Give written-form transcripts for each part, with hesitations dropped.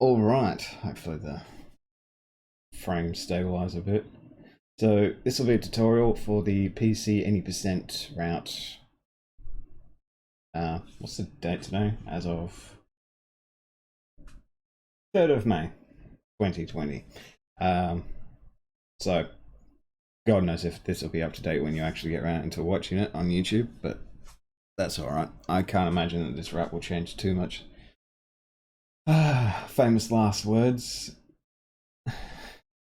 Alright, hopefully the frame stabilize a bit. So this will be a tutorial for the PC Any percent route. What's the date today? As of 3rd of May 2020. So God knows if this will be up to date when you actually get around into watching it on YouTube, but that's alright. I can't imagine that this route will change too much. Famous last words.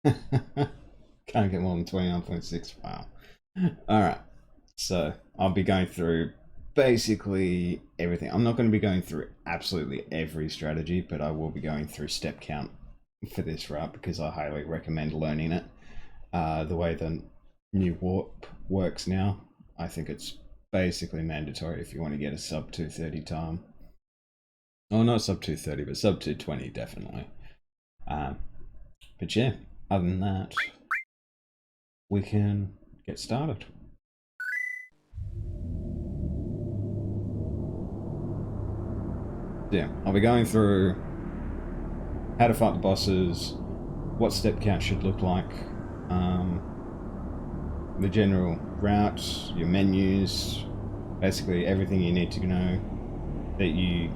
Can't get more than 29.6. Wow. Alright, so I'll be going through basically everything. I'm not going to be going through absolutely every strategy, but I will be going through step count for this route because I highly recommend learning it. The way the new warp works now, I think it's basically mandatory if you want to get a sub 230 time. Oh, not sub 230, but sub 220 definitely. But yeah, other than that, we can get started. Yeah, I'll be going through how to fight the bosses, what step count should look like, the general route, your menus, basically everything you need to know that you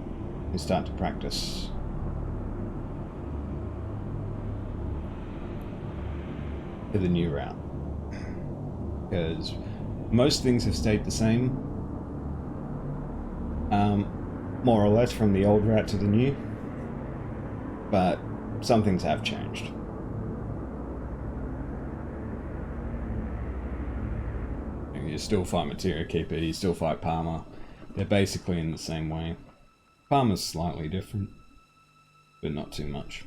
can start to practice. For the new route. Because most things have stayed the same, more or less from the old route to the new, but some things have changed. You still fight Materia Keeper, you still fight Palmer. They're basically in the same way. Palmer's slightly different, but not too much.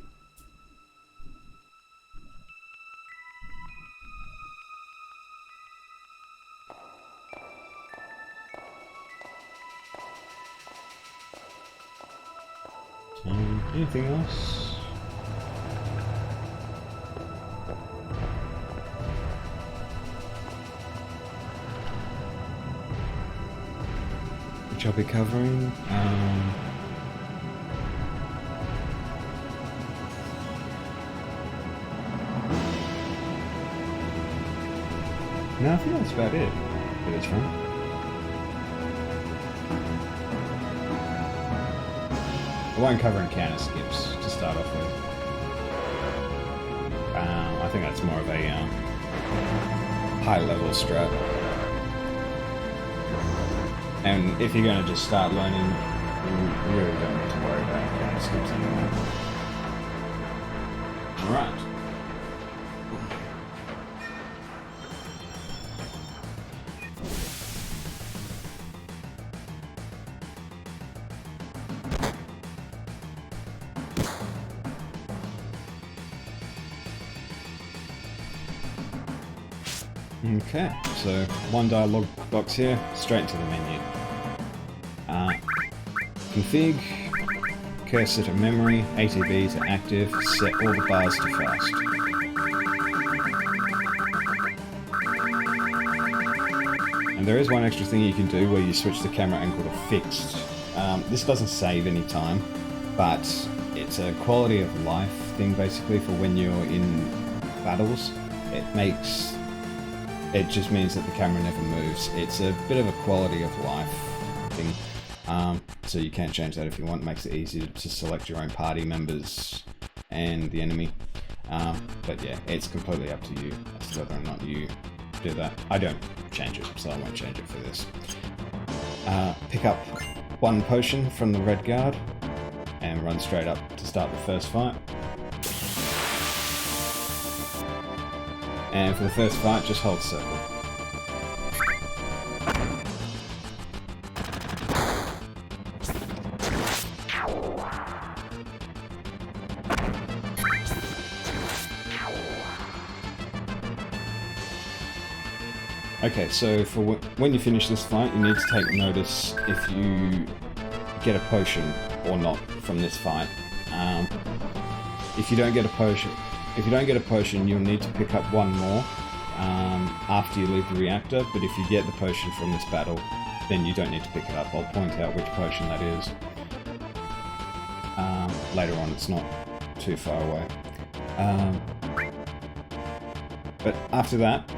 Anything else? Which I'll be covering. No, I think that's about it for this one. I won't cover encounter skips to start off with. I think that's more of a high-level strat. And if you're going to just start learning, you really don't need to worry about encounter skips anymore. Alright. Okay, so one dialog box here, straight into the menu. Config, cursor to memory, ATV to active, set all the bars to fast. And there is one extra thing you can do where you switch the camera angle to fixed. This doesn't save any time, but it's a quality of life thing basically for when you're in battles. It just means that the camera never moves. It's a bit of a quality of life thing. So you can change that if you want. It makes it easier to select your own party members and the enemy. But yeah, it's completely up to you as to whether or not you do that. I don't change it, so I won't change it for this. Pick up one potion from the red guard and run straight up to start the first fight. And for the first fight, just hold circle. Okay, so for when you finish this fight, you need to take notice if you get a potion or not from this fight. If you don't get a potion, you'll need to pick up one more after you leave the reactor, but if you get the potion from this battle, then you don't need to pick it up. I'll point out which potion that is later on. It's not too far away. But after that,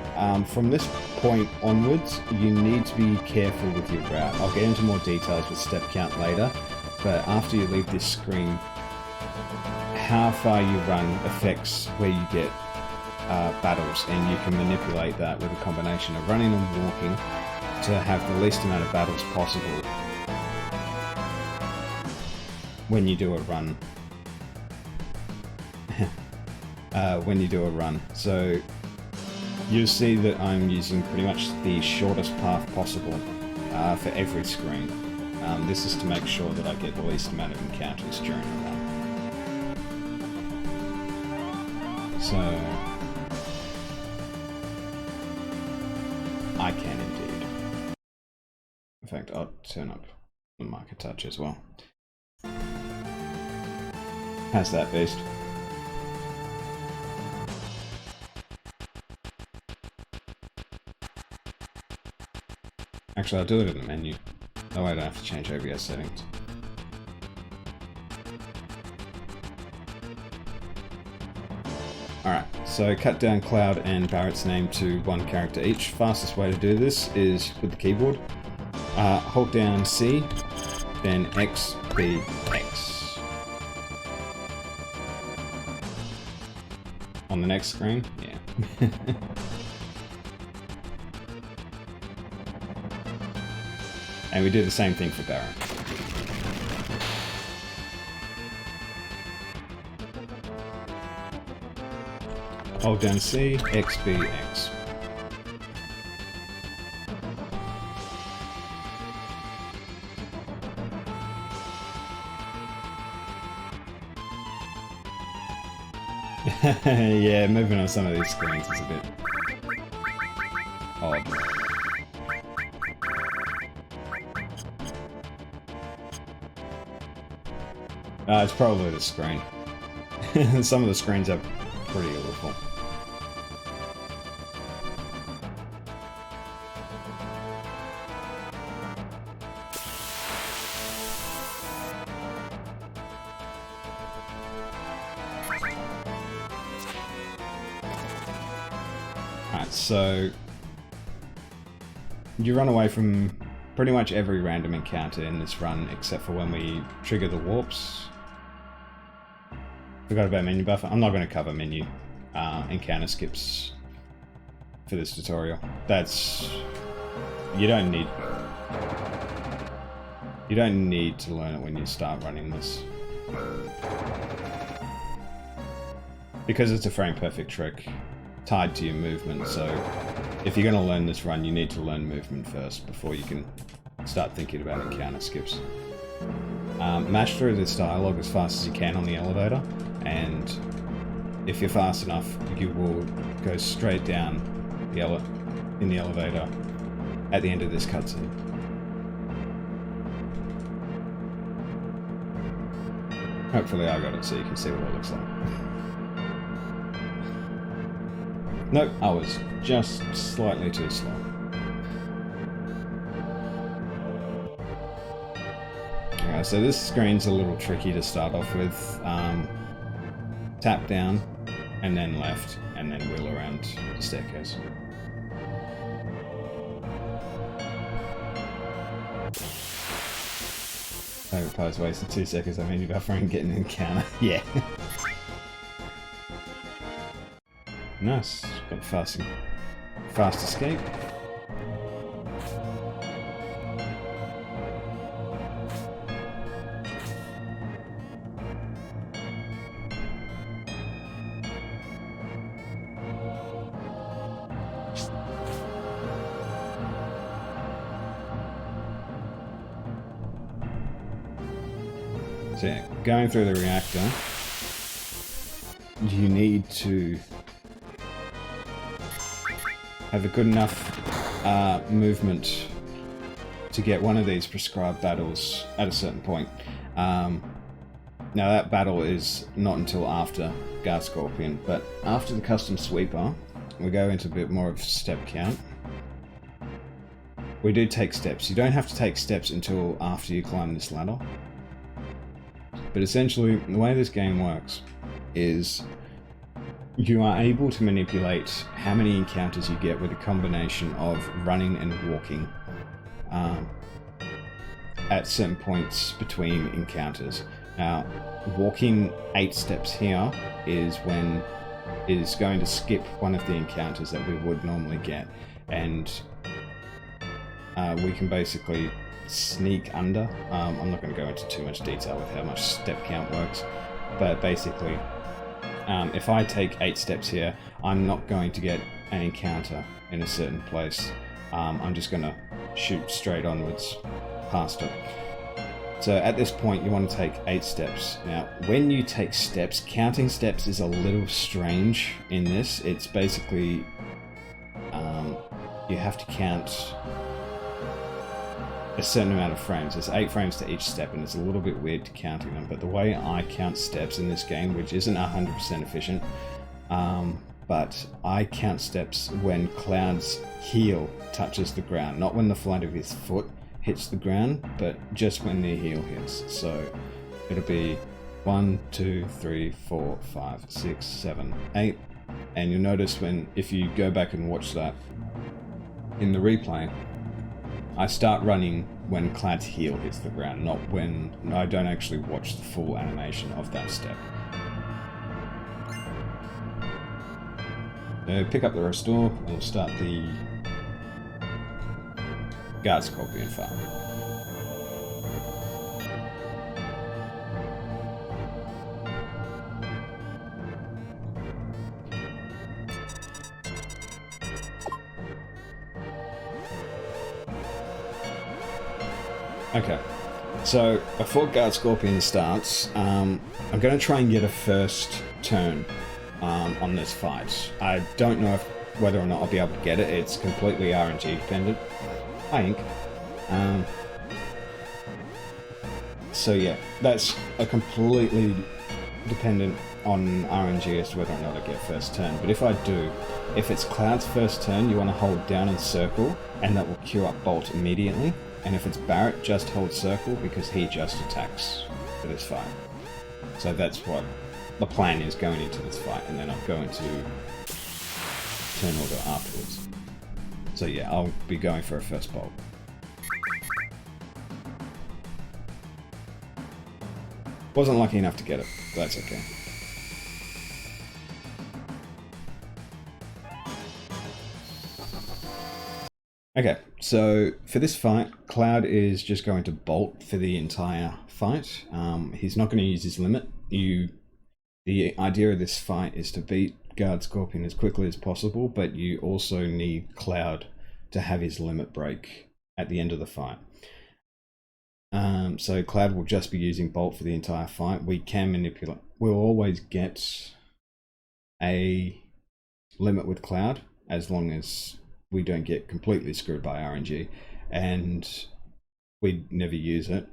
from this point onwards, you need to be careful with your route. I'll get into more details with step count later, but after you leave this screen, how far you run affects where you get battles, and you can manipulate that with a combination of running and walking to have the least amount of battles possible when you do a run. So you'll see that I'm using pretty much the shortest path possible for every screen. This is to make sure that I get the least amount of encounters during a run. So I can indeed. In fact, I'll turn up the marker touch as well. How's that, beast? Actually, I'll do it in the menu. That way I don't have to change OBS settings. Alright, so cut down Cloud and Barrett's name to one character each. Fastest way to do this is with the keyboard. Hold down C, then X, B, X. On the next screen? Yeah. And we do the same thing for Barrett. Hold down C, X, B, X. Yeah, moving on some of these screens is a bit odd. It's probably the screen. Some of the screens are pretty awful. Alright, so you run away from pretty much every random encounter in this run except for when we trigger the warps. Forgot about menu buffer. I'm not going to cover menu encounter skips for this tutorial. You don't need to learn it when you start running this, because it's a frame perfect trick tied to your movement. So if you're going to learn this run, you need to learn movement first before you can start thinking about encounter skips. Mash through this dialogue as fast as you can on the elevator, and if you're fast enough, you will go straight down in the elevator at the end of this cutscene. Hopefully I got it so you can see what it looks like. Nope, I was just slightly too slow. Okay, so this screen's a little tricky to start off with. Tap down, and then left, and then wheel around the staircase. Favorite pose wasted 2 seconds on menu buffering, getting an encounter. Yeah. Nice. Got fast escape. So yeah, going through the reactor, you need to have a good enough movement to get one of these prescribed battles at a certain point. Now that battle is not until after Guard Scorpion, but after the custom sweeper, we go into a bit more of step count. We do take steps. You don't have to take steps until after you climb this ladder. But essentially, the way this game works is you are able to manipulate how many encounters you get with a combination of running and walking at certain points between encounters. Now, walking 8 steps here is when it is going to skip one of the encounters that we would normally get, and we can basically sneak under. I'm not going to go into too much detail with how much step count works, but basically if I take 8 steps here, I'm not going to get an encounter in a certain place. I'm just going to shoot straight onwards past it. So at this point, you want to take 8 steps. Now, when you take steps, counting steps is a little strange in this. It's basically, you have to count a certain amount of frames. There's 8 frames to each step, and it's a little bit weird to counting them. But the way I count steps in this game, which isn't 100% efficient, but I count steps when Cloud's heel touches the ground, not when the flat of his foot hits the ground, but just when the heel hits. So it'll be 1, 2, 3, 4, 5, 6, 7, 8, and you'll notice if you go back and watch that in the replay, I start running when Cloud's heel hits the ground, not when I don't actually watch the full animation of that step. So pick up the restore, and we'll start the Guard Scorpion fight. Okay, so before Guard Scorpion starts, I'm going to try and get a first turn on this fight. I don't know whether or not I'll be able to get it. It's completely RNG dependent. Hi, Ink. So yeah, that's a completely dependent on RNG as to whether or not I get first turn. But if I do, if it's Cloud's first turn, you want to hold down and circle, and that will queue up Bolt immediately. And if it's Barrett, just hold circle because he just attacks for this fight. So that's what the plan is going into this fight, and then I'll go into turn order afterwards. So yeah, I'll be going for a first Bolt. Wasn't lucky enough to get it, but that's okay. Okay, so for this fight, Cloud is just going to Bolt for the entire fight. He's not going to use his limit. The idea of this fight is to beat Guard Scorpion as quickly as possible, but you also need Cloud to have his limit break at the end of the fight. So Cloud will just be using Bolt for the entire fight. We can manipulate. We'll always get a limit with Cloud as long as we don't get completely screwed by RNG, and we never use it.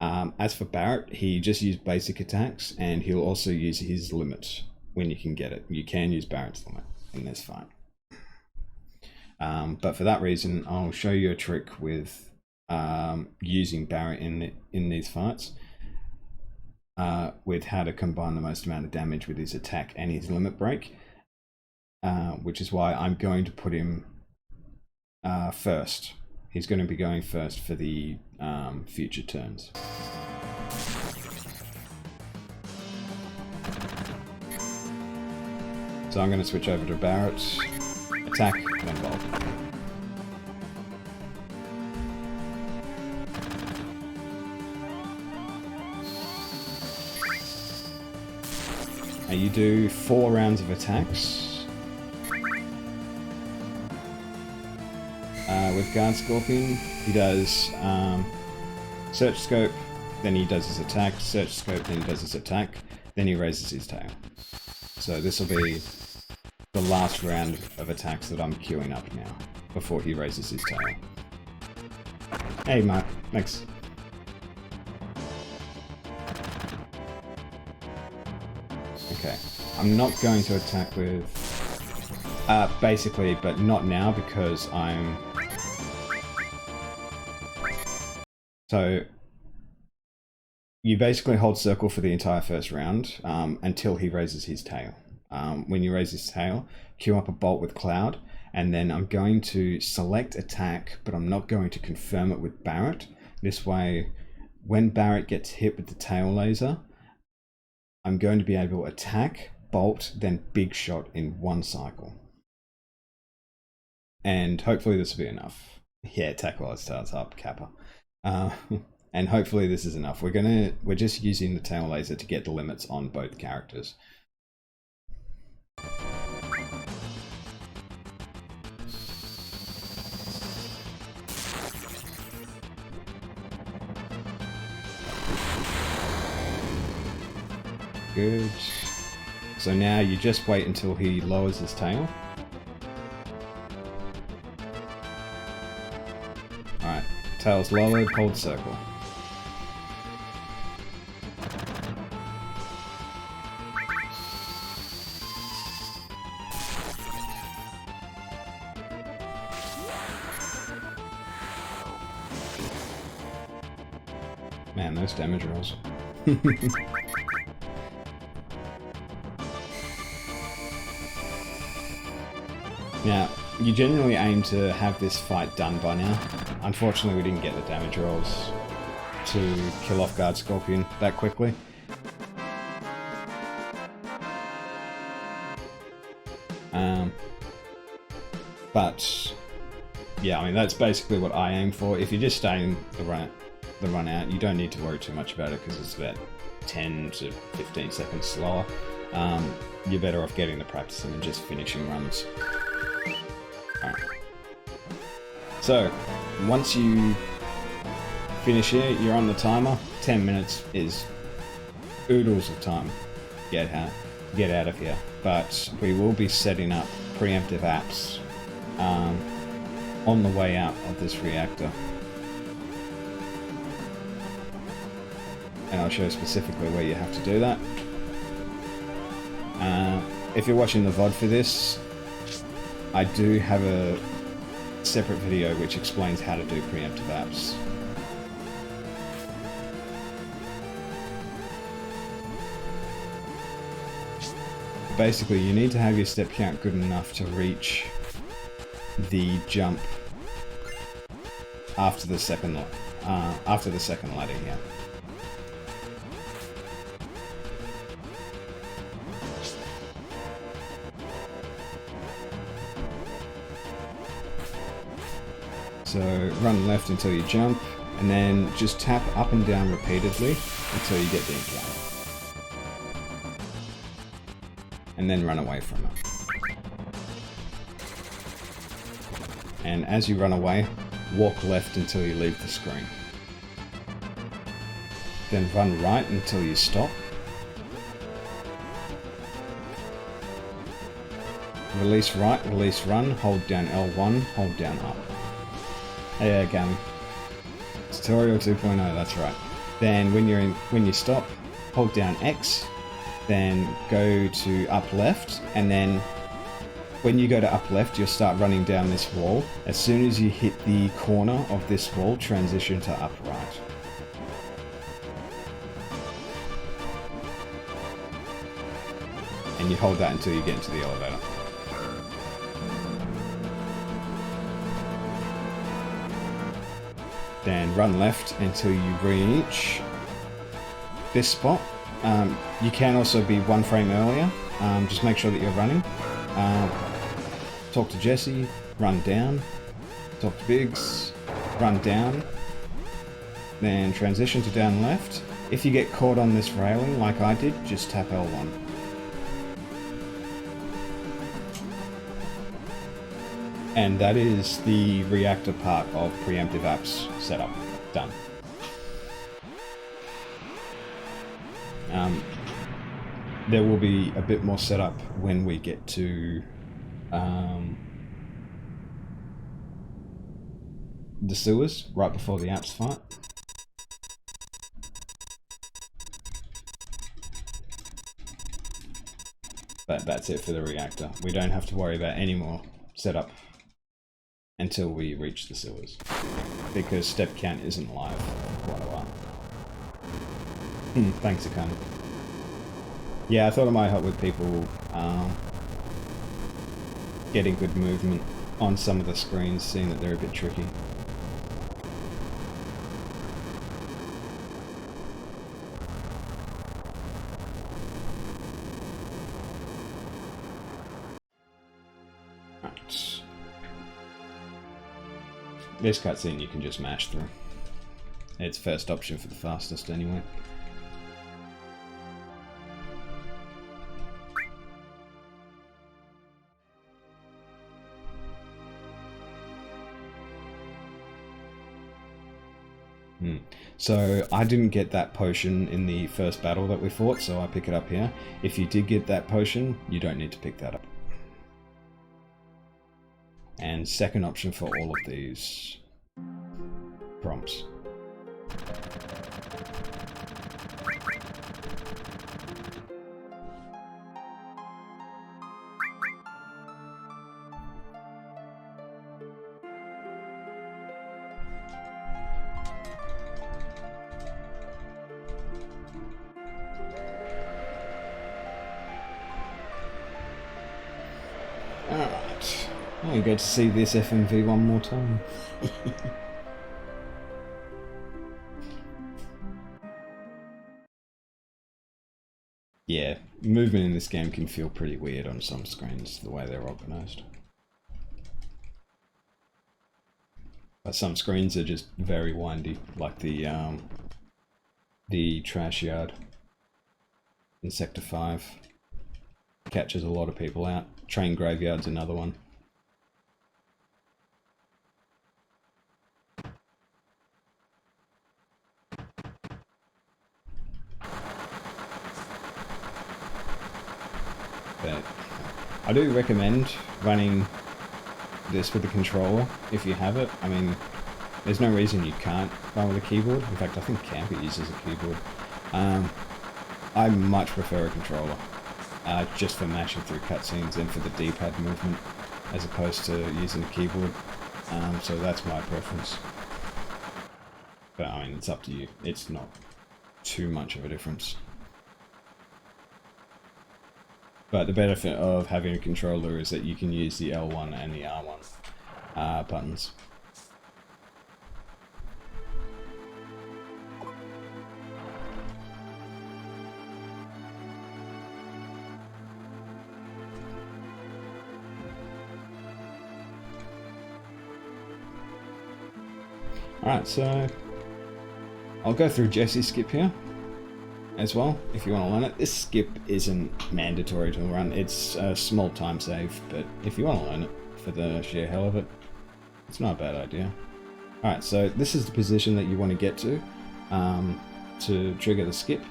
As for Barrett, he just used basic attacks, and he'll also use his limit when you can get it. You can use Barrett's limit in this fight. But for that reason, I'll show you a trick with using Barrett in these fights, with how to combine the most amount of damage with his attack and his limit break, which is why I'm going to put him first. He's going to be going first for the future turns. So I'm going to switch over to Barrett, attack, then Bolt. Now you do 4 rounds of attacks. With Guard Scorpion, he does Search Scope, then he does his attack, Search Scope, then he does his attack, then he raises his tail. So this will be the last round of attacks that I'm queuing up now, before he raises his tail. Hey Mark, thanks. Okay, I'm not going to attack with... basically, but not now because I'm... So, you basically hold circle for the entire first round until he raises his tail. When you raise his tail, queue up a bolt with Cloud, and then I'm going to select attack, but I'm not going to confirm it with Barrett. This way, when Barrett gets hit with the tail laser, I'm going to be able to attack, bolt, then big shot in one cycle. And hopefully this will be enough. Yeah, attack while it starts up, Kappa. And hopefully this is enough. We're just using the tail laser to get the limits on both characters. Good. So now you just wait until he lowers his tail. Alright, tail's lowered, hold circle. Man, those damage rolls. Now, you generally aim to have this fight done by now. Unfortunately, we didn't get the damage rolls to kill off Guard Scorpion that quickly. But yeah, I mean, that's basically what I aim for. If you're just staying the run out, you don't need to worry too much about it because it's about 10 to 15 seconds slower. You're better off getting the practice and just finishing runs. Alright. So, once you finish here, you're on the timer. 10 minutes is oodles of time. Get out of here. But we will be setting up preemptive apps on the way out of this reactor. And I'll show specifically where you have to do that. If you're watching the VOD for this, I do have a separate video which explains how to do preemptive apps. Basically, you need to have your step count good enough to reach the jump after the second ladder here. So run left until you jump, and then just tap up and down repeatedly until you get the encounter. And then run away from it. And as you run away, walk left until you leave the screen. Then run right until you stop. Release right, release run, hold down L1, hold down up. Yeah, Gammy. Tutorial 2.0, that's right. Then when you stop, hold down X, then go to up left, and then when you go to up left, you'll start running down this wall. As soon as you hit the corner of this wall, transition to up right. And you hold that until you get into the elevator. Then run left until you reach this spot. You can also be one frame earlier. Just make sure that you're running. Talk to Jesse, run down. Talk to Biggs, run down. Then transition to down left. If you get caught on this railing like I did, just tap L1. And that is the reactor part of preemptive apps setup. Done. There will be a bit more setup when we get to the sewers, right before the apps fight. But that's it for the reactor. We don't have to worry about any more setup until we reach the sewers, because step count isn't live for quite a while. Thanks, Akana. Yeah, I thought it might help with people getting good movement on some of the screens, seeing that they're a bit tricky. Right. This cutscene you can just mash through. It's first option for the fastest anyway. So I didn't get that potion in the first battle that we fought, so I pick it up here. If you did get that potion, you don't need to pick that up. And second option for all of these prompts. Alright, I get to see this FMV one more time. Yeah, movement in this game can feel pretty weird on some screens, the way they're organised. But some screens are just very windy, like the trash yard in Sector 5. Catches a lot of people out. Train graveyard's another one. But I do recommend running this with a controller if you have it. I mean, there's no reason you can't run with a keyboard. In fact, I think Camper uses a keyboard. I much prefer a controller. Just for mashing through cutscenes and for the D-pad movement, as opposed to using a keyboard. So that's my preference. But I mean, it's up to you. It's not too much of a difference. But the benefit of having a controller is that you can use the L1 and the R1 buttons. Alright, so I'll go through Jesse's skip here as well, if you want to learn it. This skip isn't mandatory to run, it's a small time save, but if you want to learn it for the sheer hell of it, it's not a bad idea. Alright, so this is the position that you want to get to trigger the skip.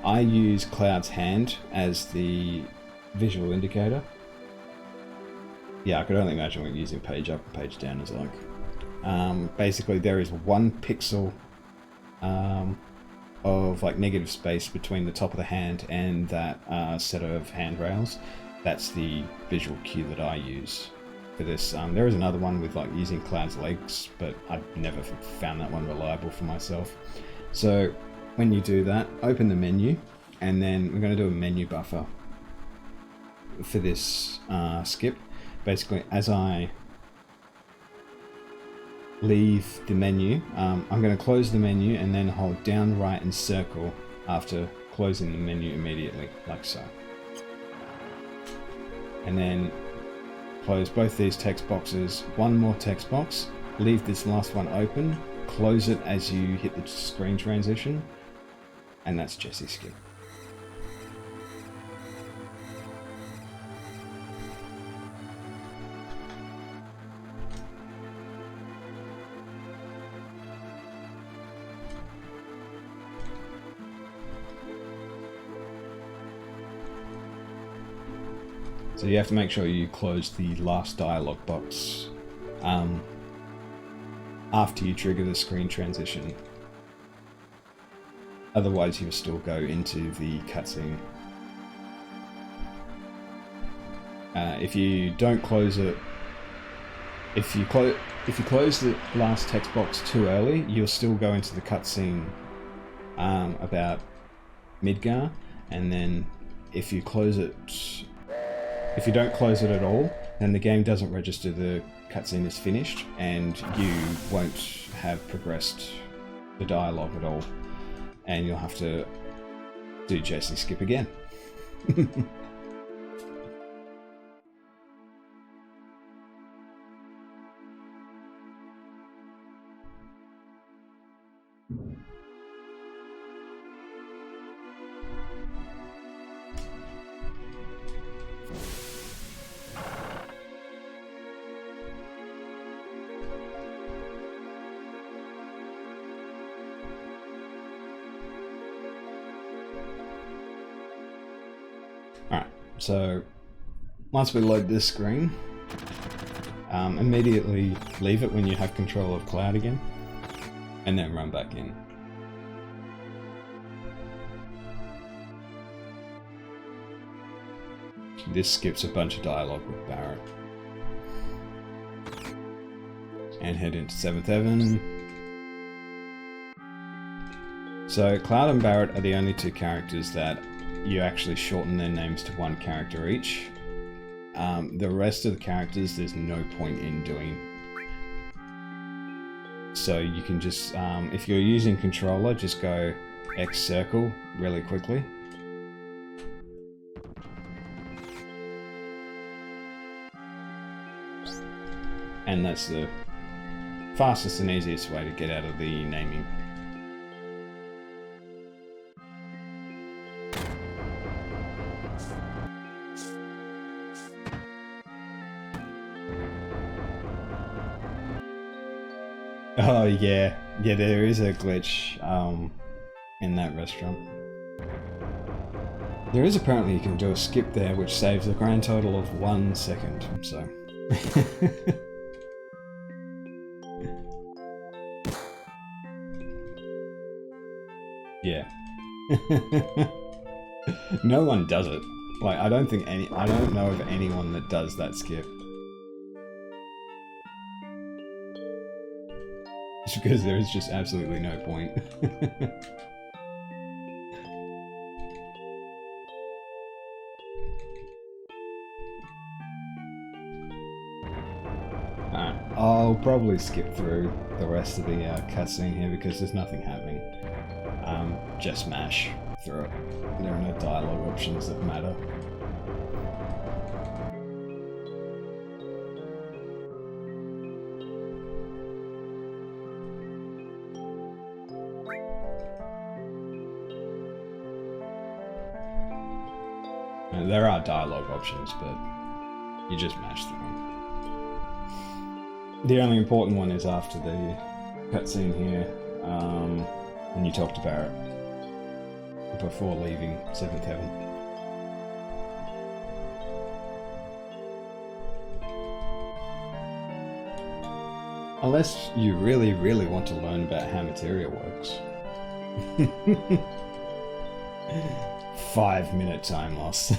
I use Cloud's hand as the visual indicator. Yeah, I could only imagine what using page up and page down is like. Basically there is 1 pixel of like negative space between the top of the hand and that set of handrails. That's the visual cue that I use for this. There is another one with like using Cloud's legs, but I've never found that one reliable for myself. So when you do that, open the menu, and then we're going to do a menu buffer for this skip. Basically, as I leave the menu, I'm going to close the menu and then hold down right and circle after closing the menu immediately, like so. And then close both these text boxes, one more text box, leave this last one open, close it as you hit the screen transition, and that's Jesse's skip. So you have to make sure you close the last dialog box after you trigger the screen transition. Otherwise you'll still go into the cutscene. If you don't close it, if you close the last text box too early, you'll still go into the cutscene about Midgar, and then if you close it, if you don't close it at all, then the game doesn't register the cutscene is finished, and you won't have progressed the dialogue at all, and you'll have to do JC skip again. Alright, so once we load this screen, immediately leave it when you have control of Cloud again, and then run back in. This skips a bunch of dialogue with Barrett. And head into 7th Heaven. So Cloud and Barrett are the only two characters that you actually shorten their names to one character each. The rest of the characters, there's no point in doing. So you can just, if you're using controller, just go X circle really quickly. And that's the fastest and easiest way to get out of the naming. Oh yeah, there is a glitch in that restaurant. There is apparently you can do a skip there, which saves a grand total of 1 second, so... Yeah. No one does it. Like, I don't know of anyone that does that skip. It's because there is just absolutely no point. I'll probably skip through the rest of the cutscene here because there's nothing happening. Just mash through it. There are no dialogue options that matter. And there are dialogue options, but you just mash through them. The only important one is after the cutscene here, when you talk to Barrett before leaving 7th Heaven. Unless you really, really want to learn about how materia works. 5-minute time loss.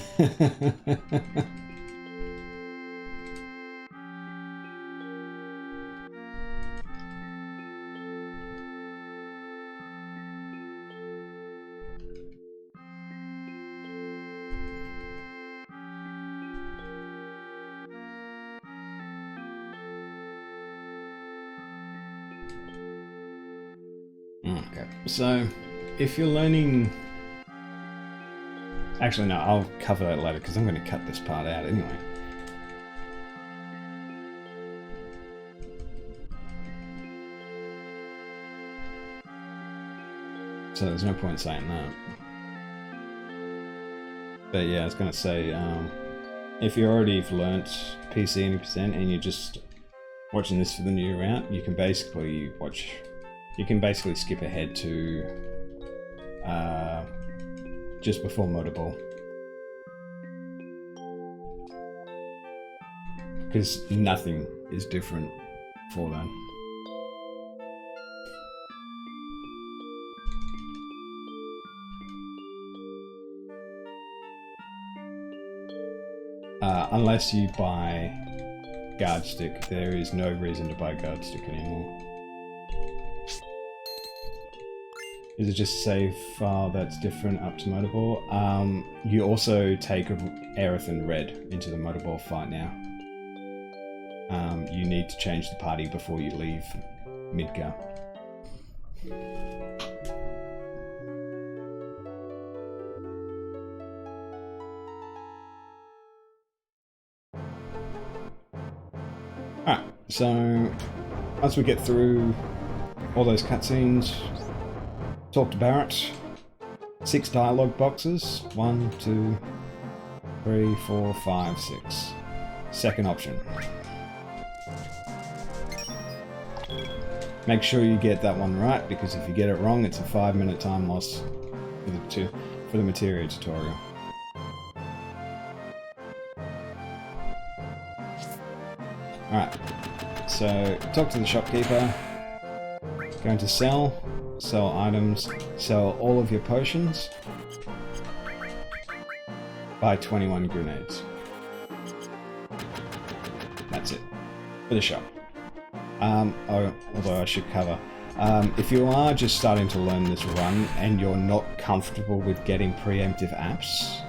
Okay, so if you're learning... Actually no, I'll cover that later because I'm going to cut this part out anyway. So there's no point saying that. But yeah, I was going to say, if you already have learnt PC Any and you're just watching this for the new route, you can basically skip ahead to just before Motorball. Because nothing is different for them. Unless you buy guard stick, there is no reason to buy guard stick anymore. Is it just a save file that's different up to Motorball? You also take Aerith and Red into the Motorball fight now. You need to change the party before you leave Midgar. Alright, so once we get through all those cutscenes, talk to Barrett. 6 dialogue boxes. 1, 2, 3, 4, 5, 6. Second option. Make sure you get that one right, because if you get it wrong, it's a 5-minute time loss for the materia tutorial. Alright, so talk to the shopkeeper. Going to sell items, sell all of your potions, buy 21 grenades. That's it for the shop. Although I should cover, if you are just starting to learn this run and you're not comfortable with getting preemptive apps,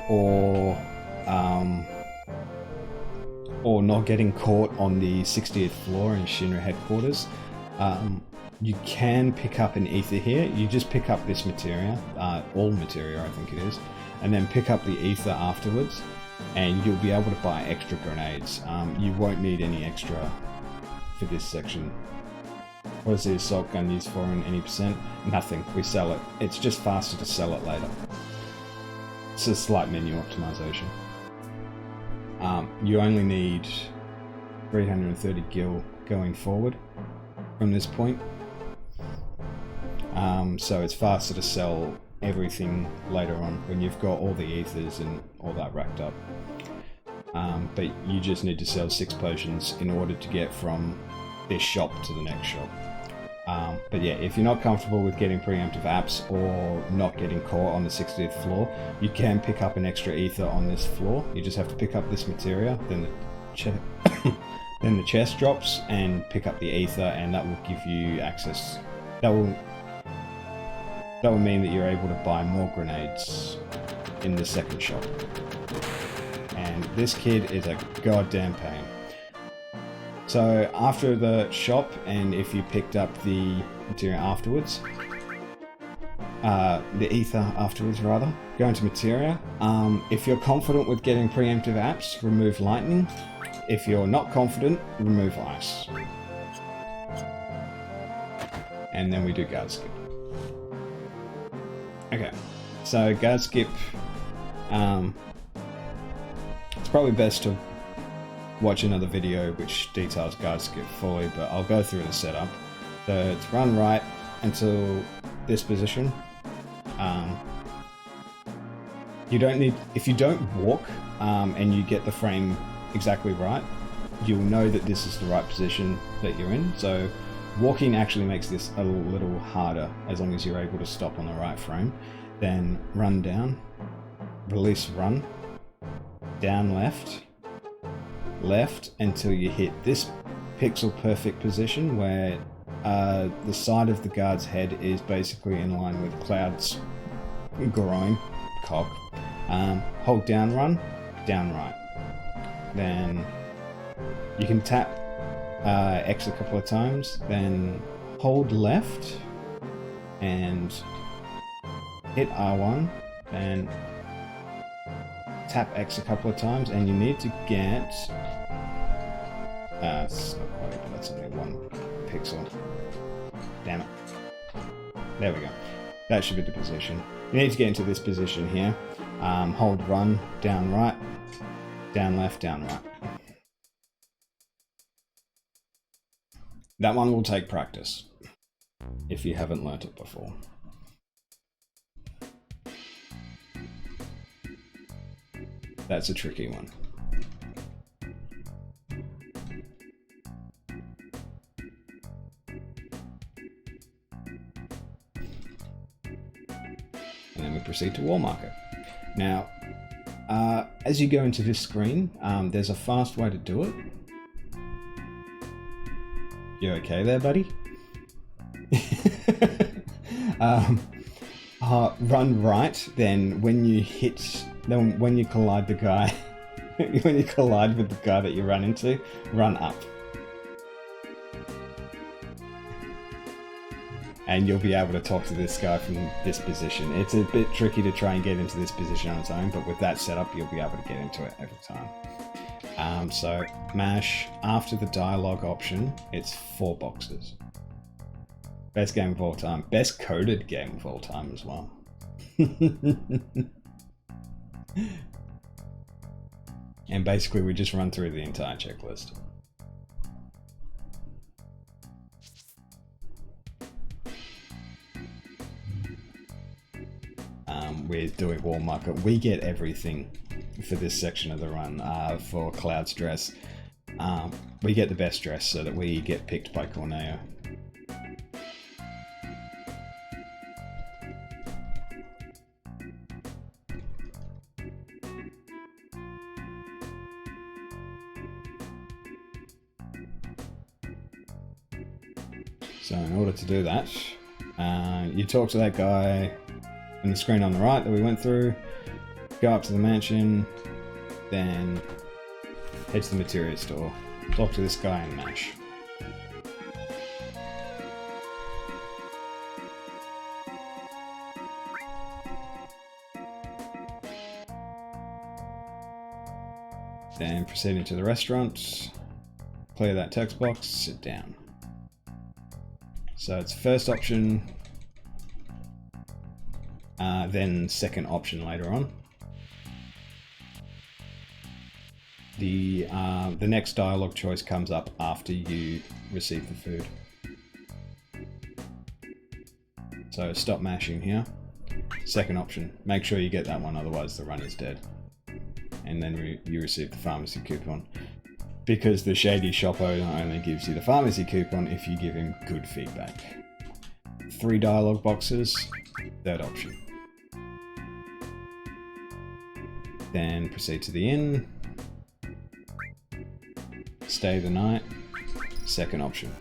or not getting caught on the 60th floor in Shinra headquarters, you can pick up an ether here. You just pick up this materia, all materia I think it is, and then pick up the ether afterwards, and you'll be able to buy extra grenades. You won't need any extra for this section. What is the assault gun used for in any percent? Nothing, we sell it. It's just faster to sell it later. It's a slight menu optimization. You only need 330 gil going forward from this point. So it's faster to sell everything later on when you've got all the ethers and all that racked up. But you just need to sell 6 potions in order to get from this shop to the next shop. But yeah, if you're not comfortable with getting preemptive apps or not getting caught on the 60th floor, you can pick up an extra ether on this floor. You just have to pick up this materia, then the chest drops, and pick up the ether, and that will give you access. That will mean that you're able to buy more grenades in the second shop. And this kid is a goddamn pain. So after the shop, and if you picked up the materia afterwards, the ether afterwards rather, go into materia. If you're confident with getting preemptive apps, remove lightning. If you're not confident, remove ice. And then we do guard skip. Okay, so guard skip, it's probably best to watch another video which details guard skip fully, but I'll go through the setup. So it's run right until this position. You don't need, if you don't walk and you get the frame exactly right, you'll know that this is the right position that you're in. So walking actually makes this a little harder as long as you're able to stop on the right frame. Then run down, release run, down left, left until you hit this pixel perfect position where the side of the guard's head is basically in line with Cloud's groin, cock. Hold down run, down right. Then you can tap X a couple of times, then hold left and hit R1, then tap X a couple of times, and you need to get it's not quite, but that's only 1 pixel. Damn it. There we go. That should be the position. You need to get into this position here. Hold run, down right, down left, down right. That one will take practice if you haven't learnt it before. That's a tricky one. And then we proceed to wall marker. Now, as you go into this screen, there's a fast way to do it. You okay there, buddy? Run right, then when you collide the guy, when you collide with the guy that you run into, run up. And you'll be able to talk to this guy from this position. It's a bit tricky to try and get into this position on its own, but with that setup, you'll be able to get into it every time. So mash, after the dialogue option, it's 4 boxes. Best game of all time. Best coded game of all time as well. And basically we just run through the entire checklist. We're doing wall marker. We get everything for this section of the run. For Cloud's dress, we get the best dress so that we get picked by Corneo. So in order to do that, you talk to that guy on the screen on the right that we went through, go up to the mansion, then head to the materia store, talk to this guy and mash. Then proceed into the restaurant, clear that text box, sit down. So it's first option, then second option later on. The next dialogue choice comes up after you receive the food. So stop mashing here. Second option, make sure you get that one, otherwise the run is dead. And then you receive the pharmacy coupon. Because the shady shop owner only gives you the pharmacy coupon if you give him good feedback. 3 dialogue boxes, third option. Then proceed to the inn. Stay the night, second option.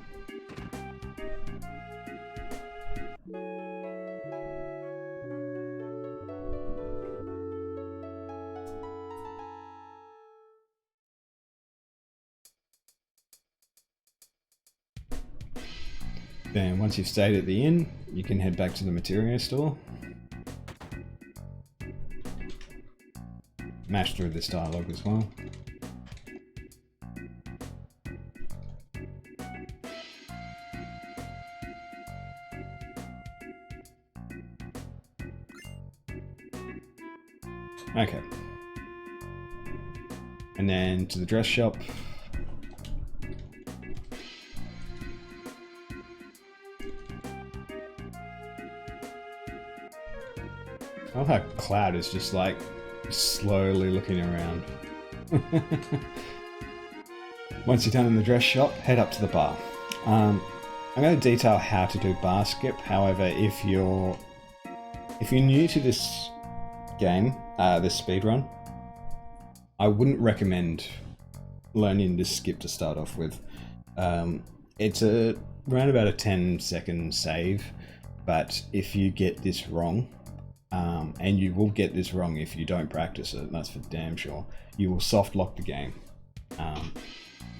Then once you've stayed at the inn, you can head back to the materia store. Mash through this dialogue as well. Okay. And then to the dress shop. I love how Cloud is just like slowly looking around. Once you're done in the dress shop, head up to the bar. I'm going to detail how to do bar skip. However, if you're new to this game, this speedrun, I wouldn't recommend learning this skip to start off with. It's around about a 10-second save, but if you get this wrong, and you will get this wrong if you don't practice it, that's for damn sure, you will soft lock the game.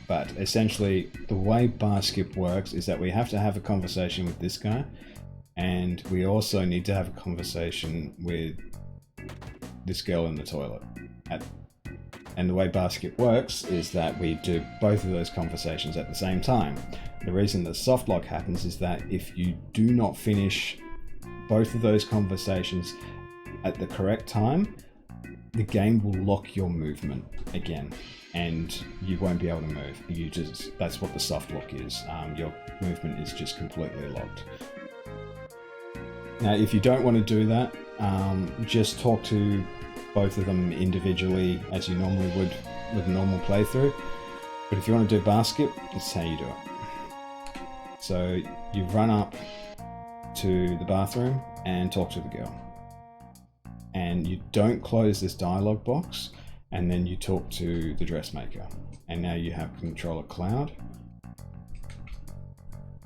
But essentially, the way bar skip works is that we have to have a conversation with this guy, and we also need to have a conversation with this girl in the toilet. And the way bar skip works is that we do both of those conversations at the same time. The reason the soft lock happens is that if you do not finish both of those conversations at the correct time, the game will lock your movement again, and you won't be able to move. That's what the soft lock is. Your movement is just completely locked. Now, if you don't want to do that, just talk to both of them individually as you normally would with a normal playthrough. But if you want to do bar skip, this is how you do it. So you run up to the bathroom and talk to the girl. And you don't close this dialogue box, and then you talk to the dressmaker. And now you have control of Cloud.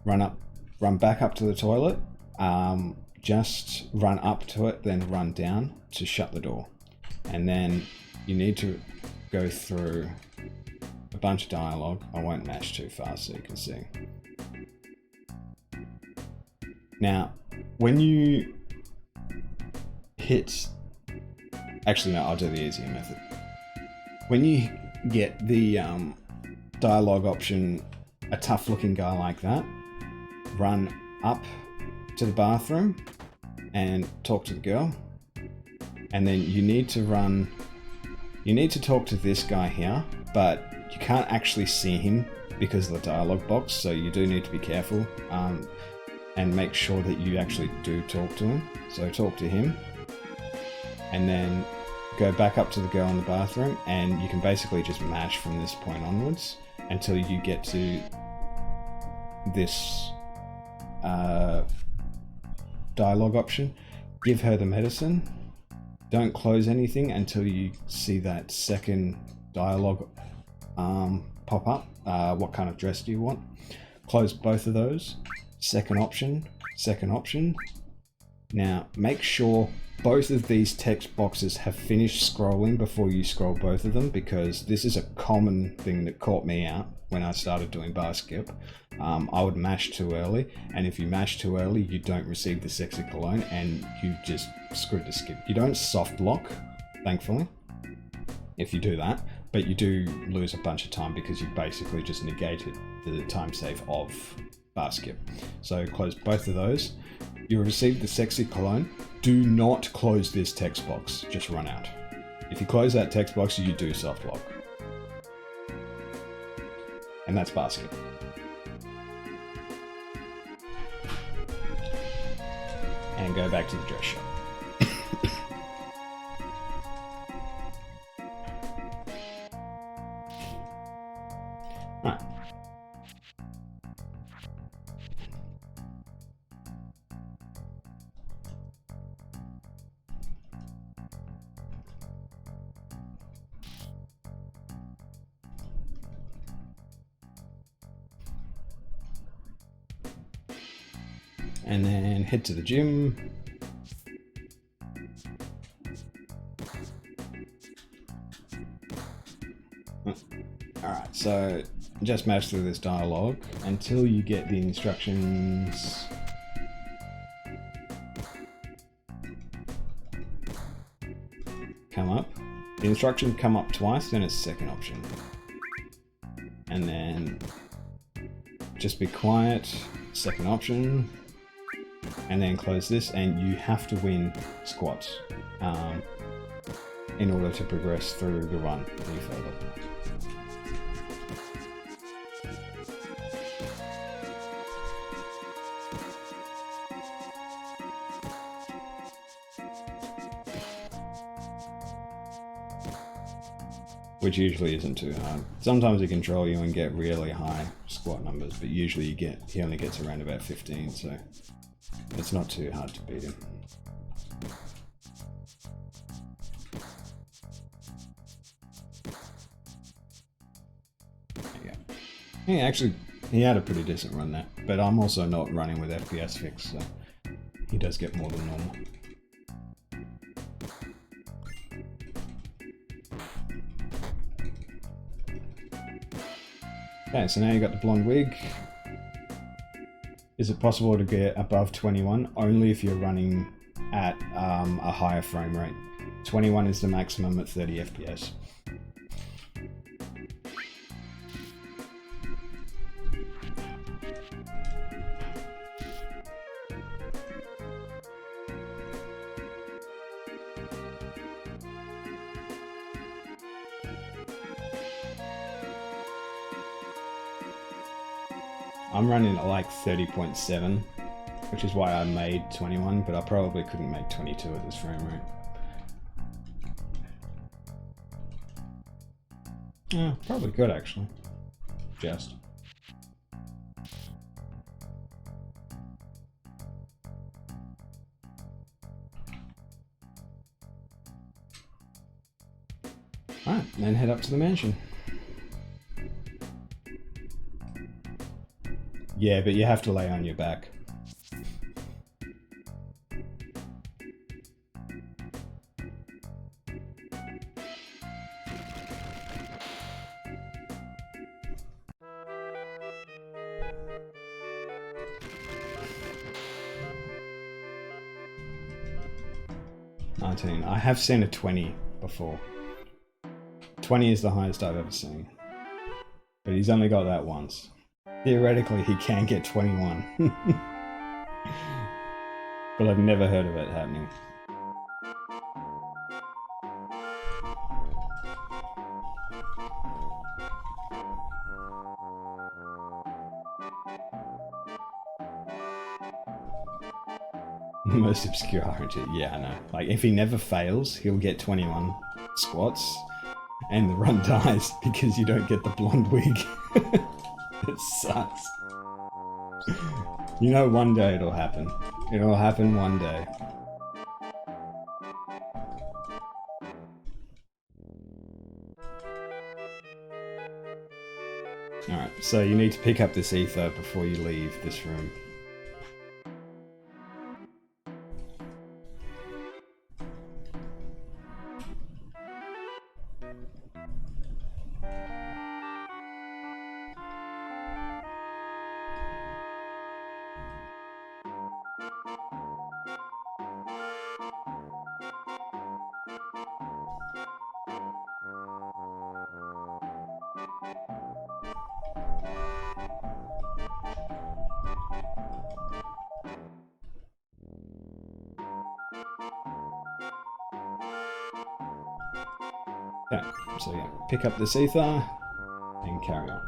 Run back up to the toilet. just run up to it, then run down to shut the door. And then you need to go through a bunch of dialogue. I won't mash too fast so you can see. Now, when you hit... Actually, no, I'll do the easier method. When you get the dialogue option, a tough looking guy like that, run up to the bathroom and talk to the girl. And then you need to talk to this guy here, but you can't actually see him because of the dialogue box, so you do need to be careful and make sure that you actually do talk to him. So talk to him and then go back up to the girl in the bathroom, and you can basically just mash from this point onwards until you get to this dialogue option. Give her the medicine. Don't close anything until you see that second dialogue pop up. What kind of dress do you want? Close both of those. Second option, second option. Now make sure both of these text boxes have finished scrolling before you scroll both of them, because this is a common thing that caught me out when I started doing bar skip. I would mash too early, and if you mash too early, you don't receive the sexy cologne and you just screwed the skip. You don't soft lock, thankfully, if you do that, but you do lose a bunch of time because you basically just negated the time save of bar skip. So close both of those. You'll receive the sexy cologne. Do not close this text box, just run out. If you close that text box, you do soft lock. And that's bar skip. And go back to the dress shop. Right. And then head to the gym. Alright, so just mash through this dialogue until you get the instructions. Come up. The instructions come up twice, then it's second option. And then just be quiet, second option. And then close this, and you have to win squats in order to progress through the run any further. Which usually isn't too hard. Sometimes he can troll you and get really high squat numbers, but usually he only gets around about 15, so it's not too hard to beat him. There you go. Yeah, actually, he had a pretty decent run there, but I'm also not running with FPS fix, so he does get more than normal. Okay, so now you got the blonde wig. Is it possible to get above 21? Only if you're running at a higher frame rate. 21 is the maximum at 30 FPS. I'm running at like 30.7, which is why I made 21, but I probably couldn't make 22 at this frame rate. Yeah, probably could actually. Just. Alright, then head up to the mansion. Yeah, but you have to lay on your back. 19. I have seen a 20 before. 20 is the highest I've ever seen. But he's only got that once. Theoretically, he can get 21. But I've never heard of it happening. Most obscure RNG, yeah, I know. Like, if he never fails, he'll get 21 squats, and the run dies because you don't get the blonde wig. It sucks. You know, one day it'll happen. It'll happen one day. Alright, so you need to pick up this ether before you leave this room. Okay, so yeah, pick up this ether and carry on.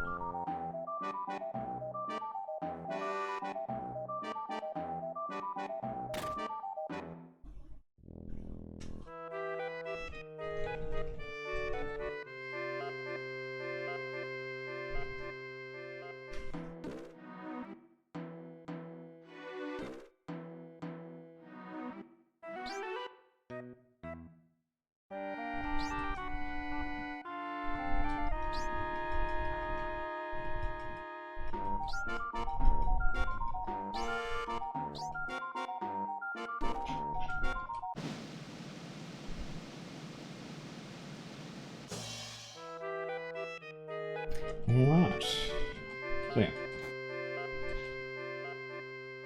Alright. So yeah.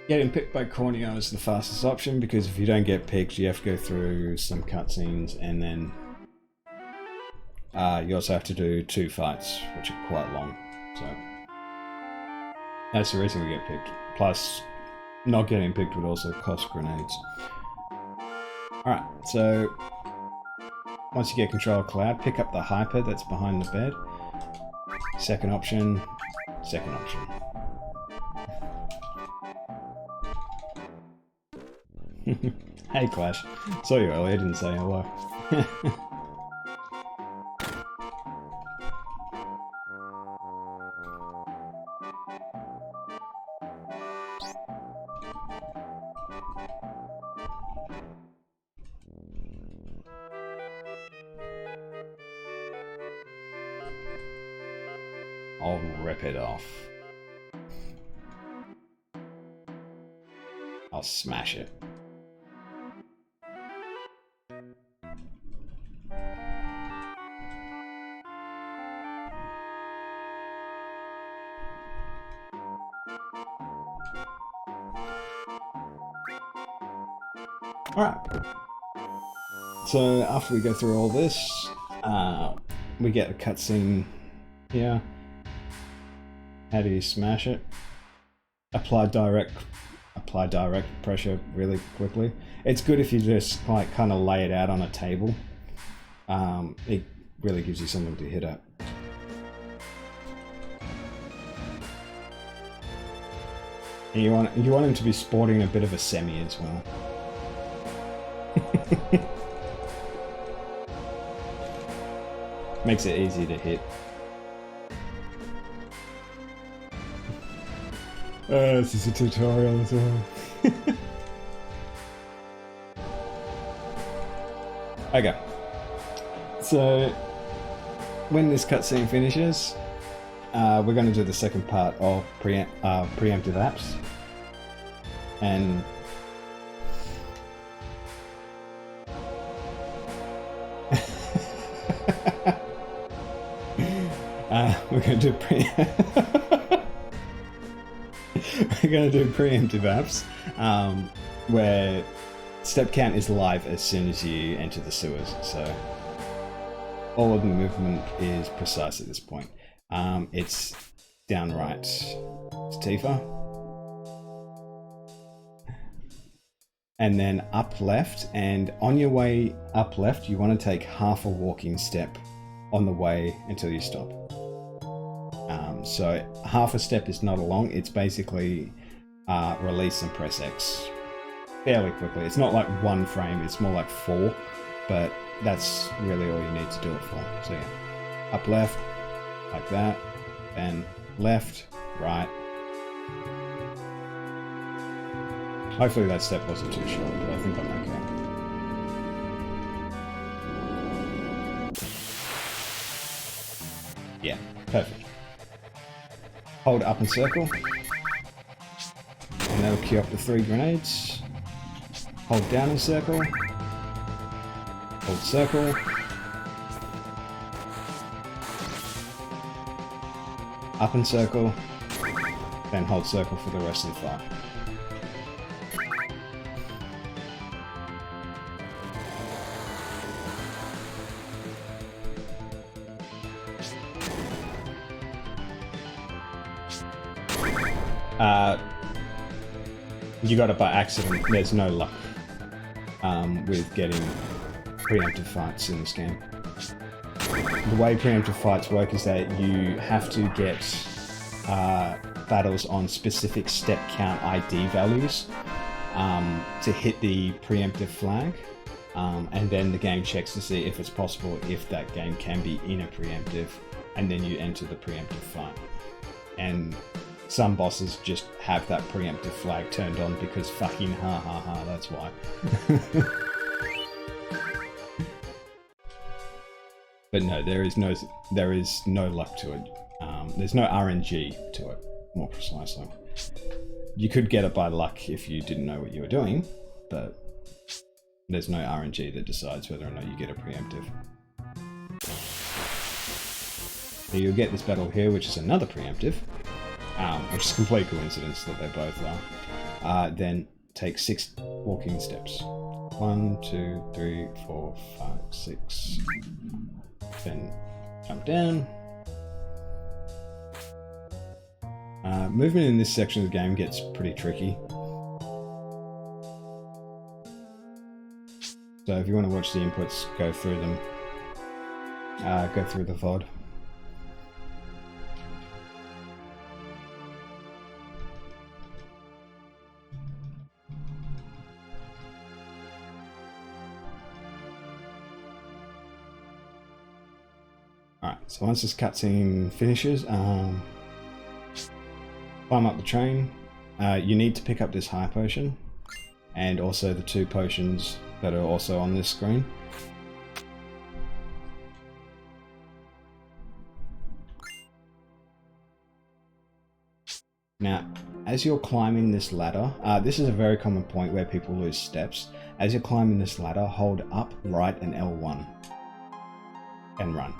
Getting picked by Corneo is the fastest option because if you don't get picked, you have to go through some cutscenes and then you also have to do 2 fights, which are quite long. So that's the reason we get picked. Plus, not getting picked would also cost grenades. Alright, so once you get control of Cloud, pick up the hyper that's behind the bed. Second option, second option. Hey Clash, saw you earlier, didn't say hello. I'll rip it off. I'll smash it. Alright. So after we go through all this, we get a cutscene here. How do you smash it? Apply direct pressure really quickly. It's good if you just like kind of lay it out on a table. It really gives you something to hit at. And you want him to be sporting a bit of a semi as well. Makes it easy to hit. This is a tutorial as well. Okay. So, when this cutscene finishes, we're going to do the second part of preemptive apps. And we're going to do we're going to do preemptive apps, where step count is live as soon as you enter the sewers, so all of the movement is precise at this point. It's down right to Tifa, and then up left, and on your way up left you want to take half a walking step on the way until you stop. So half a step is not long, it's basically release and press X fairly quickly. It's not like 1 frame, it's more like 4, but that's really all you need to do it for. So yeah, up left, like that, then left, right. Hopefully that step wasn't too short, but I think I'm okay. Yeah, perfect. Hold up and circle, and that'll queue up the 3 grenades. Hold down and circle, hold circle, up and circle, then hold circle for the rest of the fight. You got it by accident. There's no luck with getting preemptive fights in this game. The way preemptive fights work is that you have to get battles on specific step count ID values to hit the preemptive flag, and then the game checks to see if it's possible if that game can be in a preemptive, and then you enter the preemptive fight. And some bosses just have that preemptive flag turned on because fucking ha ha ha, that's why. But no, there is no luck to it. There's no RNG to it, more precisely. You could get it by luck if you didn't know what you were doing, but there's no RNG that decides whether or not you get a preemptive. So you'll get this battle here, which is another preemptive. Which is a complete coincidence that they both are. Then take 6 walking steps. 1, 2, 3, 4, 5, 6. Then jump down. Movement in this section of the game gets pretty tricky. So if you want to watch the inputs, go through them. Go through the VOD. Alright, so once this cutscene finishes, climb up the train. You need to pick up this high potion, and also the 2 potions that are also on this screen. Now, as you're climbing this ladder, this is a very common point where people lose steps. As you're climbing this ladder, hold up, right, and L1, and run.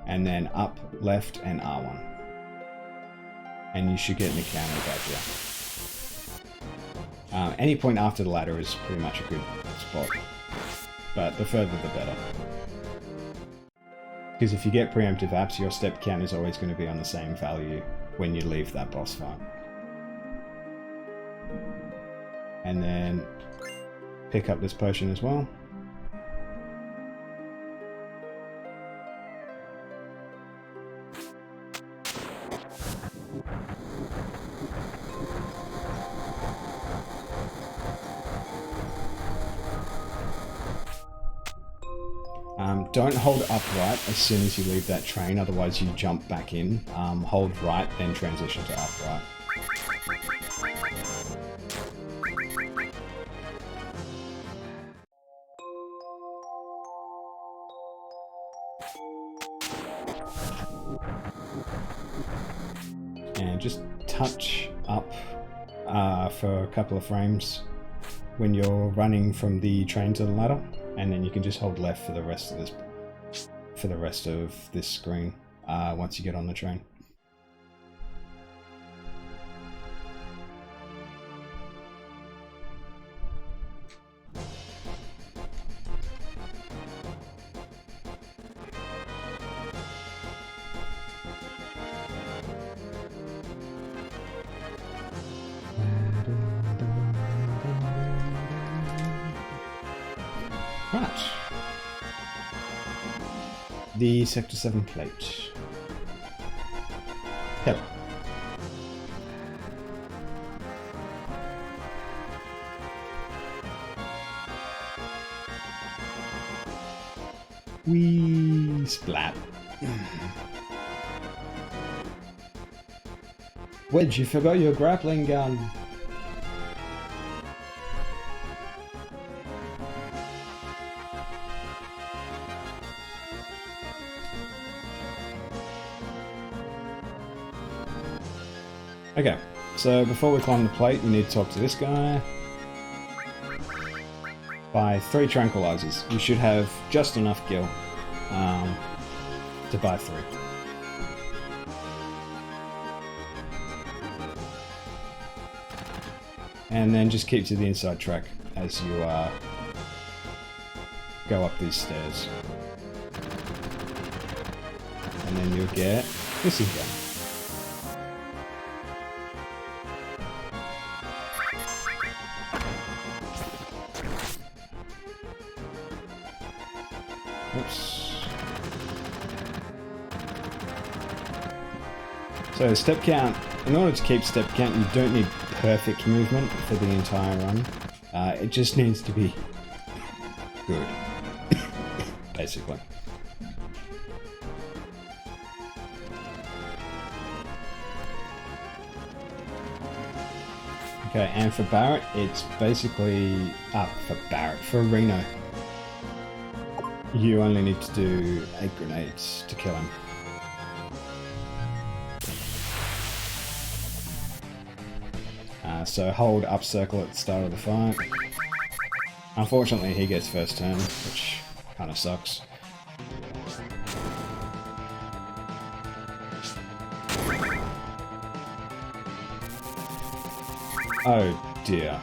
And then up, left, and R1. And you should get an encounter badge. Any point after the ladder is pretty much a good spot, but the further the better. Because if you get preemptive apps, your step count is always going to be on the same value when you leave that boss fight. And then pick up this potion as well. Don't hold upright as soon as you leave that train, otherwise you jump back in. Hold right, then transition to upright. And just touch up for a couple of frames when you're running from the train to the ladder, and then you can just hold left for the rest of this screen once you get on the train. Right. The Sector 7 plate. Hello. Wee splat. Wedge, you forgot your grappling gun. Okay, so before we climb the plate, we need to talk to this guy. Buy 3 tranquilizers. You should have just enough gil to buy 3. And then just keep to the inside track as you go up these stairs. And then you'll get this again. Oops. So step count, in order to keep step count, you don't need perfect movement for the entire run. It just needs to be good, basically. Okay, and for Barrett, it's basically for Reno. You only need to do 8 grenades to kill him. So hold up circle at the start of the fight. Unfortunately, he gets first turn, which kind of sucks. Oh dear.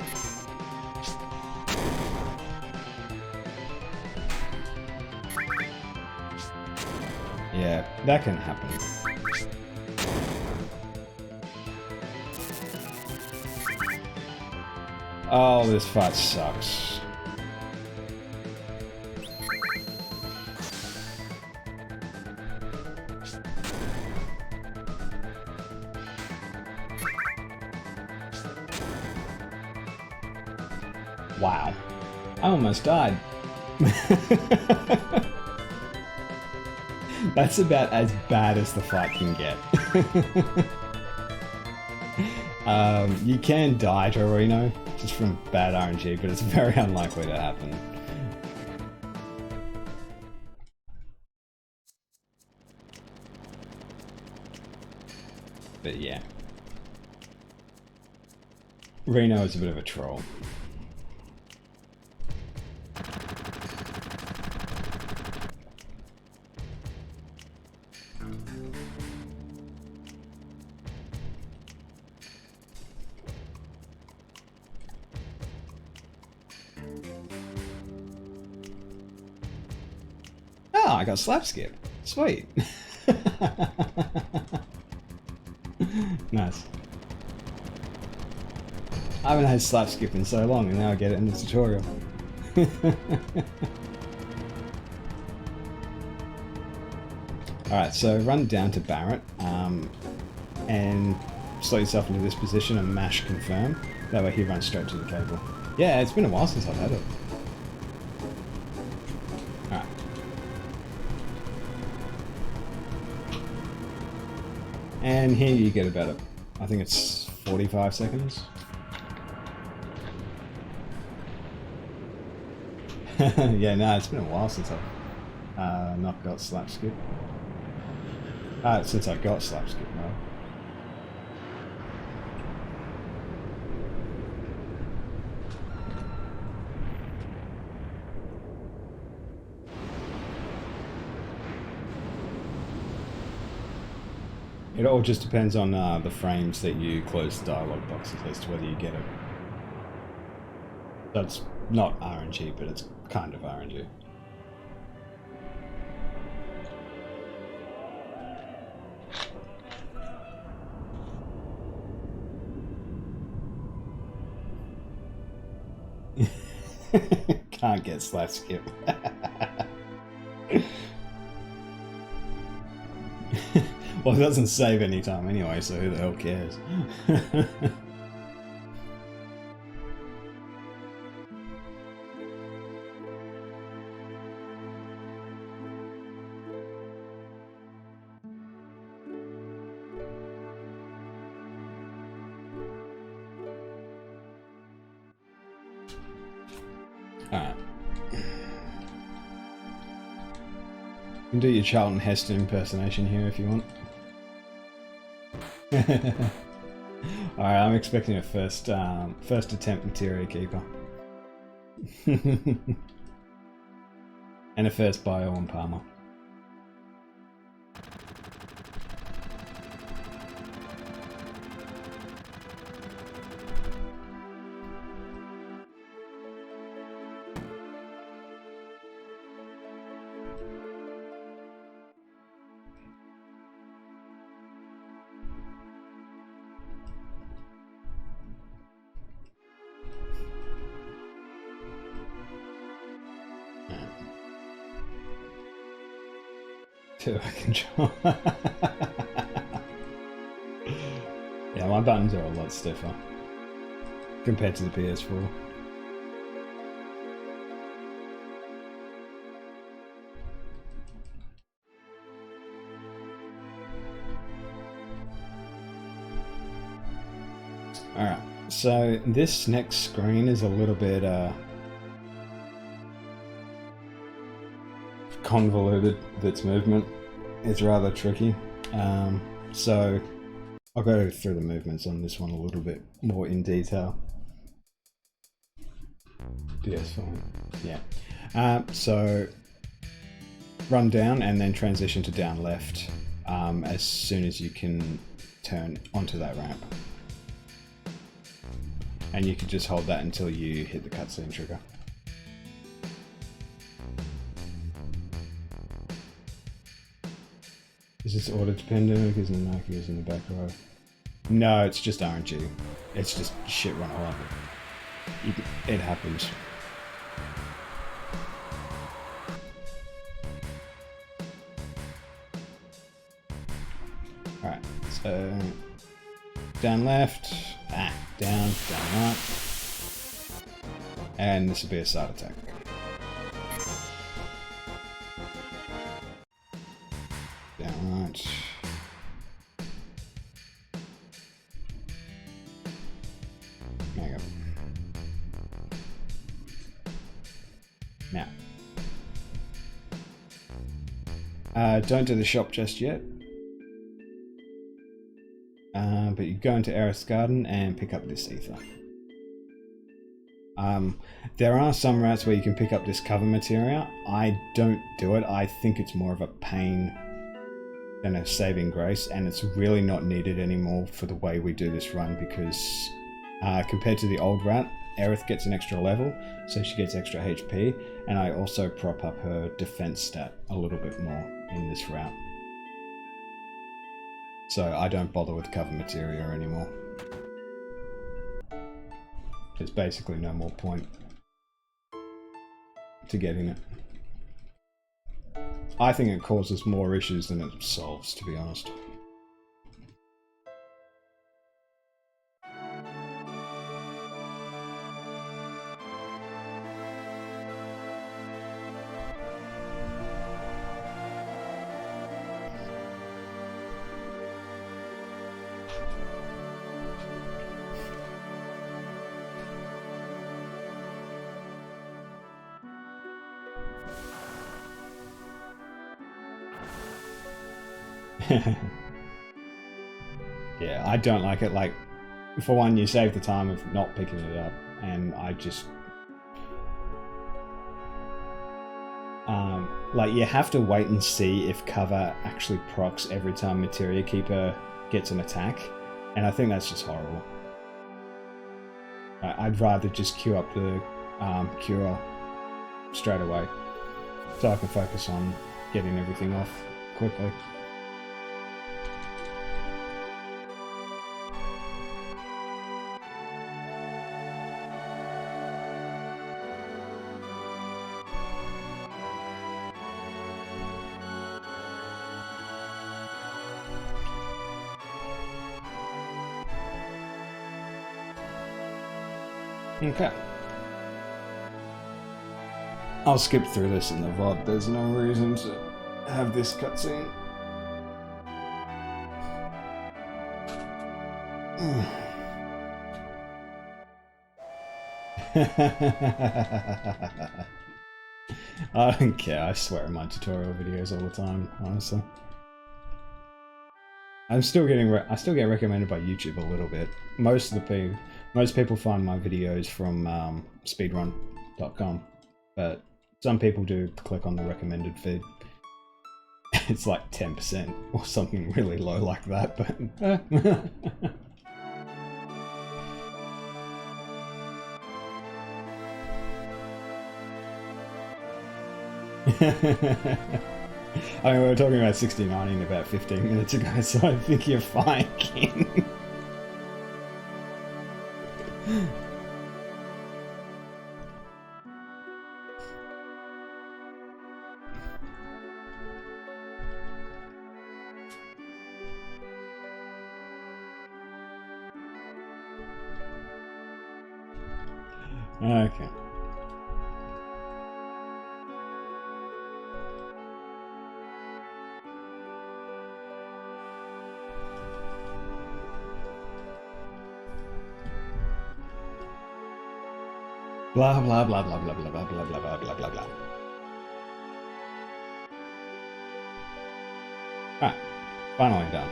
Yeah, that can happen. Oh, this fight sucks. Wow. I almost died. That's about as bad as the fight can get. You can die to Reno just from bad RNG, but it's very unlikely to happen. But yeah. Reno is a bit of a troll. Oh, I got slap skip. Sweet. Nice. I haven't had slap skip in so long, and now I get it in the tutorial. Alright, so run down to Barrett, and slot yourself into this position and mash confirm. That way he runs straight to the cable. Yeah, it's been a while since I've had it. Alright. And here you get about I think it's 45 seconds. Yeah, no, it's been a while since I've not got slap skip. Since I got slap skip, no. It all just depends on the frames that you close the dialogue boxes as to whether you get it. That's not RNG, but it's kind of RNG. can't get slash skip. Well, it doesn't save any time anyway, so who the hell cares? Alright. You can do your Charlton Heston impersonation here if you want. Alright, I'm expecting a first attempt Materia Keeper. And a first Bio on Palmer. I control. Yeah, my buttons are a lot stiffer compared to the PS4. Alright, so this next screen is a little bit convoluted with its movement. It's rather tricky. So I'll go through the movements on this one a little bit more in detail. Yes, fine. Yeah. So run down and then transition to down left as soon as you can turn onto that ramp. And you can just hold that until you hit the cutscene trigger. Is this order dependent because Nanaki is in the back row? No, it's just RNG. It's just shit run along. It happens. Alright, so down left, down right. And this will be a side attack. Down right. There you go. Now. Don't do the shop just yet. But you go into Aerith's Garden and pick up this ether. There are some routes where you can pick up this cover materia. I don't do it. I think it's more of a pain than a saving grace, and it's really not needed anymore for the way we do this run because compared to the old route, Aerith gets an extra level, so she gets extra HP, and I also prop up her defense stat a little bit more in this route. So I don't bother with cover materia anymore. There's basically no more point to getting it. I think it causes more issues than it solves, to be honest. Yeah, I don't like it. Like, for one, you save the time of not picking it up, and I just... like, you have to wait and see if cover actually procs every time Materia Keeper gets an attack, and I think that's just horrible. I'd rather just queue up the cure straight away, so I can focus on getting everything off quickly. Okay. I'll skip through this in the VOD. There's no reason to have this cutscene. I don't care. I swear in my tutorial videos all the time, honestly. I still get recommended by YouTube a little bit. Most people find my videos from speedrun.com, but some people do click on the recommended feed. It's like 10% or something really low like that, but I mean, we were talking about 6090 about 15 minutes ago, so I think you're fine, King. Okay. Blah blah blah blah blah blah blah blah blah blah blah blah. Alright, finally done.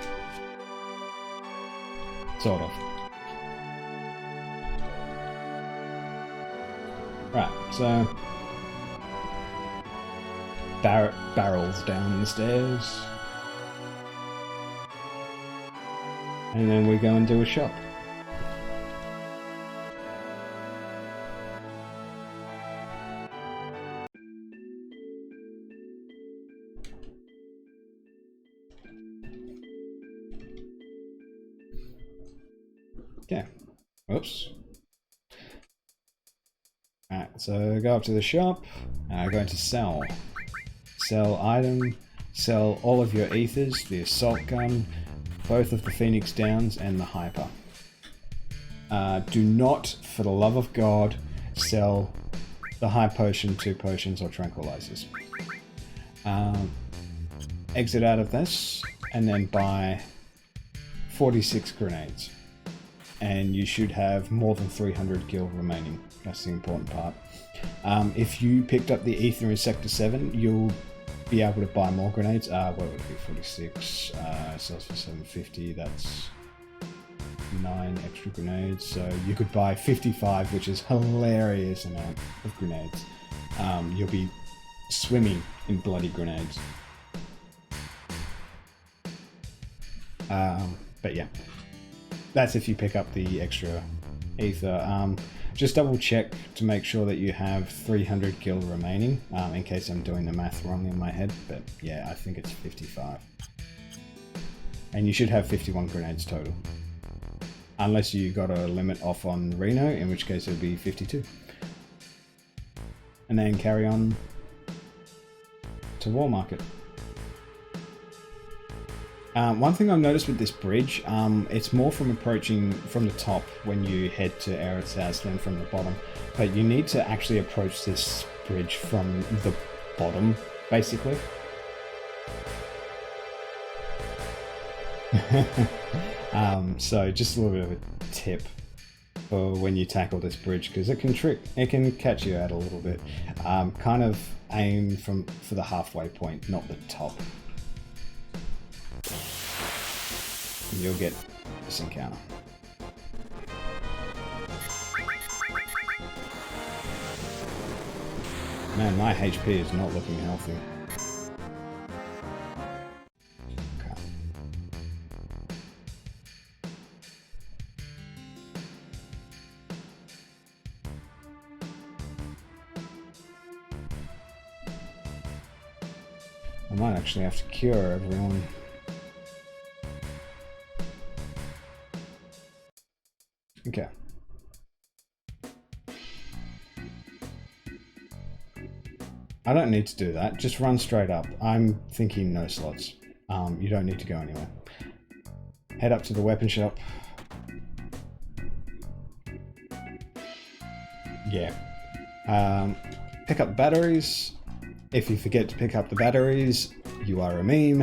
Sort of. Right, so Barrett barrels down the stairs. And then we go and do a shop. Okay. Whoops. Alright, so go up to the shop. Go into sell. Sell item. Sell all of your ethers, the assault gun, both of the Phoenix Downs, and the hyper. Do not, for the love of God, sell the high potion, 2 potions, or tranquilizers. Exit out of this, and then buy 46 grenades. And you should have more than 300 gil remaining. That's the important part. If you picked up the ether in Sector 7, you'll be able to buy more grenades. What would it be? 46 sells for 750. That's 9 extra grenades. So you could buy 55, which is hilarious amount of grenades. You'll be swimming in bloody grenades. But yeah. That's if you pick up the extra ether. Just double check to make sure that you have 300 gil remaining, in case I'm doing the math wrong in my head, but yeah, I think it's 55. And you should have 51 grenades total. Unless you got a limit off on Reno, in which case it'll be 52. And then carry on to War Market. One thing I've noticed with this bridge, it's more from approaching from the top when you head to Eret's house than from the bottom. But you need to actually approach this bridge from the bottom, basically. So just a little bit of a tip for when you tackle this bridge, because it can catch you out a little bit. Kind of aim for the halfway point, not the top. You'll get this encounter. Man, my HP is not looking healthy. Okay. I might actually have to cure everyone. Okay. I don't need to do that. Just run straight up. I'm thinking no slots. You don't need to go anywhere. Head up to the weapon shop. yeah. Pick up the batteries. If you forget to pick up the batteries, you are a meme.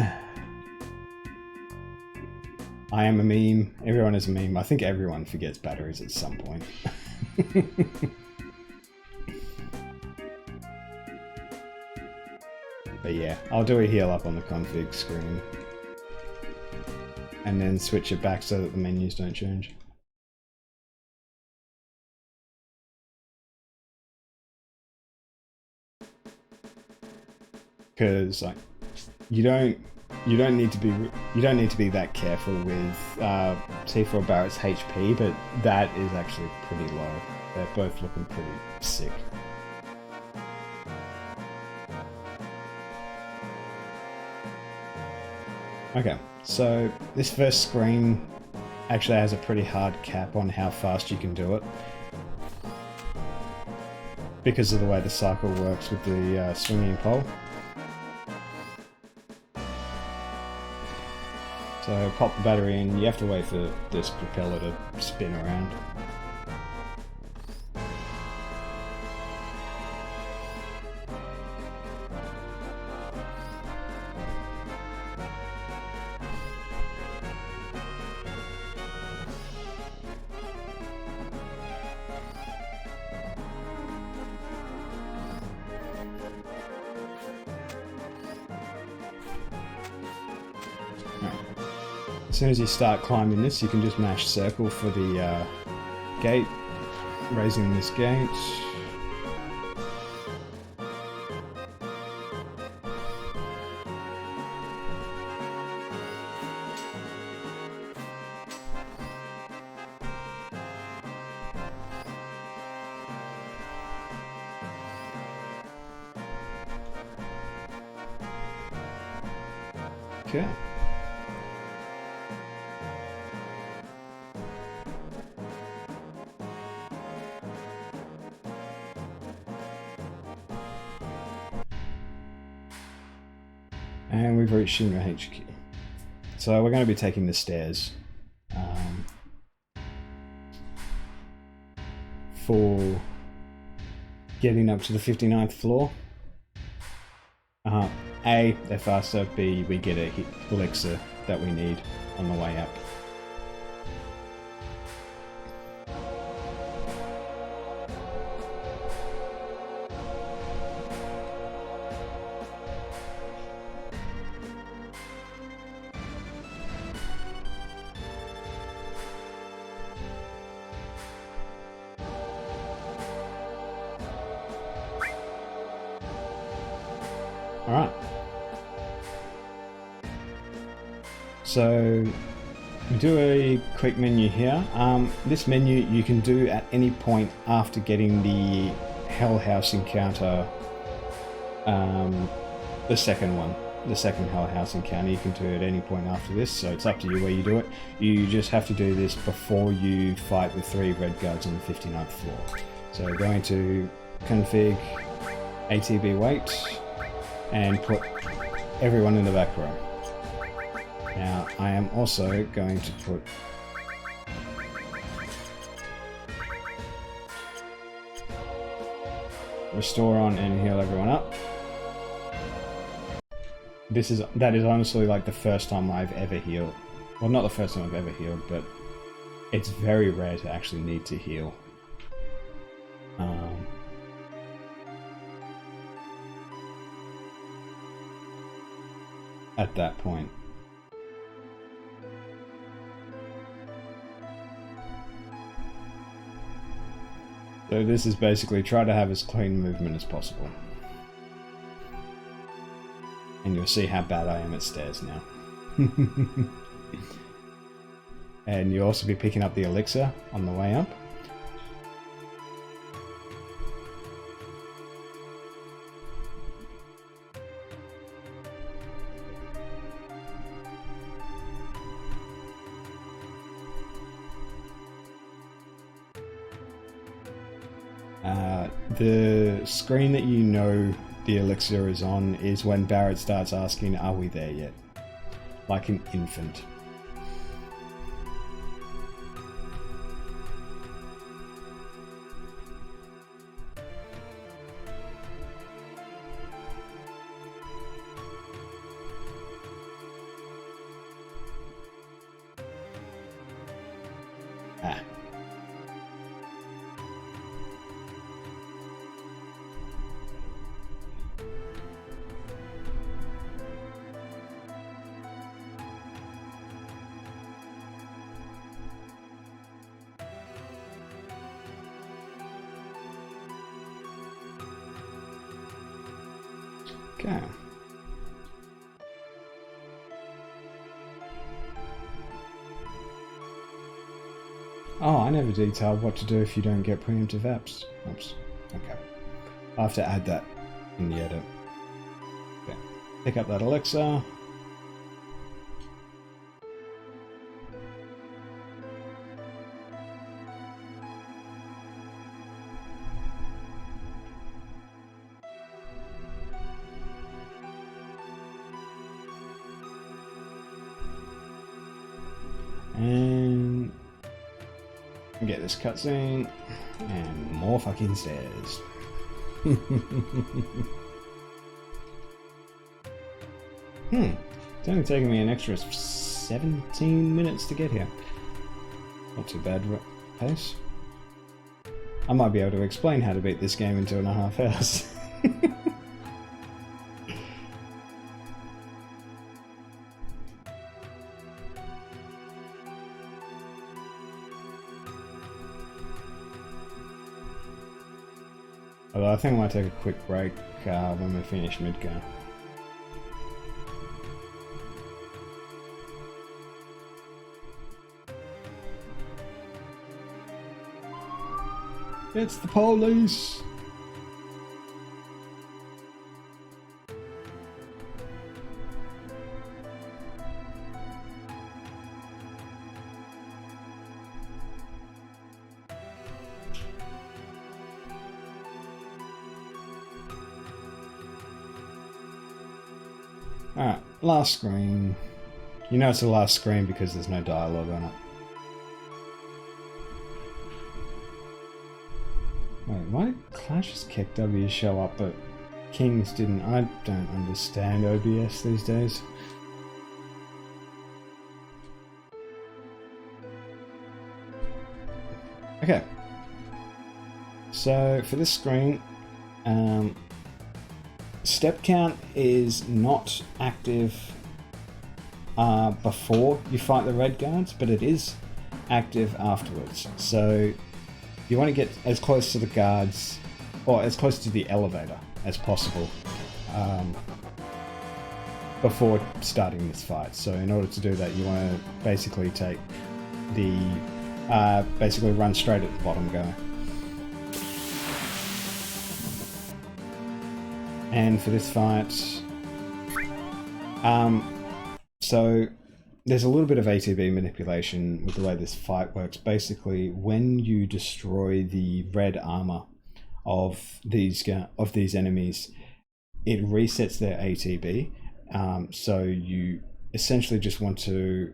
I am a meme. Everyone is a meme. I think everyone forgets batteries at some point. But yeah, I'll do a heal up on the config screen. And then switch it back so that the menus don't change. Because like you don't need to be that careful with T4 Barrett's HP, but that is actually pretty low. They're both looking pretty sick. Okay, so this first screen actually has a pretty hard cap on how fast you can do it, because of the way the cycle works with the swinging pole. So pop the battery in, you have to wait for this propeller to spin around. As soon as you start climbing this, you can just mash circle for the gate, raising this gate. Okay. And we've reached Shinra HQ. So we're going to be taking the stairs for getting up to the 59th floor. A, they're faster. B, we get a elixir that we need on the way up. Alright. So, we do a quick menu here. This menu you can do at any point after getting the Hell House encounter, the second one. The second Hell House encounter you can do at any point after this, so it's up to you where you do it. You just have to do this before you fight the 3 red guards on the 59th floor. So going to config ATV wait and put everyone in the back row. Now I am also going to put restore on and heal everyone up. That is honestly like the first time I've ever healed. Well, not the first time I've ever healed, but it's very rare to actually need to heal. At that point. So this is basically try to have as clean movement as possible. And you'll see how bad I am at stairs now. And you'll also be picking up the elixir on the way up. The screen that you know the elixir is on is when Barrett starts asking, are we there yet? Like an infant. Okay. Oh, I never detailed what to do if you don't get preemptive apps. Oops. Okay. I'll have to add that in the edit. Okay. Pick up that elixir. And get this cutscene, and more fucking stairs. It's only taken me an extra 17 minutes to get here. Not too bad pace. I might be able to explain how to beat this game in 2.5 hours. Although I think I might take a quick break when we finish Midgar. It's the police! Alright, last screen. You know it's the last screen because there's no dialogue on it. Wait, why did Clash's KW show up but King's didn't? I don't understand OBS these days. Okay. So for this screen, step count is not active before you fight the red guards, but it is active afterwards. So you want to get as close to the guards, or as close to the elevator as possible before starting this fight. So in order to do that, you want to basically take the basically run straight at the bottom guy. And for this fight, so there's a little bit of ATV manipulation with the way this fight works. Basically, when you destroy the red armor of these enemies, it resets their ATB. So you essentially just want to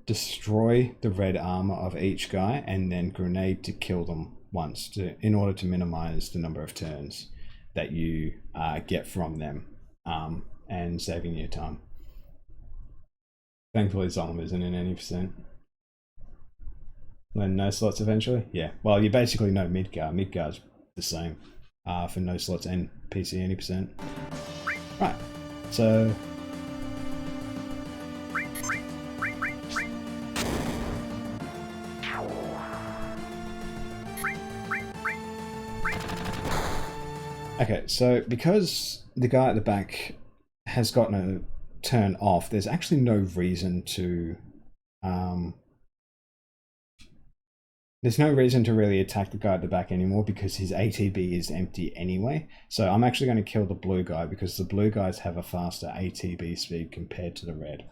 destroy the red armor of each guy and then grenade to kill them once in order to minimize the number of turns that you get from them, and saving your time. Thankfully Zolom isn't in any percent. Learn no slots eventually? Yeah. Well, you basically know Midgar. Midgar's the same for no slots and PC Any percent. Right. So okay, so because the guy at the back has gotten a turn off, there's actually no reason to really attack the guy at the back anymore because his ATB is empty anyway. So I'm actually going to kill the blue guy because the blue guys have a faster ATB speed compared to the red.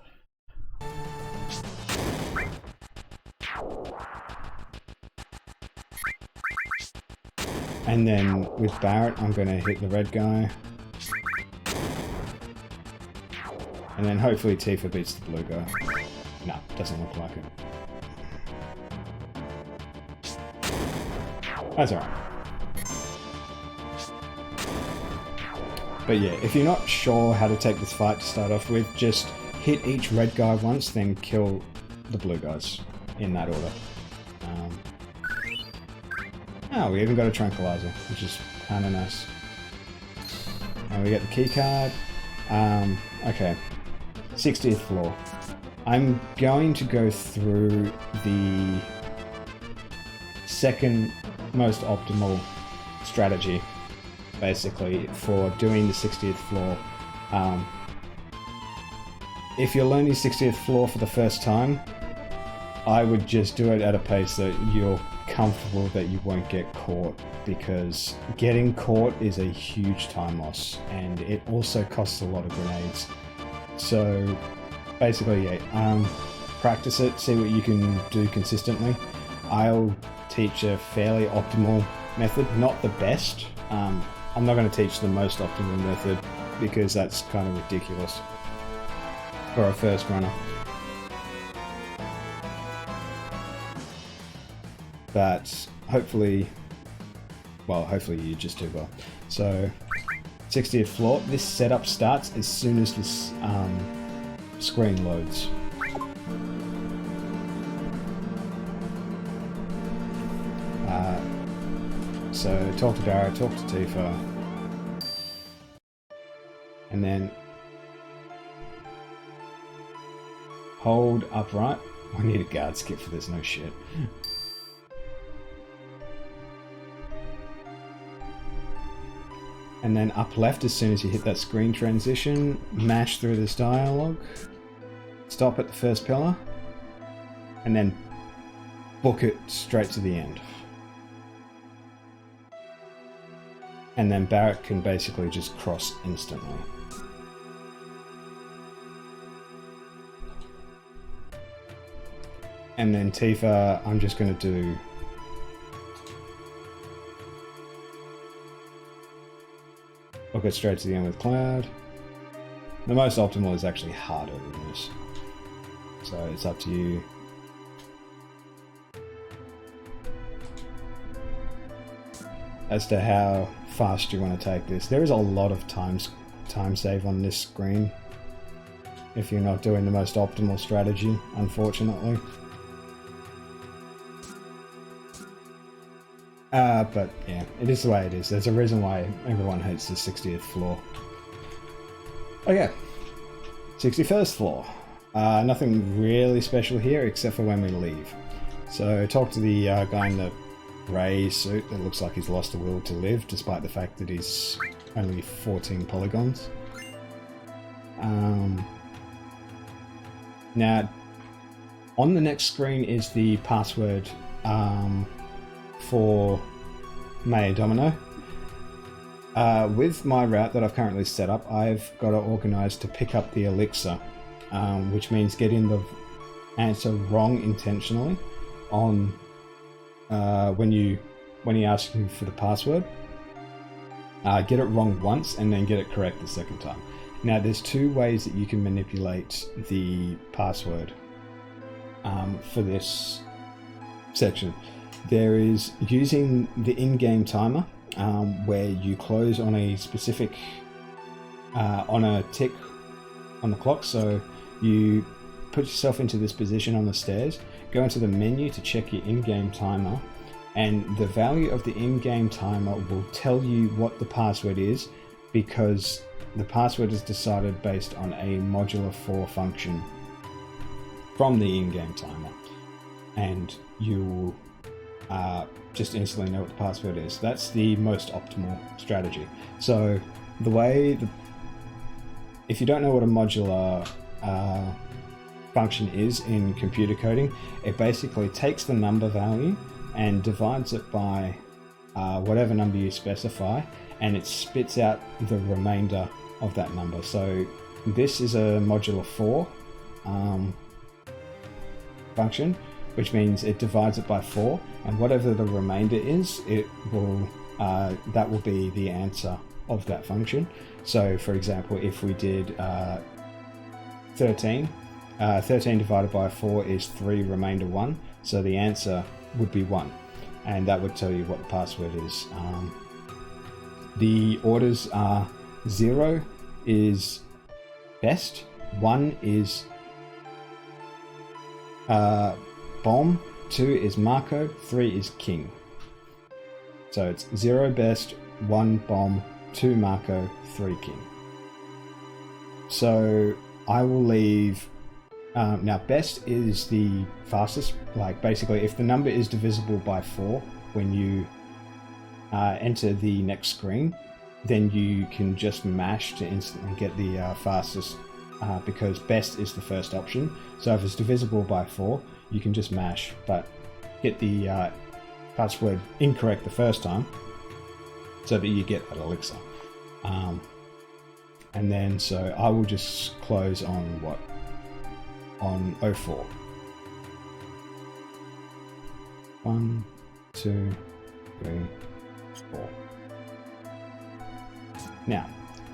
And then with Barrett, I'm going to hit the red guy. And then hopefully Tifa beats the blue guy. No, doesn't look like it. That's alright. But yeah, if you're not sure how to take this fight to start off with, just hit each red guy once, then kill the blue guys in that order. Oh, we even got a tranquilizer, which is kind of nice. And we get the key card. Okay, 60th floor. I'm going to go through the second most optimal strategy basically for doing the 60th floor. If you're learning 60th floor for the first time, I would just do it at a pace that you're comfortable that you won't get caught, because getting caught is a huge time loss and it also costs a lot of grenades. So basically, yeah, practice it, see what you can do consistently. I'll teach a fairly optimal method, not the best. I'm not going to teach the most optimal method because that's kind of ridiculous for a first runner. But hopefully you just do well. So 60th floor, this setup starts as soon as this screen loads. So talk to Barrett, talk to Tifa, and then hold upright. I need a guard skip for this, no shit. And then up left as soon as you hit that screen transition, mash through this dialogue, stop at the first pillar, and then book it straight to the end. And then Barrett can basically just cross instantly. And then Tifa, I'm just going to do book it straight to the end with Cloud. The most optimal is actually harder than this, so it's up to you. As to how fast you want to take this. There is a lot of time save on this screen if you're not doing the most optimal strategy, unfortunately. But yeah, it is the way it is. There's a reason why everyone hates the 60th floor. Okay, 61st floor. Nothing really special here except for when we leave. So talk to the guy in the grey suit that looks like he's lost the will to live, despite the fact that he's only 14 polygons. Now, on the next screen is the password for Maya Domino. With my route that I've currently set up, I've got it organised to pick up the elixir, which means getting the answer wrong intentionally on when he asks you for the password. Get it wrong once and then get it correct the second time. Now there's two ways that you can manipulate the password for this section. There is using the in-game timer, where you close on a specific on a tick on the clock. So you put yourself into this position on the stairs, go into the menu to check your in-game timer, and the value of the in-game timer will tell you what the password is, because the password is decided based on a modular 4 function from the in-game timer, and you just instantly know what the password is. That's the most optimal strategy. So if you don't know what a modular function is in computer coding, it basically takes the number value and divides it by whatever number you specify, and it spits out the remainder of that number. So this is a modular 4 function, which means it divides it by 4, and whatever the remainder is, it will that will be the answer of that function. So for example, if we did 13 divided by 4 is 3, remainder 1, so the answer would be 1, and that would tell you what the password is. The orders are 0 is best, 1 is bomb, 2 is Marco, 3 is king. So it's 0 best, 1 bomb, 2 Marco, 3 king. So I will leave. Now best is the fastest, like basically if the number is divisible by 4 when you enter the next screen, then you can just mash to instantly get the fastest, because best is the first option. So if it's divisible by 4, you can just mash, but get the password incorrect the first time so that you get that elixir. And then, so I will just close on what? On 04. 1, 2, 3, 4. Now,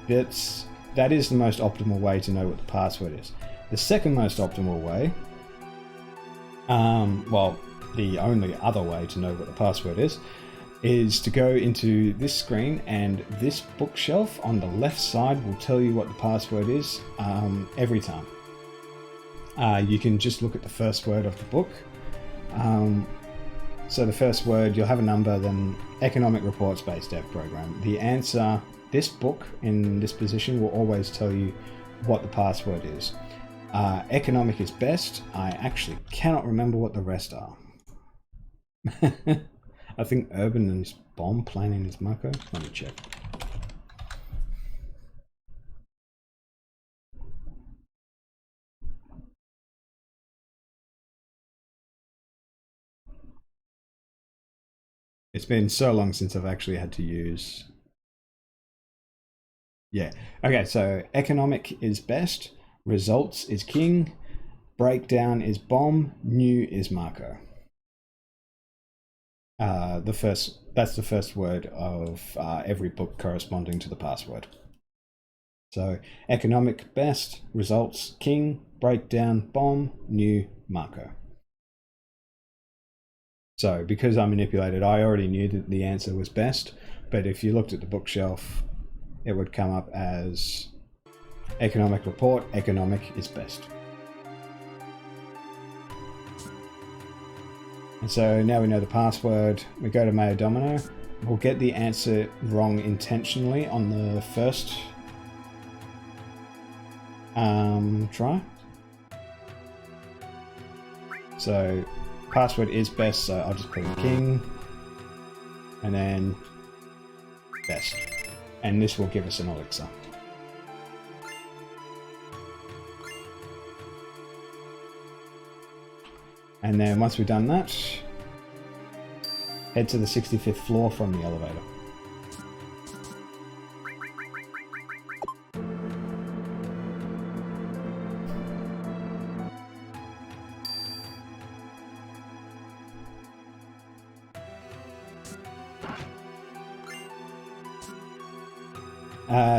that is the most optimal way to know what the password is. The second most optimal way, well, the only other way to know what the password is to go into this screen, and this bookshelf on the left side will tell you what the password is every time. You can just look at the first word of the book. So the first word, you'll have a number, then economic reports based dev program. The answer, this book in this position will always tell you what the password is. Economic is best. I actually cannot remember what the rest are. I think urban is bomb, planning is Marco. Let me check. It's been so long since I've actually had to use. Yeah. Okay, so economic is best, results is king, breakdown is bomb, new is Marco. That's the first word of every book corresponding to the password. So economic best, results king, breakdown bomb, new Marco. So because I manipulated, I already knew that the answer was best, but if you looked at the bookshelf, it would come up as economic report, economic is best. And so now we know the password, we go to Mayo Domino, we'll get the answer wrong intentionally on the first try. So password is best, so I'll just put in king, and then best. And this will give us an elixir. And then once we've done that, head to the 65th floor from the elevator.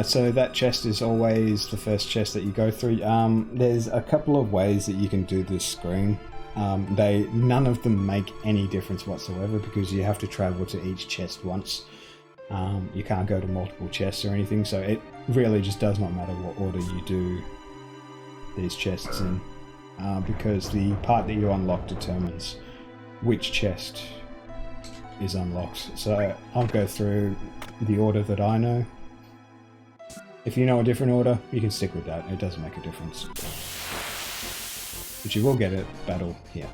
So that chest is always the first chest that you go through. There's a couple of ways that you can do this screen. None of them make any difference whatsoever because you have to travel to each chest once. You can't go to multiple chests or anything, so it really just does not matter what order you do these chests in, because the part that you unlock determines which chest is unlocked. So I'll go through the order that I know. If you know a different order, you can stick with that. It doesn't make a difference. But you will get a battle here.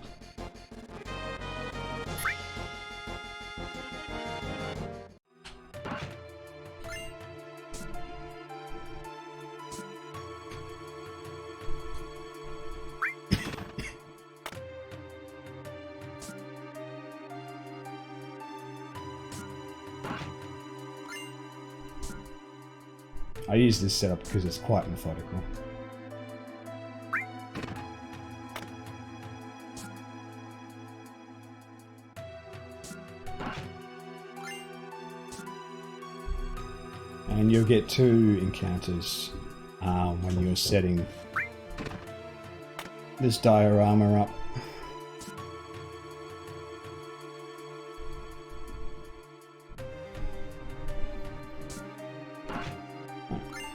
I use this setup because it's quite methodical. And you'll get 2 encounters when you're setting this diorama up.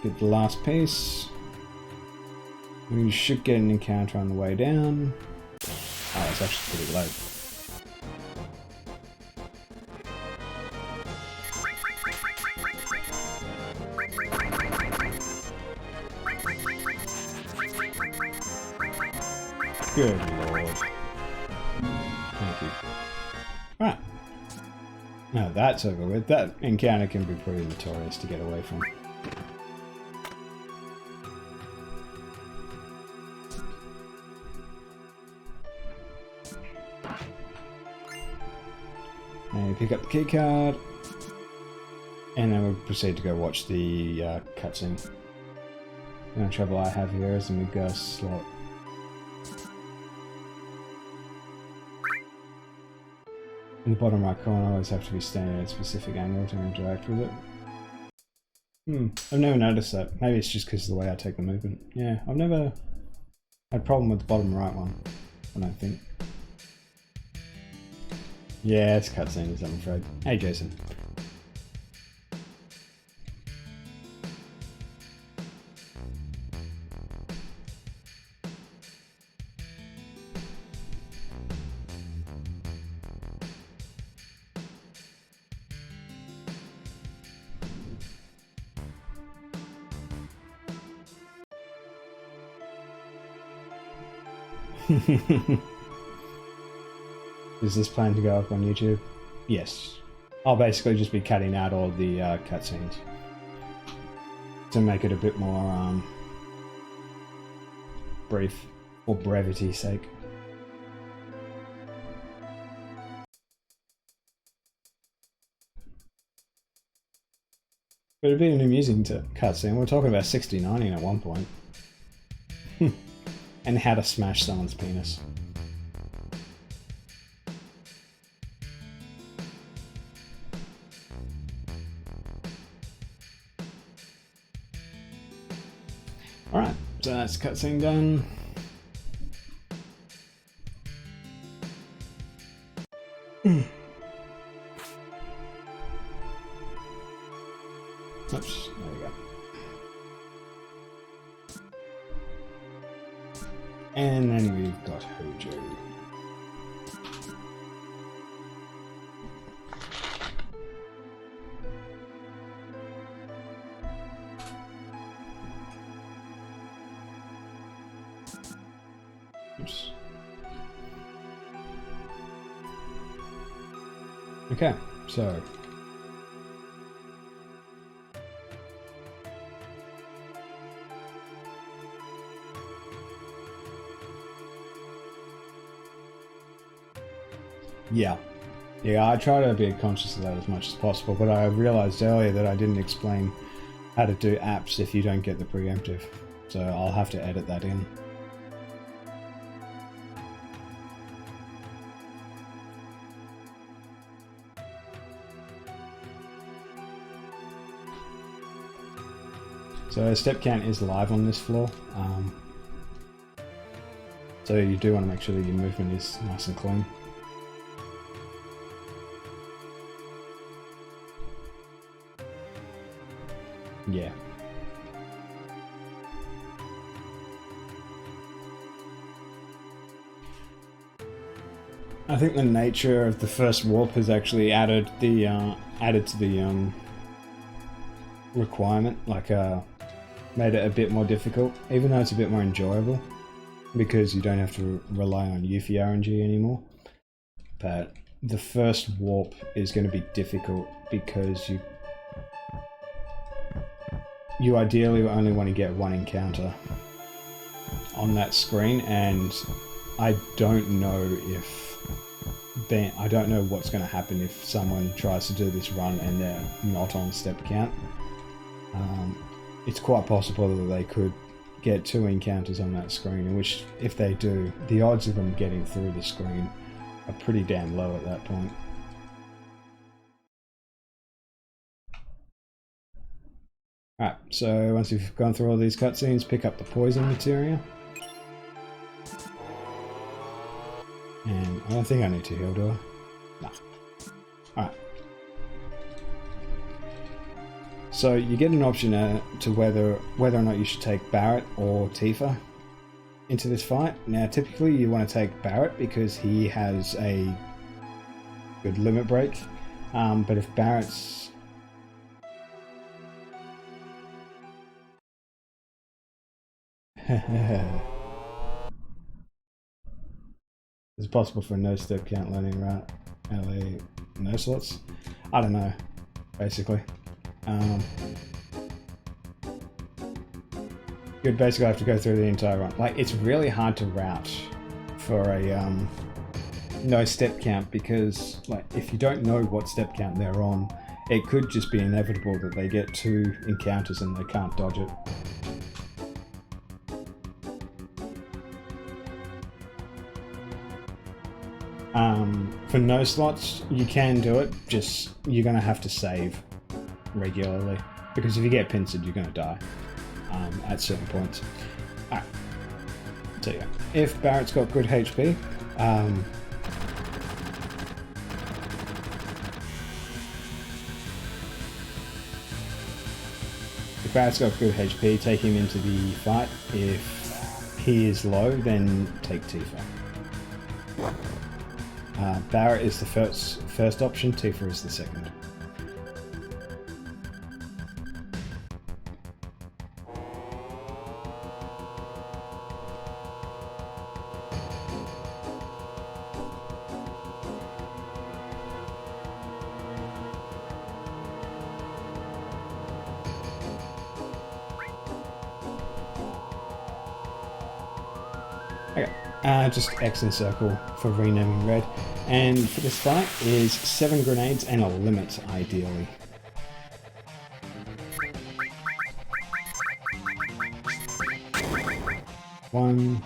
Get the last piece. You should get an encounter on the way down. Oh, it's actually pretty late. Good lord. Thank you. Alright. No, that's over with. That encounter can be pretty notorious to get away from. And you pick up the key card, and then we'll proceed to go watch the cutscene. The only trouble I have here is the mid-gas slot. In the bottom right corner, I always have to be standing at a specific angle to interact with it. I've never noticed that. Maybe it's just because of the way I take the movement. Yeah, I've never had a problem with the bottom right one, I don't think. Yeah, it's cutscenes, I'm afraid. Hey, Jason. Is this planned to go up on YouTube? Yes. I'll basically just be cutting out all the cutscenes to make it a bit more brief, for brevity's sake. But it'd be an amusing cutscene. We're talking about 60/90 at one point. And how to smash someone's penis. Alright, so that's cutscene done. Oops, there we go. And then we've got Hojo. Oops. Okay, so yeah, I try to be conscious of that as much as possible, but I realized earlier that I didn't explain how to do apps if you don't get the preemptive, so I'll have to edit that in. So step count is live on this floor, so you do want to make sure that your movement is nice and clean. Yeah. I think the nature of the first warp has actually added the to the requirement, like made it a bit more difficult, even though it's a bit more enjoyable because you don't have to rely on Yuffie RNG anymore. But the first warp is going to be difficult because you ideally only want to get one encounter on that screen, and I don't know what's going to happen if someone tries to do this run and they're not on step count. It's quite possible that they could get 2 encounters on that screen, in which, if they do, the odds of them getting through the screen are pretty damn low at that point. Alright, so once you've gone through all these cutscenes, pick up the poison materia. And I don't think I need to heal, do I? No. Alright. So you get an option to whether or not you should take Barrett or Tifa into this fight. Now typically you want to take Barrett because he has a good limit break, but if Barrett's it's possible for no step count learning, right? LA no slots. I don't know, basically. You'd basically have to go through the entire run. Like, it's really hard to route for a no step count, because like if you don't know what step count they're on, it could just be inevitable that they get 2 encounters and they can't dodge it. For no slots, you can do it, just you're going to have to save regularly, because if you get pincered, you're going to die at certain points. Alright, so yeah, if Barrett's got good HP, Barrett's got good HP, take him into the fight. If he is low, then take Tifa. Barrett is the first option, Tifa is the second. Okay, just X and circle for renaming red. And for this fight is 7 grenades and a limit, ideally. One.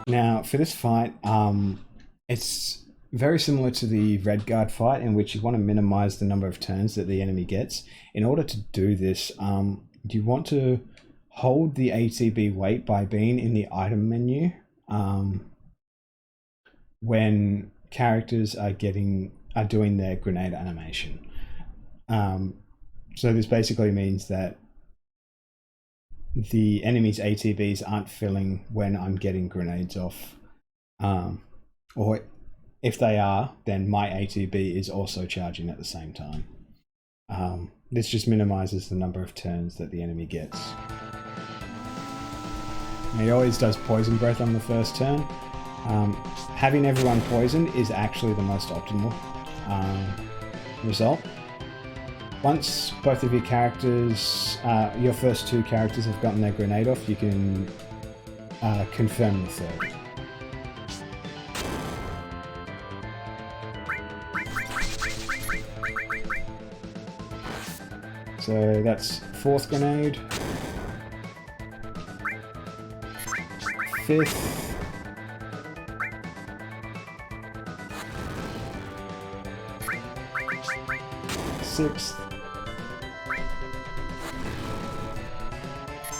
Now, for this fight, it's very similar to the red guard fight, in which you want to minimize the number of turns that the enemy gets. In order to do this, you want to hold the ATB wait by being in the item menu when characters are doing their grenade animation. So this basically means that the enemy's ATBs aren't filling when I'm getting grenades off, or if they are, then my ATB is also charging at the same time. This just minimizes the number of turns that the enemy gets. And he always does poison breath on the first turn. Having everyone poisoned is actually the most optimal result. Once both of your characters, your first 2 characters have gotten their grenade off, you can confirm the third. So that's 4th grenade, 5th, 6th,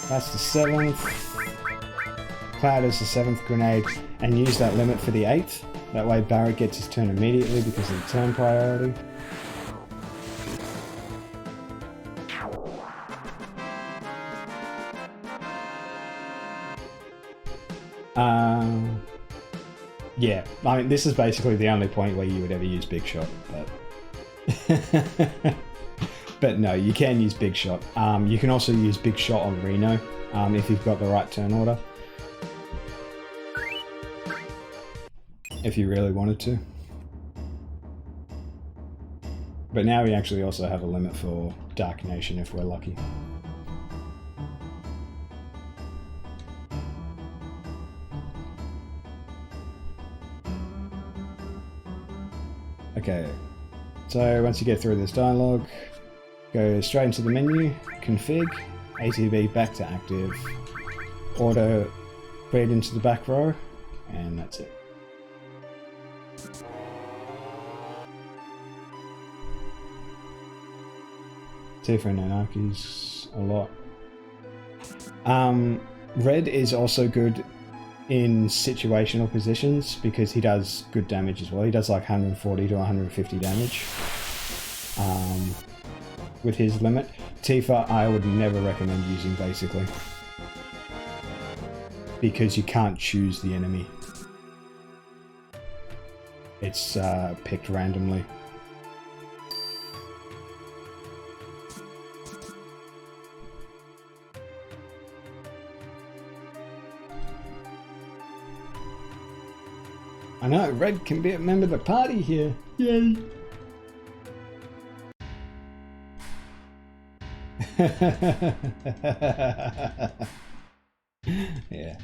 that's the 7th. Cloud is the 7th grenade, and use that limit for the 8th. That way Barrett gets his turn immediately because of the turn priority. Yeah, I mean, this is basically the only point where you would ever use Big Shot, but but no, you can use Big Shot. You can also use Big Shot on Reno if you've got the right turn order, if you really wanted to. But now we actually also have a limit for Dark Nation if we're lucky. Okay, so once you get through this dialogue, go straight into the menu, config, ATB back to active, auto feed into the back row, and that's it. Tifa and Anarchy's a lot. Red is also good in situational positions because he does good damage as well. He does like 140 to 150 damage with his limit. Tifa I would never recommend using, basically, because you can't choose the enemy. It's picked randomly. I know, Red can be a member of the party here. Yay! Yeah.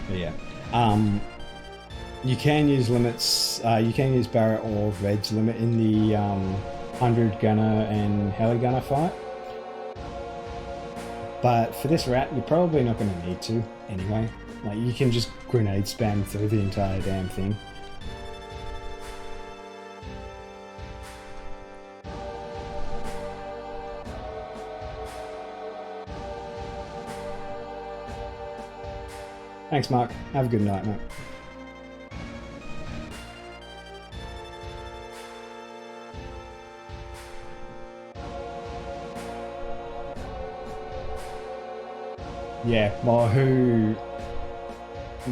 But yeah. You can use limits. You can use Barrett or Red's limit in the 100 gunner and heli gunner fight. But for this rat, you're probably not going to need to anyway. Like, you can just grenade spam through the entire damn thing. Thanks, Mark. Have a good night, mate. Yeah, well,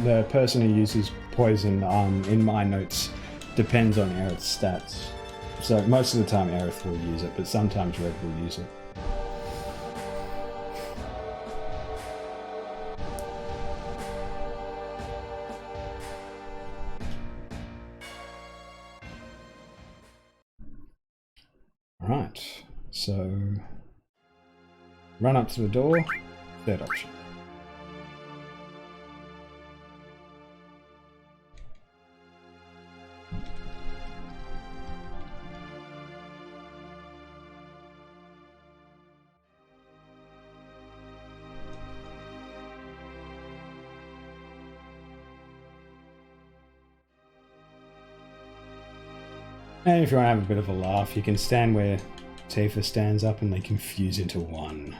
the person who uses poison in my notes depends on Aerith's stats. So most of the time Aerith will use it, but sometimes Red will use it. Alright, so run up to the door, third option. And if you want to have a bit of a laugh, you can stand where Tifa stands up and they can fuse into one.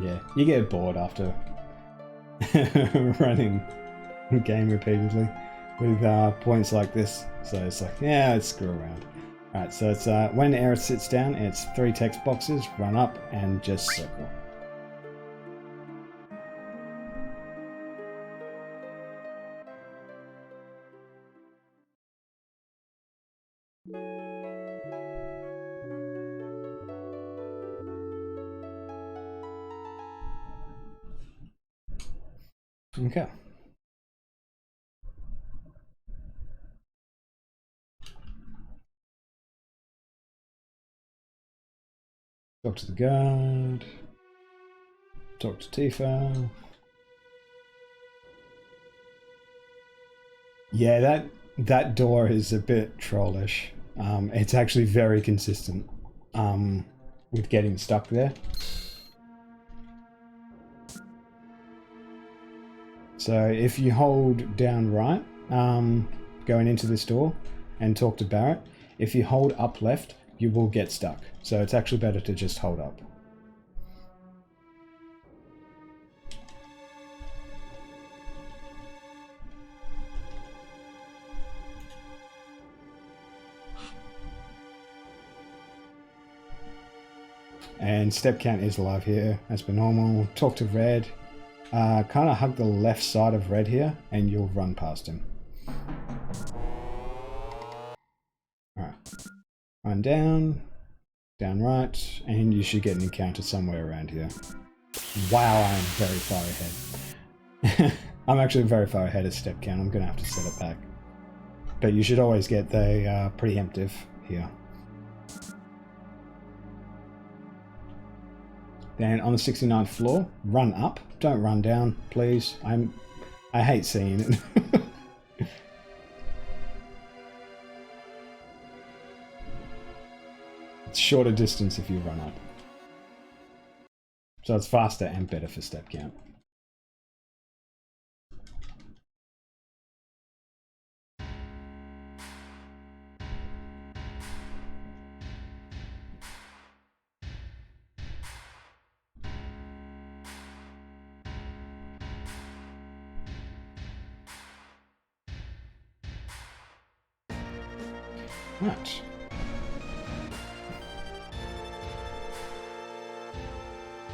Yeah, you get bored after running the game repeatedly with points like this. So it's like, yeah, let's screw around. Alright, so it's when Aerith sits down, it's 3 text boxes, run up and just circle. Okay. Talk to the guard. Talk to Tifa. Yeah, that door is a bit trollish. It's actually very consistent with getting stuck there. So if you hold down right, going into this door and talk to Barrett, if you hold up left, you will get stuck. So it's actually better to just hold up. And step count is alive here, as per normal. Talk to Red. Kind of hug the left side of Red here, and you'll run past him. Alright. Run down, down right, and you should get an encounter somewhere around here. Wow, I'm very far ahead. I'm actually very far ahead of step count. I'm going to have to set it back. But you should always get the preemptive here. Then on the 69th floor, run up. Don't run down, please. I hate seeing it. It's shorter distance if you run up. So it's faster and better for step count. Right.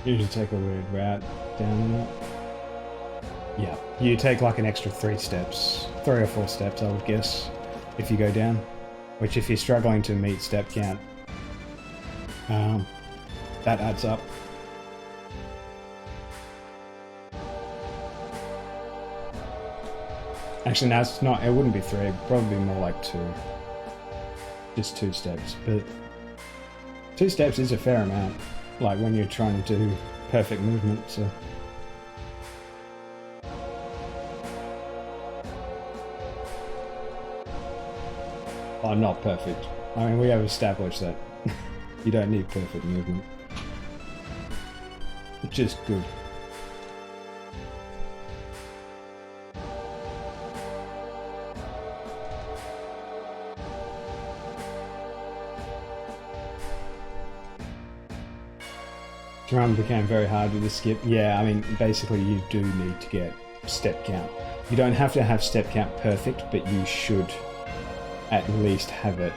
Usually take a weird route down there. Yeah, you take like an extra 3 or 4 steps, I would guess, if you go down. Which, if you're struggling to meet step count, that adds up. Actually, no, it's not. It wouldn't be 3. It'd probably be more like 2. Just 2 steps, but 2 steps is a fair amount. Like when you're trying to do perfect movement, so. Oh, not perfect. I mean, we have established that you don't need perfect movement. Just good. Run became very hard with the skip. Yeah, I mean, basically you do need to get step count. You don't have to have step count perfect, but you should at least have it.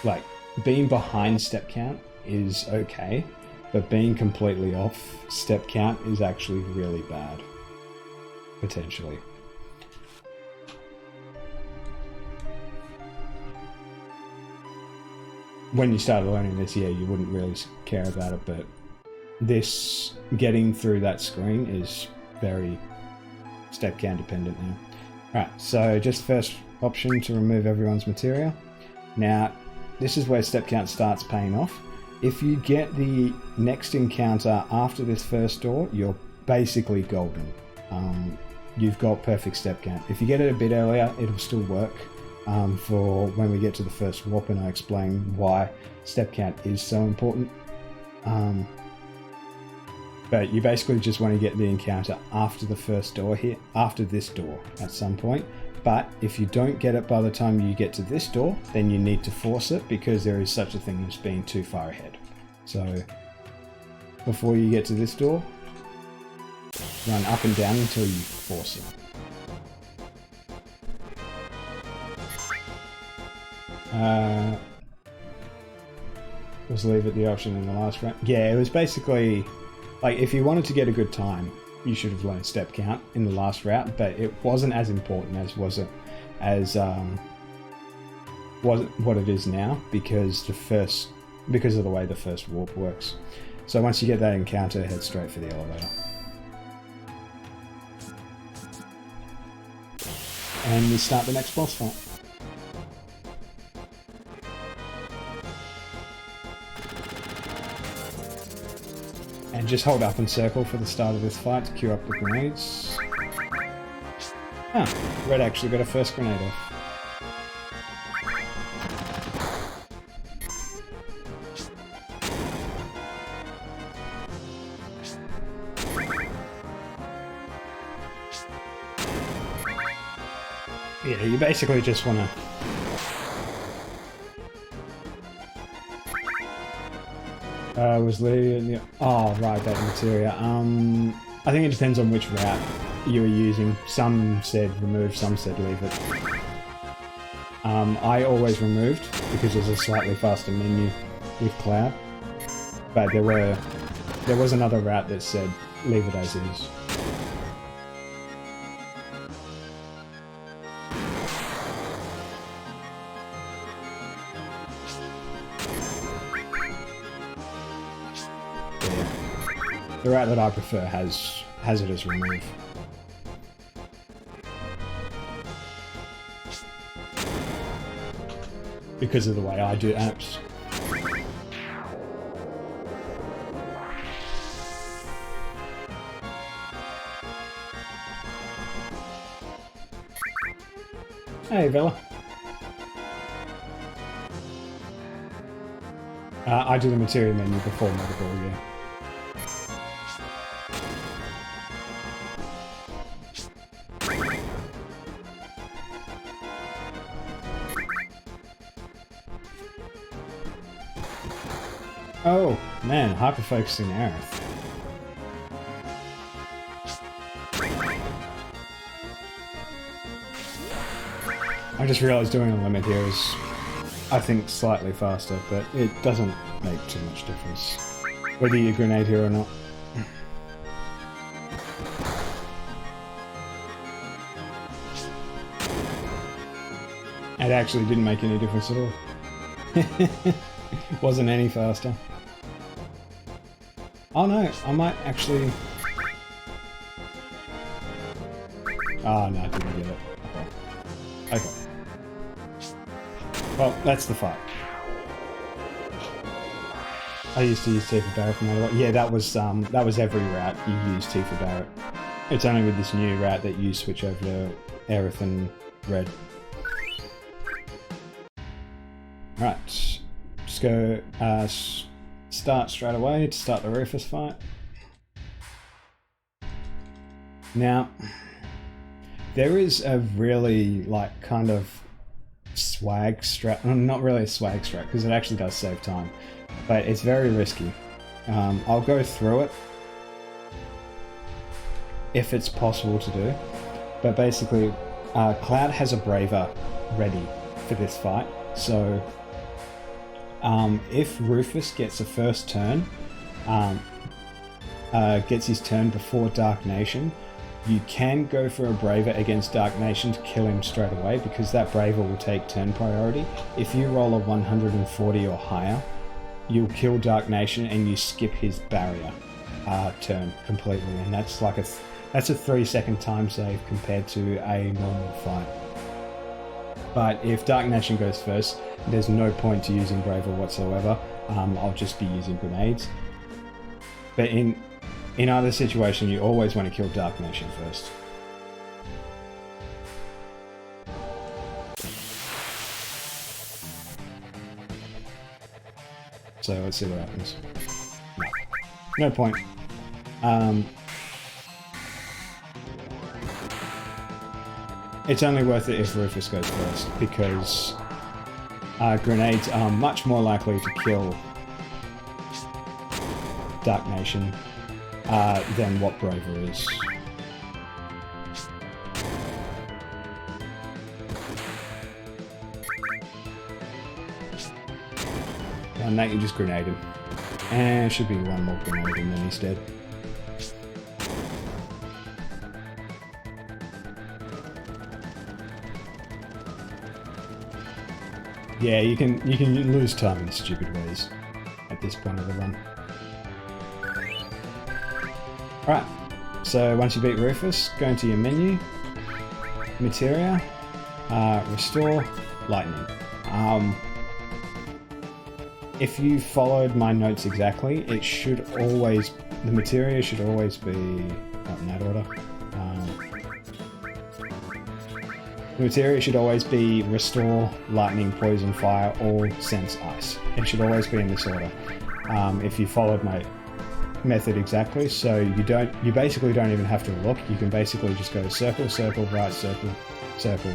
Like, being behind step count is okay, but being completely off step count is actually really bad. Potentially. When you started learning this, yeah, you wouldn't really care about it, but this, getting through that screen is very step count dependent now. Right, so just first option to remove everyone's materia. Now, this is where step count starts paying off. If you get the next encounter after this first door, you're basically golden. You've got perfect step count. If you get it a bit earlier, it'll still work. For when we get to the first warp, and I explain why step count is so important. But you basically just want to get the encounter after the first door here, after this door at some point. But if you don't get it by the time you get to this door, then you need to force it, because there is such a thing as being too far ahead. So before you get to this door, run up and down until you force it. Was leave it the option in the last round. Yeah, it was basically like, if you wanted to get a good time, you should have learned step count in the last route, but it wasn't as important as was what it is now, because of the way the first warp works. So once you get that encounter, head straight for the elevator. And we start the next boss fight. And just hold up and circle for the start of this fight to queue up the grenades. Ah, Red actually got a first grenade off. Yeah, you basically just want to... was leaving the... Oh, right, that materia. I think it depends on which route you were using. Some said remove, some said leave it. I always removed, because there's a slightly faster menu with Cloud. But there was another route that said leave it as is. The route that I prefer has it as remove. Because of the way I do apps. Hey, Villa. I do the material menu before medical, yeah. Oh, man, hyper-focusing Aerith. I just realised doing a limit here is, I think, slightly faster, but it doesn't make too much difference. whether you grenade here or not. It actually didn't make any difference at all. Wasn't any faster. Oh no, I might actually... Oh no, I didn't get it. Okay. Well, that's the fight. I used to use T for Barrett no matter what. Yeah, that was every route you use T for Barrett. It's only with this new route that you switch over to Aerith and Red. Right, just go start straight away to start the Rufus fight. Now, there is a really like kind of swag strat, not really a swag strat because it actually does save time, but it's very risky. I'll go through it if it's possible to do, but basically Cloud has a Braver ready for this fight, so if Rufus gets a first turn, gets his turn before Dark Nation, you can go for a Braver against Dark Nation to kill him straight away because that Braver will take turn priority. If you roll a 140 or higher, you'll kill Dark Nation and you skip his barrier turn completely, and that's like a 3-second time save compared to a normal fight. But if Dark Nation goes first, there's no point to using Braver whatsoever. I'll just be using grenades. But in either situation, you always want to kill Dark Nation first. So let's see what happens. No point. It's only worth it if Rufus goes first, because grenades are much more likely to kill Dark Nation than what Braver is. And that you just grenade him. And should be one more grenade and then he's dead. Yeah, you can lose time in stupid ways at this point of the run. Alright, so once you beat Rufus, go into your menu, Materia, Restore, Lightning. If you followed my notes exactly, it should always, the Materia should always be, not in that order. The Materia should always be Restore, Lightning, Poison, Fire, or Sense Ice. It should always be in this order. If you followed my method exactly, so you basically don't even have to look. You can basically just go circle, circle, right, circle, circle,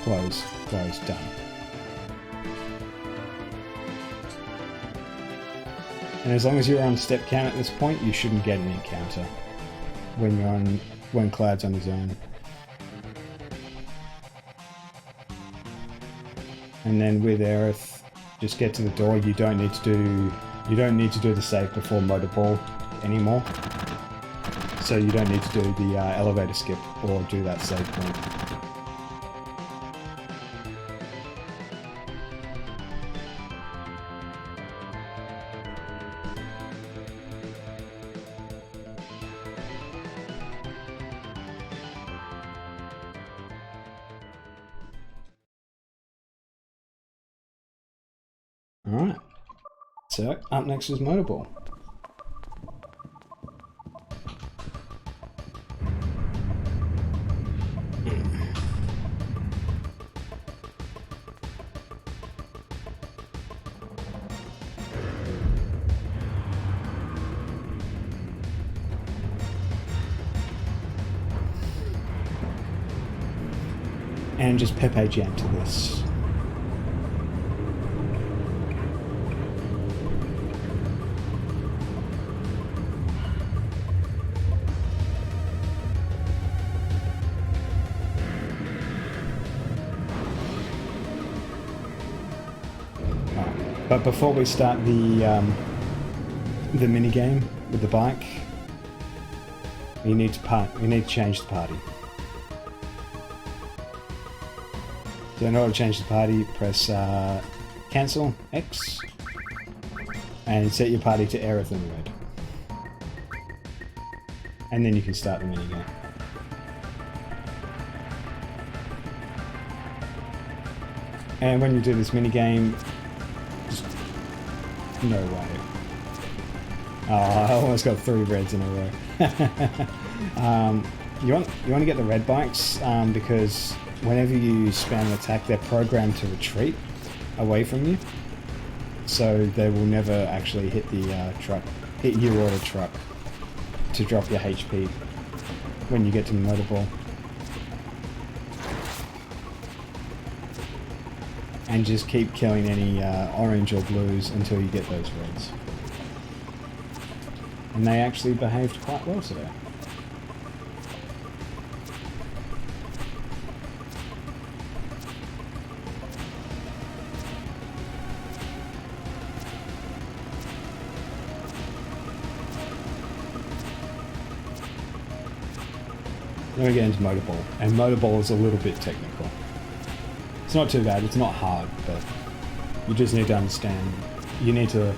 close, close, done. And as long as you're on step count at this point, you shouldn't get an encounter when Cloud's on his own. And then with Aerith, just get to the door. You don't need to do the save before Motor Ball anymore. So you don't need to do the elevator skip or do that save point. Alright, so up next is Motor Ball. And just Pepe Jam to this. But before we start the the mini game with the bike, you need to change the party. So in order to change the party, press cancel X and set your party to Aerith and Red. And then you can start the mini game. And when you do this mini game, just no way. Oh, I almost got 3 reds in a row. You want to get the red bikes because whenever you spam an attack, they're programmed to retreat away from you, so they will never actually hit the truck, hit you or the truck to drop your HP when you get to the motor ball. And just keep killing any orange or blues until you get those reds. And they actually behaved quite well today. Then we get into motor ball, and motor ball is a little bit technical. It's not too bad, it's not hard, but you just need to understand. You need to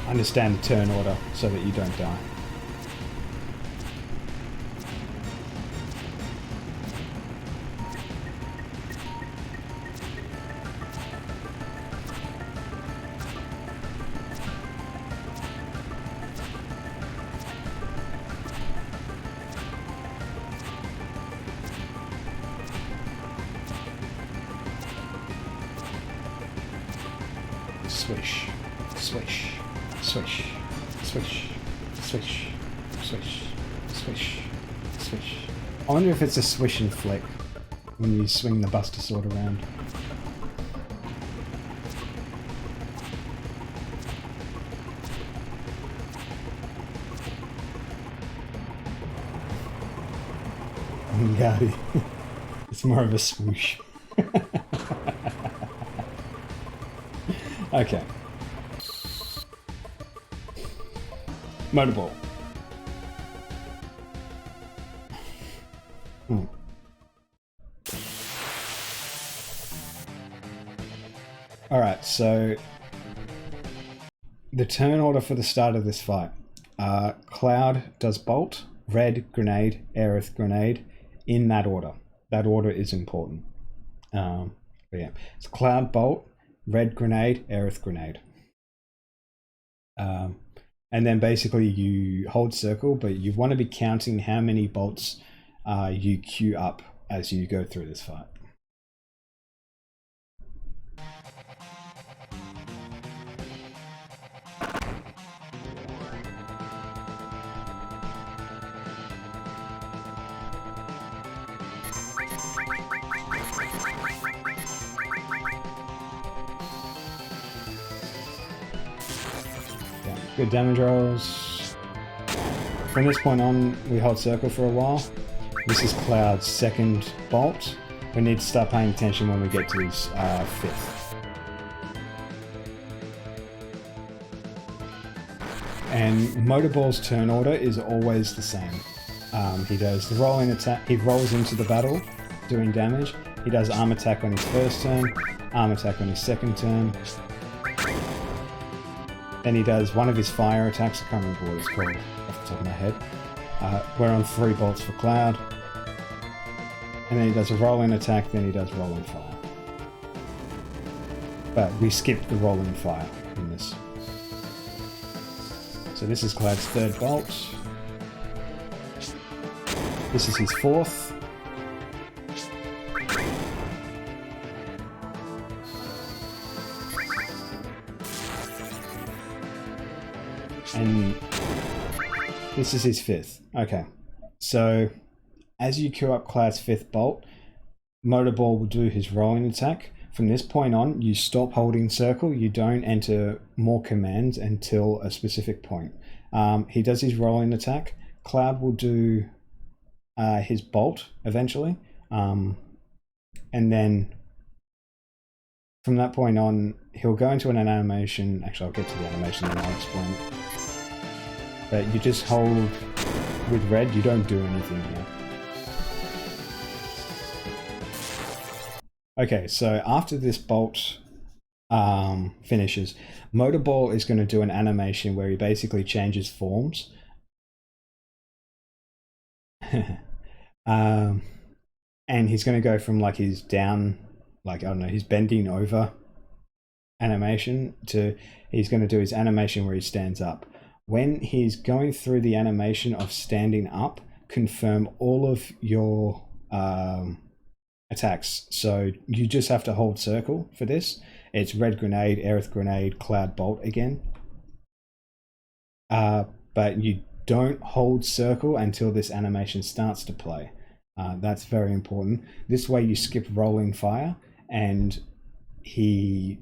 understand the turn order so that you don't die. Swish, swish, swish, swish, swish, swish, swish, swish. I wonder if it's a swish and flick when you swing the Buster Sword around. Gary. It's more of a swoosh. Okay. Motorball. Alright, so the turn order for the start of this fight. Cloud does bolt, red grenade, Aerith grenade, in that order. That order is important. But yeah, it's Cloud bolt, red grenade, Aerith grenade. And then basically you hold circle, but you want to be counting how many bolts you queue up as you go through this fight. Good damage rolls. From this point on, we hold circle for a while. This is Cloud's second bolt. We need to start paying attention when we get to his fifth. And Motorball's turn order is always the same. He does the rolling attack. He rolls into the battle, doing damage. He does arm attack on his first turn, arm attack on his second turn. Then he does one of his fire attacks. I can't remember what it's called off the top of my head. We're on 3 bolts for Cloud. And then he does a rolling attack, then he does rolling fire. But we skipped the rolling fire in this. So this is Cloud's 3rd bolt. This is his 4th. And this is his 5th. Okay, so as you queue up Cloud's 5th bolt, Motorball will do his rolling attack. From this point on, you stop holding circle. You don't enter more commands until a specific point. He does his rolling attack. Cloud will do his bolt eventually. And then from that point on, he'll go into an animation. Actually, I'll get to the animation and I'll explain it. But you just hold with red, you don't do anything here. Okay, so after this bolt finishes, Motorball is going to do an animation where he basically changes forms. And he's going to go from like his down, like, I don't know, his bending over animation to he's going to do his animation where he stands up. When he's going through the animation of standing up, confirm all of your attacks. So you just have to hold circle for this. It's red grenade, aerith grenade, cloud bolt again. But you don't hold circle until this animation starts to play. That's very important. This way you skip rolling fire and he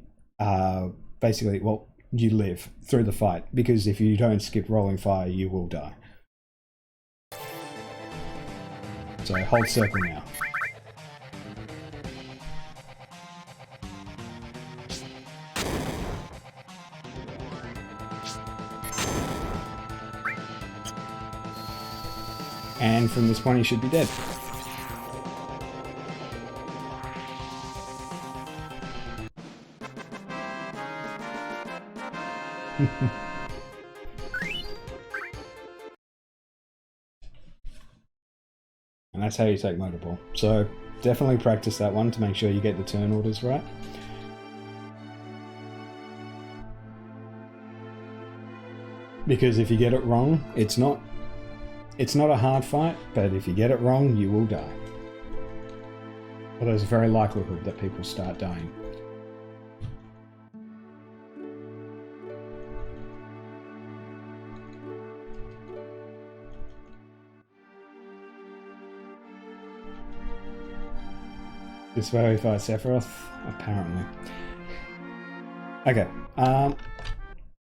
basically, well, you live through the fight, because if you don't skip rolling fire, you will die. So hold circle now. And from this point, he should be dead. And that's how you take Motorball. So definitely practice that one to make sure you get the turn orders right. Because if you get it wrong, it's not a hard fight, but if you get it wrong, you will die. Well, there's a very likelihood that people start dying. Disqualify Sephiroth, apparently. Okay,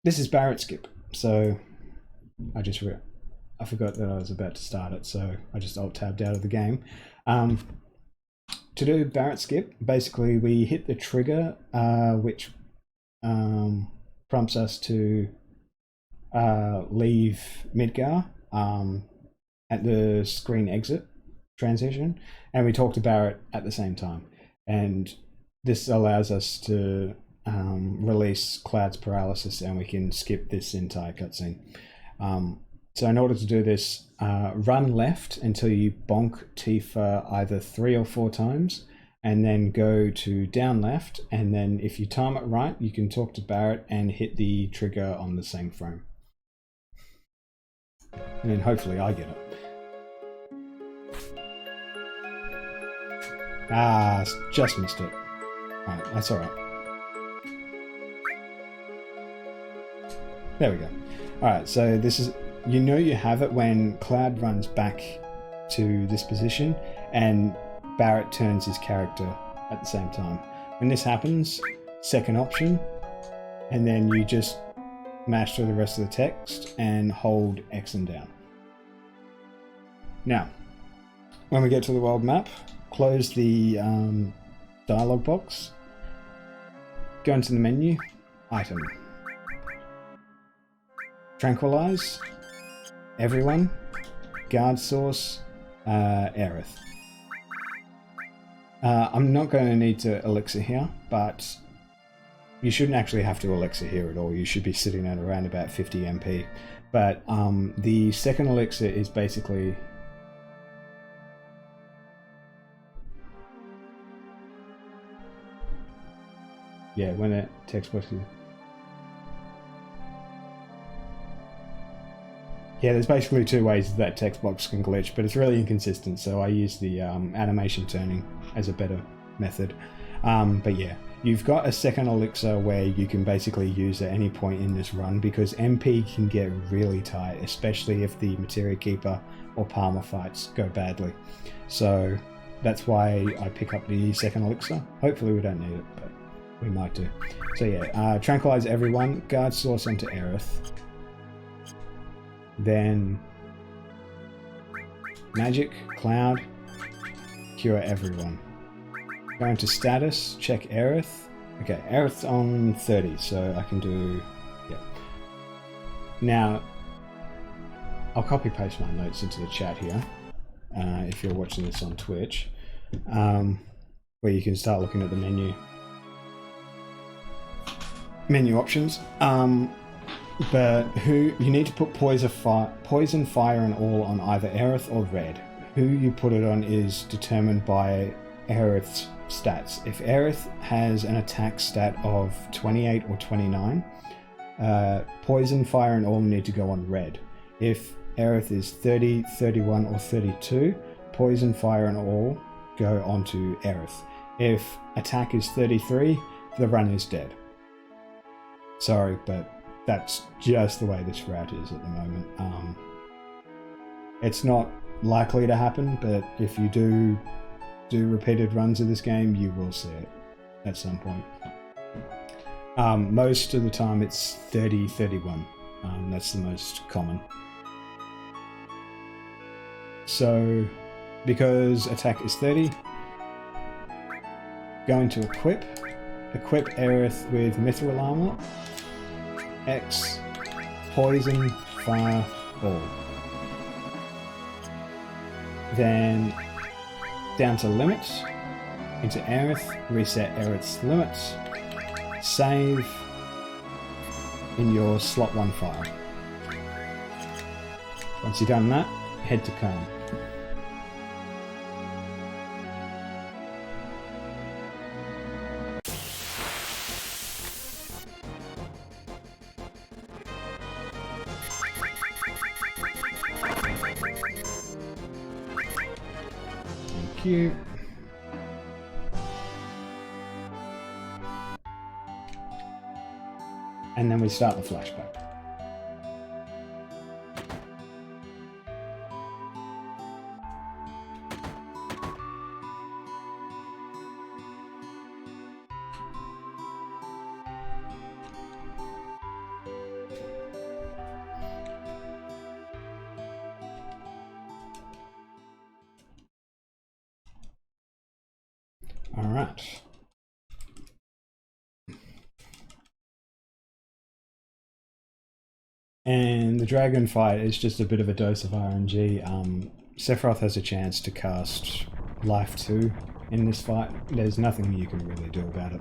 this is Barrett Skip, so I forgot that I was about to start it, so I just alt-tabbed out of the game. To do Barrett Skip, basically we hit the trigger, which prompts us to leave Midgar at the screen exit transition, and we talk to Barrett at the same time. And this allows us to release Cloud's paralysis, and we can skip this entire cutscene. So in order to do this, run left until you bonk Tifa either 3 or 4 times, and then go to down left, and then if you time it right, you can talk to Barrett and hit the trigger on the same frame. And then hopefully I get it. Ah, just missed it. Alright, that's alright. There we go. Alright, so this is... You know you have it when Cloud runs back to this position and Barrett turns his character at the same time. When this happens, second option, and then you just mash through the rest of the text and hold X and down. Now, when we get to the world map, close the dialog box, go into the menu, item, tranquilize, everyone, guard source, Aerith. I'm not going to need to elixir here, but you shouldn't actually have to elixir here at all. You should be sitting at around about 50 MP. But the second elixir is basically... Yeah, when it text box is... Yeah, there's basically 2 ways that text box can glitch, but it's really inconsistent, so I use the animation turning as a better method. But yeah, you've got a second elixir where you can basically use at any point in this run, because MP can get really tight, especially if the Materia Keeper or Palmer fights go badly. So that's why I pick up the second elixir. Hopefully we don't need it, but we might do. So yeah, tranquilize everyone, guard source onto Aerith. Then magic, cloud, cure everyone. Go into status, check Aerith, Okay, Aerith's on 30, so I can do... Yeah. Now, I'll copy paste my notes into the chat here, if you're watching this on Twitch, where you can start looking at the menu options. But you need to put poison, fire, and all on either Aerith or Red. Who you put it on is determined by Aerith's stats. If Aerith has an attack stat of 28 or 29, poison, fire, and all need to go on Red. If Aerith is 30, 31, or 32, poison, fire, and all go onto Aerith. If attack is 33, the run is dead. Sorry, but that's just the way this route is at the moment. It's not likely to happen, but if you do repeated runs of this game, you will see it at some point. Most of the time it's 30, 31. That's the most common. So, because attack is 30, going to equip Aerith with Mithril Armor, X, poison, fire, all. Then down to limits, into Aerith, reset Aerith's limits, save in your slot 1 file. Once you've done that, head to Calm. You. And then we start the flashback. All right. And the dragon fight is just a bit of a dose of RNG. Sephiroth has a chance to cast Life 2 in this fight. There's nothing you can really do about it.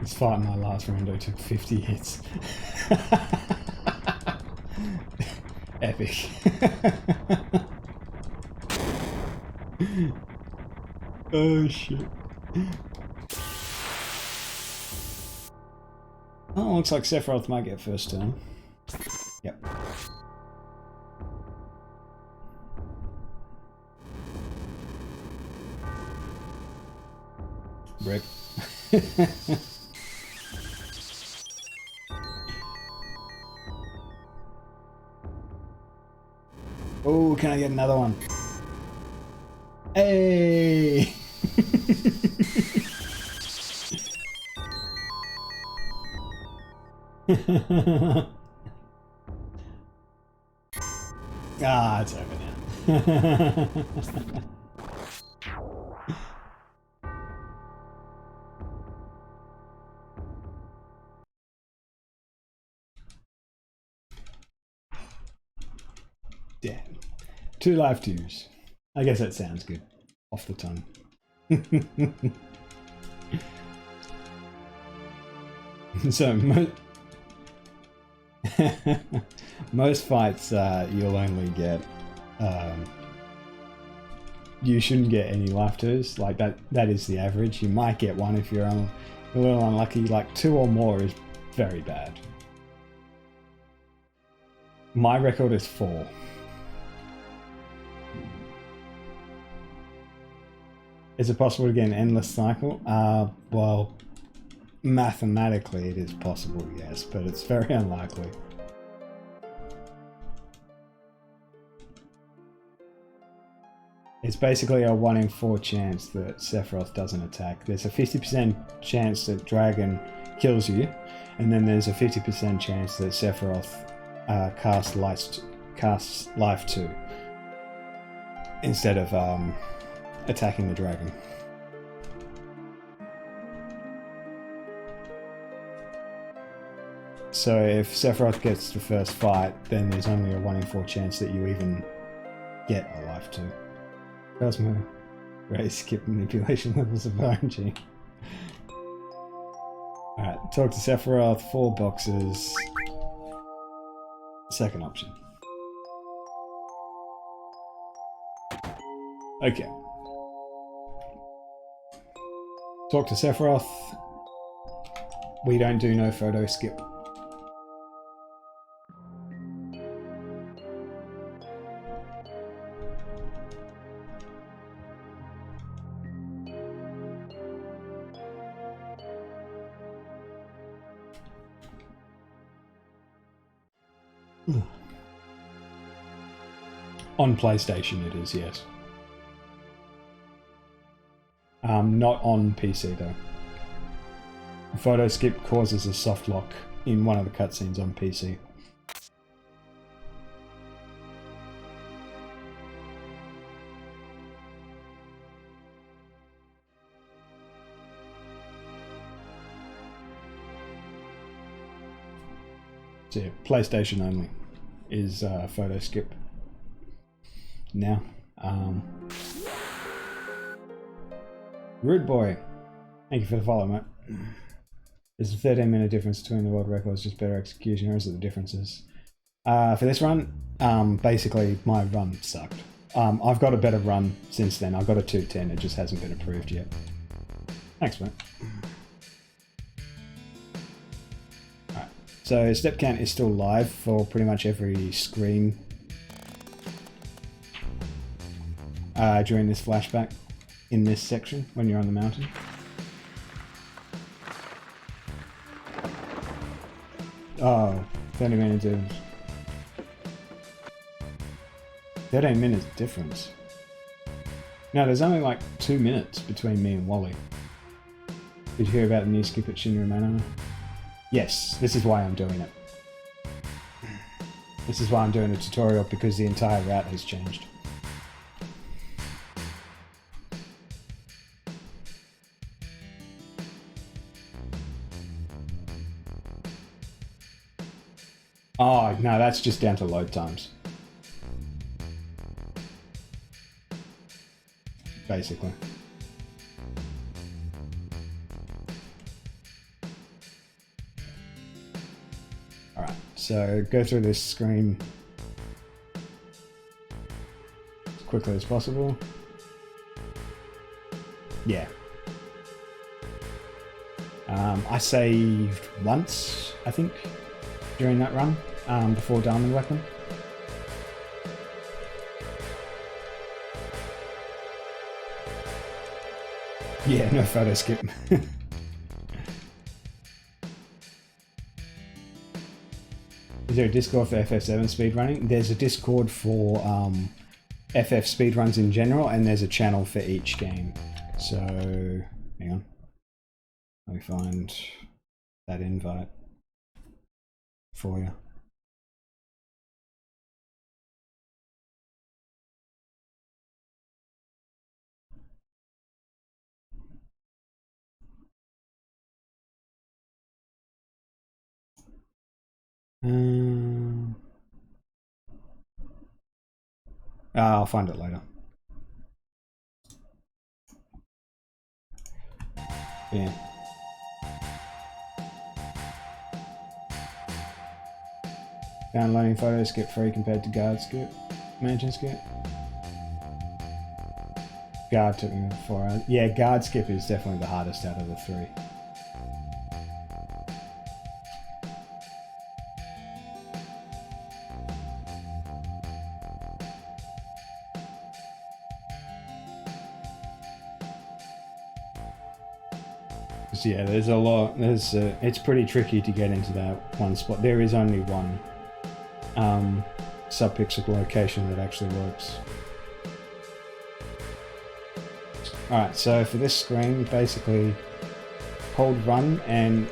This fight in my last round I took 50 hits. Epic. Oh shit. Oh, looks like Sephiroth might get first turn. Yep. Rip. Oh, can I get another one? Hey! Ah, it's over now. Damn. 2 life twos. I guess that sounds good. Off the tongue. So, most fights you'll only get... you shouldn't get any life twos. Like, that is the average. You might get one if you're a little unlucky. Like, 2 or more is very bad. My record is 4. Is it possible to get an endless cycle? Well, mathematically it is possible, yes, but it's very unlikely. It's basically a 1 in 4 chance that Sephiroth doesn't attack. There's a 50% chance that Dragon kills you, and then there's a 50% chance that Sephiroth casts Life 2 instead of attacking the dragon. So if Sephiroth gets the first fight, then there's only a 1 in 4 chance that you even get a Life 2. Cosmo, Barrett Skip manipulation levels of RNG. Alright, talk to Sephiroth, 4 boxes. Second option. Okay. Talk to Sephiroth. We don't do no photo skip. On PlayStation it is, yes. Not on PC though. Photo skip causes a soft lock in one of the cutscenes on PC. So yeah, PlayStation only is photo skip now. Rude boy, thank you for the follow, mate. There's a 13-minute difference between the world records, just better execution, or is it the differences? For this run, basically my run sucked. I've got a better run since then. I've got a 210, it just hasn't been approved yet. Thanks, mate. Alright, so step count is still live for pretty much every screen during this flashback in this section when you're on the mountain. Oh, 30 minutes difference. 13 minutes difference. No, there's only like 2 minutes between me and Wally. Did you hear about the new skip at Shinra Manor? Yes, this is why I'm doing it. This is why I'm doing a tutorial, because the entire route has changed. Oh, no, that's just down to load times. Basically. Alright, so go through this screen as quickly as possible. Yeah. I saved once, I think, during that run, before Diamond Weapon. Yeah, no photo skip. Is there a Discord for FF7 speedrunning? There's a Discord for FF speedruns in general, and there's a channel for each game. So, hang on. Let me find that invite for you. I'll find it later. Yeah. Downloading photo skip free compared to guard skip, mansion skip. Guard took me 4 hours. Yeah, guard skip is definitely the hardest out of the 3. 'Cause, yeah, there's a lot. It's pretty tricky to get into that one spot. There is only one subpixel location that actually works. Alright, so for this screen, basically hold run and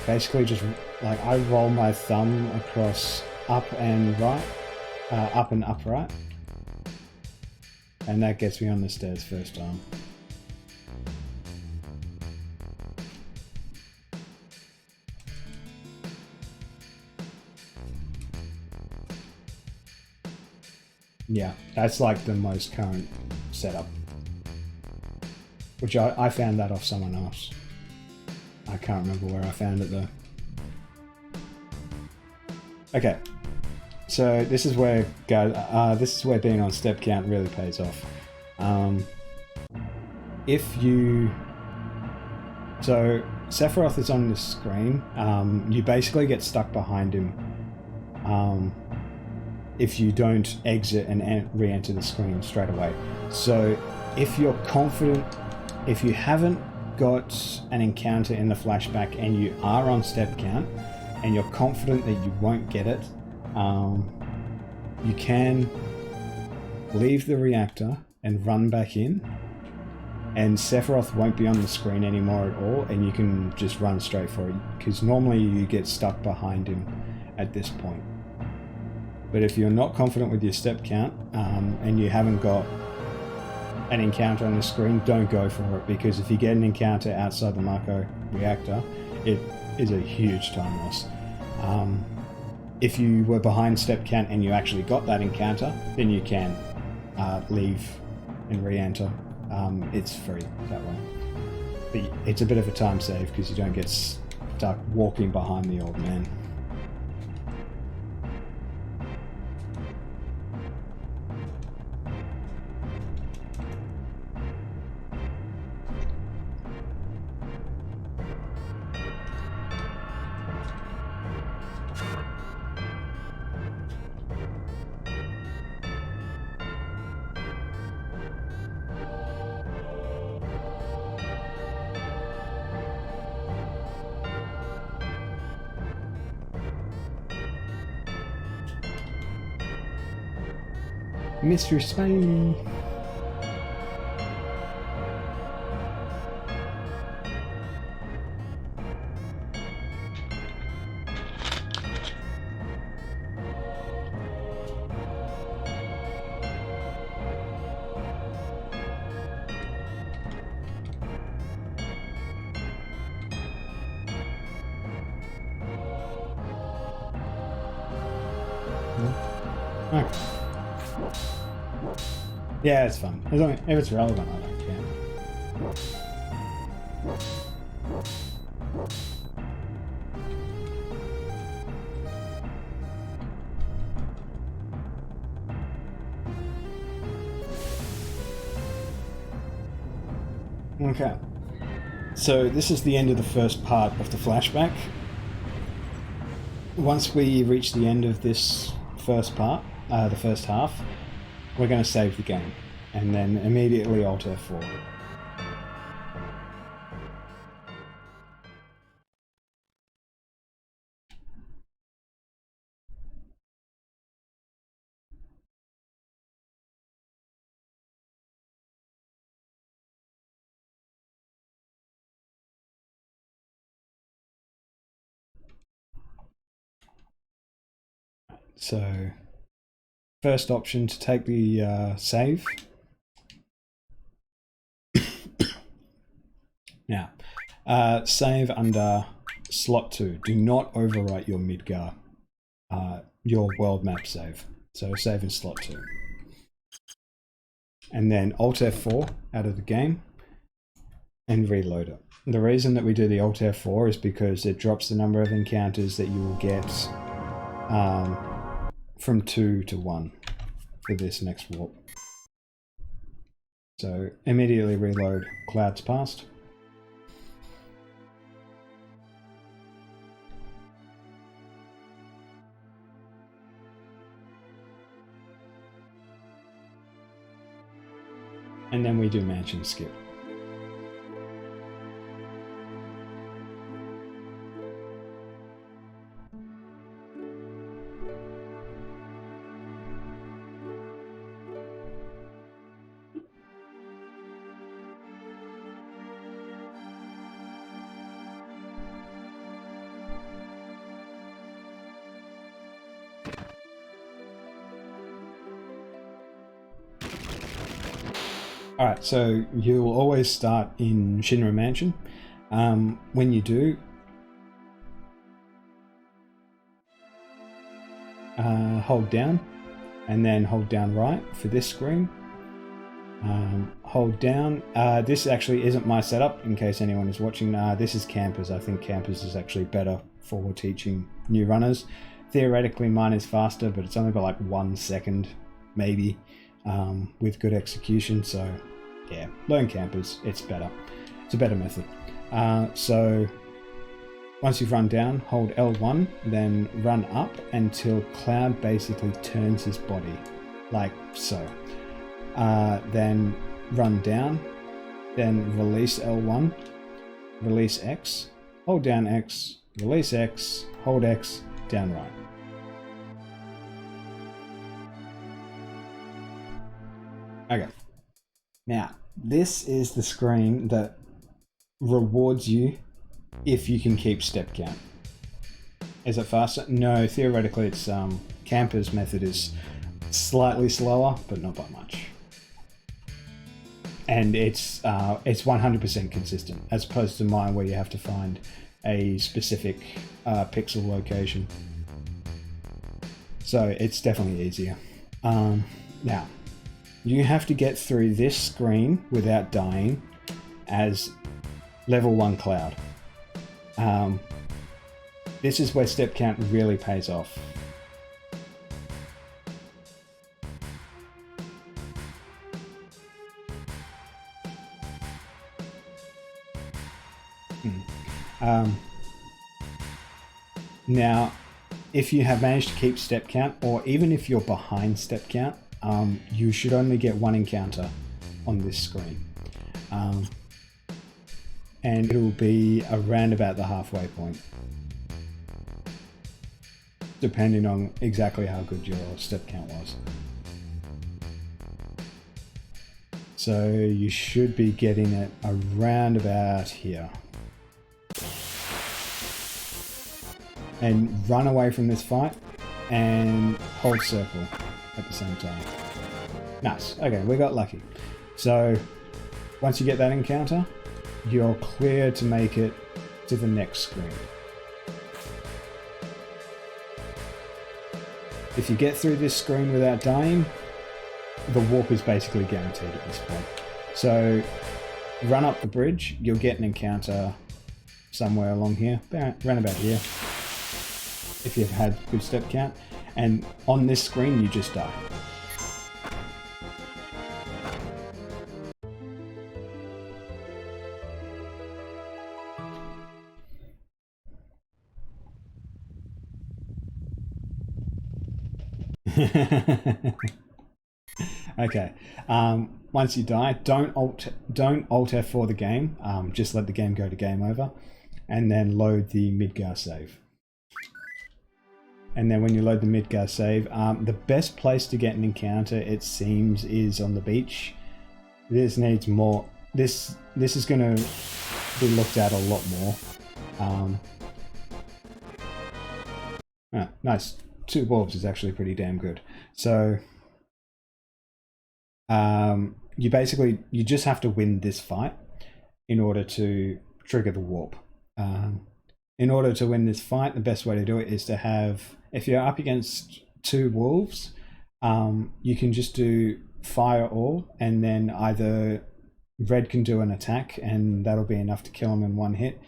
basically just like I roll my thumb across up and right, up and upright, and that gets me on the stairs first time. Yeah, that's like the most current setup. Which I found that off someone else. I can't remember where I found it though. Okay, so this is where being on step count really pays off. So Sephiroth is on the screen. You basically get stuck behind him if you don't exit and re-enter the screen straight away. So if you're confident, if you haven't got an encounter in the flashback and you are on step count and you're confident that you won't get it, you can leave the reactor and run back in, and Sephiroth won't be on the screen anymore at all, and you can just run straight for it, because normally you get stuck behind him at this point. But if you're not confident with your step count and you haven't got an encounter on the screen, don't go for it, because if you get an encounter outside the Mako reactor, it is a huge time loss. If you were behind step count and you actually got that encounter, then you can leave and re-enter. It's free that way. But it's a bit of a time save because you don't get stuck walking behind the old man. Mr. Spidey. Okay. Yeah, it's fun. As long as, if it's relevant, I don't care. Okay. So this is the end of the first part of the flashback. Once we reach the end of this first part, the first half, we're going to save the game and then immediately Alt F4. So, first option to take the save. Now, save under slot 2. Do not overwrite your Midgar, your world map save. So save in slot 2. And then Alt F4 out of the game and reload it. The reason that we do the Alt F4 is because it drops the number of encounters that you will get from 2 to 1 for this next warp. So immediately reload Clouds Past. And then we do Mansion Skip. Alright, so you'll always start in Shinra Mansion. When you do, hold down, and then hold down right for this screen. Hold down. This actually isn't my setup, in case anyone is watching. This is Campers. I think Campers is actually better for teaching new runners. Theoretically, mine is faster, but it's only got like 1 second, maybe, with good execution. So, yeah, learn Campers. It's better. It's a better method. So, once you've run down, hold L1, then run up until Cloud basically turns his body, like so. Then run down, then release L1, release X, hold down X, release X, hold X, down right. Okay. Now, this is the screen that rewards you if you can keep step count. Is it faster? No, theoretically it's Camper's method is slightly slower, but not by much. And it's 100% consistent, as opposed to mine where you have to find a specific pixel location. So it's definitely easier. Now, you have to get through this screen without dying as level 1 Cloud. This is where step count really pays off. Now, if you have managed to keep step count, or even if you're behind step count, you should only get 1 encounter on this screen. And it'll be around about the halfway point, depending on exactly how good your step count was. So you should be getting it around about here. And run away from this fight and hold circle at the same time. Nice. Okay, we got lucky. So once you get that encounter, you're clear to make it to the next screen. If you get through this screen without dying, the warp is basically guaranteed at this point. So run up the bridge, you'll get an encounter somewhere along here, around about here, if you've had good step count, and on this screen you just die. Okay. Once you die, don't alt F4 the game. Just let the game go to game over, and then load the Midgar save. And then when you load the Midgar save, the best place to get an encounter, it seems, is on the beach. This needs more. This is going to be looked at a lot more. Nice. 2 wolves is actually pretty damn good. So you just have to win this fight in order to trigger the warp. In order to win this fight, the best way to do it is to have, if you're up against 2 wolves, you can just do fire all, and then either red can do an attack and that'll be enough to kill them in 1 hit.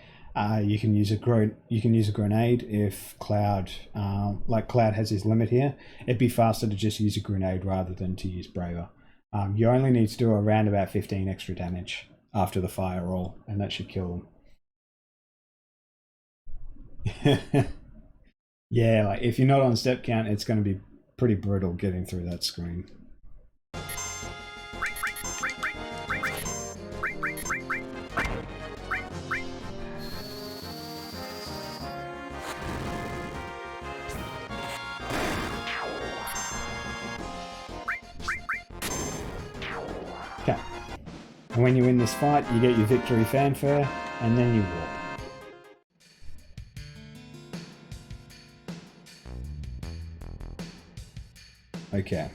You can use a grenade if Cloud, like Cloud has his limit here. It'd be faster to just use a grenade rather than to use Braver. You only need to do around about 15 extra damage after the fire roll, and that should kill them. Yeah, like if you're not on step count, it's going to be pretty brutal getting through that screen. Okay, and when you win this fight, you get your victory fanfare, and then you warp. Okay.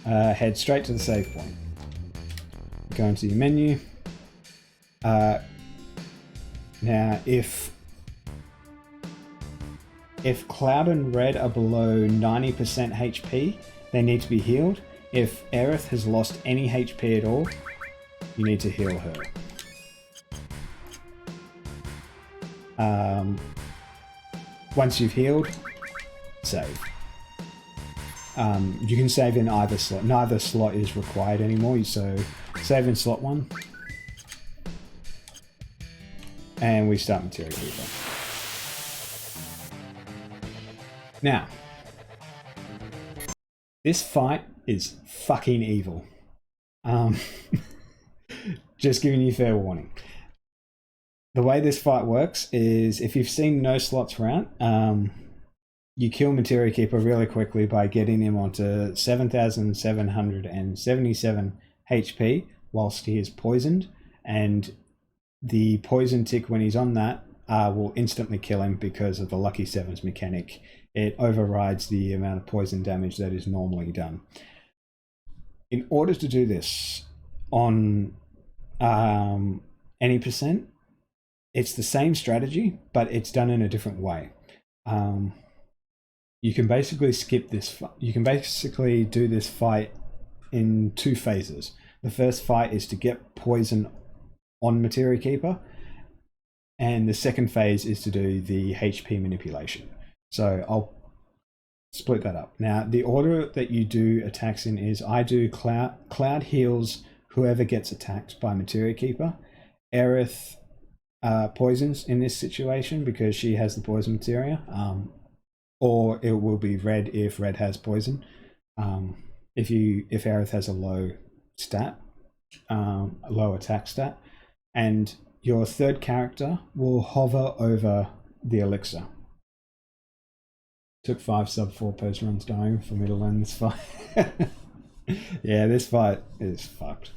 Head straight to the save point. Go into your menu. Now, if Cloud and Red are below 90% HP, they need to be healed. If Aerith has lost any HP at all, you need to heal her. Once you've healed, save. You can save in either slot. Neither slot is required anymore, so save in slot 1. And we start Materia Keeper. Now, this fight is fucking evil. Just giving you fair warning. The way this fight works is, if you've seen no slots around, you kill Materia Keeper really quickly by getting him onto 7,777 HP whilst he is poisoned, and the poison tick when he's on that will instantly kill him because of the Lucky Sevens mechanic. It overrides the amount of poison damage that is normally done. In order to do this on any percent, it's the same strategy, but it's done in a different way. You can basically skip this. You can basically do this fight in 2 phases. The first fight is to get poison on Materia Keeper, and the second phase is to do the HP manipulation. So I'll split that up. Now, the order that you do attacks in is, I do Cloud heals whoever gets attacked by Materia Keeper. Aerith poisons in this situation because she has the poison materia, or it will be Red if Red has poison. If Aerith has a low stat, a low attack stat, and your third character will hover over the elixir. Took 5 sub 4 post runs dying for me to learn this fight. Yeah, this fight is fucked.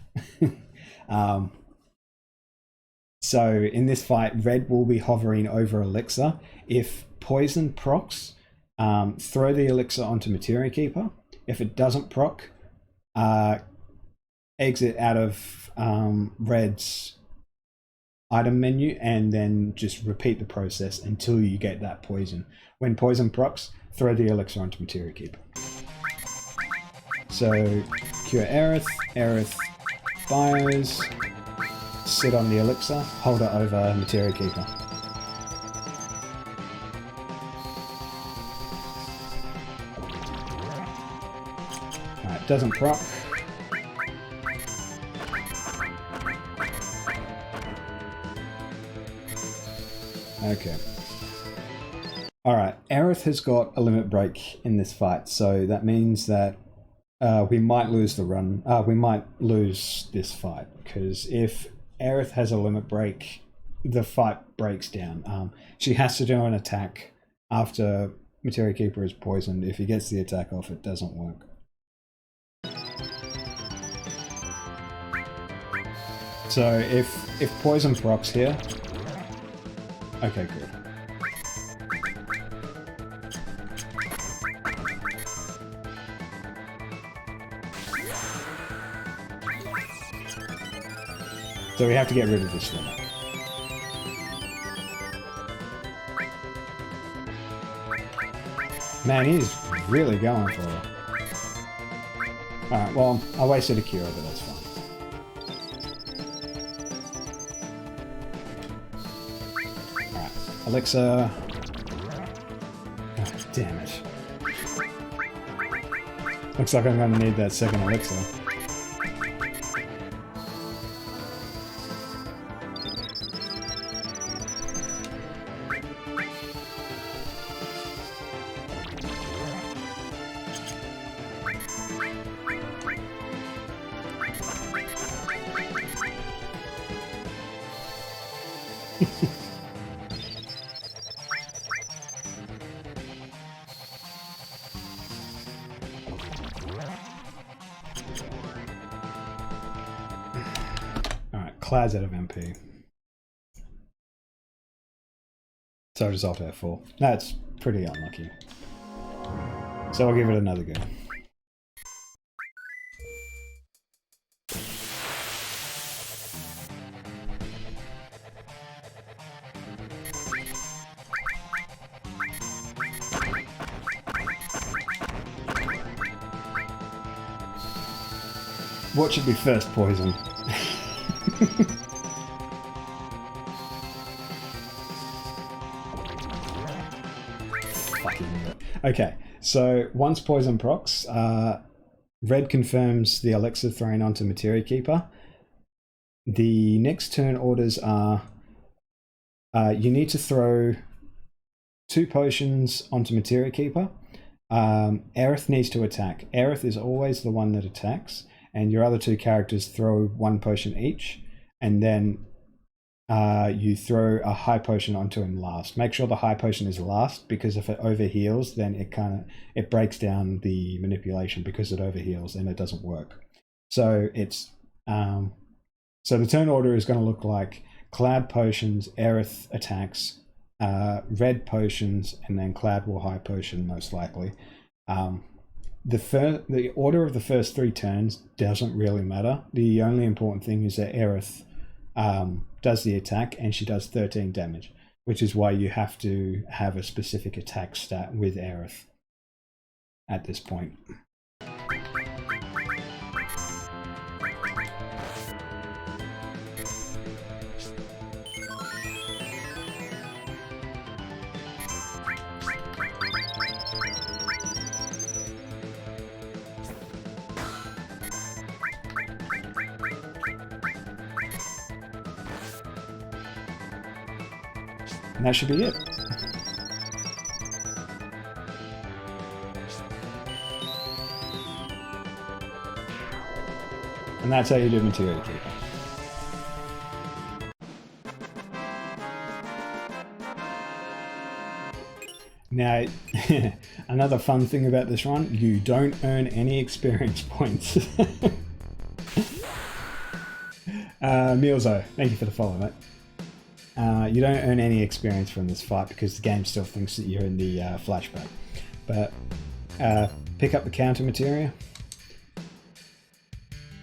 So in this fight, Red will be hovering over elixir. If poison procs, throw the elixir onto Materia Keeper. If it doesn't proc, exit out of Red's item menu and then just repeat the process until you get that poison. When poison procs, throw the elixir onto Materia Keeper. So cure Aerith, Aerith bios, sit on the elixir, hold it over Materia Keeper. Alright, doesn't proc. Okay. Alright, Aerith has got a limit break in this fight, so that means that we might lose the run. We might lose this fight, because if Aerith has a limit break, the fight breaks down. She has to do an attack after Materia Keeper is poisoned. If he gets the attack off, it doesn't work. So if poison procs here... Okay, good. So we have to get rid of this limit. Man, he's really going for it. Alright, well, I wasted a cure, but that's fine. Alright, elixir. Oh, damn it. Looks like I'm going to need that second elixir. Cloud's out of MP. So just Alt F4. That's pretty unlucky. So I'll give it another go. What should be first poison? Okay, so once poison procs, red confirms the elixir thrown onto Materia Keeper. The next turn orders are you need to throw 2 potions onto Materia Keeper. Aerith needs to attack. Aerith is always the one that attacks, and your other 2 characters throw 1 potion each, and then you throw a high potion onto him last. Make sure the high potion is last, because if it overheals, then it breaks down the manipulation because it overheals and it doesn't work. So it's so the turn order is going to look like Cloud potions, Aerith attacks, red potions, and then Cloud will high potion most likely. The order of the first 3 turns doesn't really matter. The only important thing is that Aerith does the attack, and she does 13 damage, which is why you have to have a specific attack stat with Aerith at this point. And that should be it. And that's how you do Materia Keeper. Now, another fun thing about this run, you don't earn any experience points. Milzo, thank you for the follow, mate. You don't earn any experience from this fight because the game still thinks that you're in the flashback. But pick up the counter materia.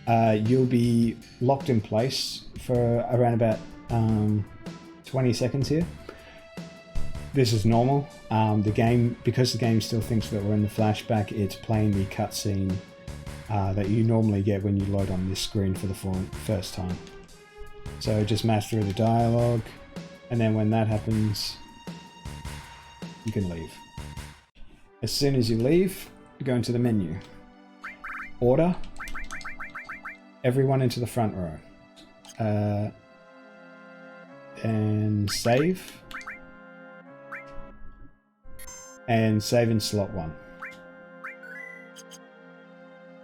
You'll be locked in place for around about 20 seconds here. This is normal. The game, because the game still thinks that we're in the flashback, it's playing the cutscene that you normally get when you load on this screen for the first time. So just match through the dialogue, and then when that happens, you can leave. As soon as you leave, you go into the menu. Order everyone into the front row. And save. And save in slot 1.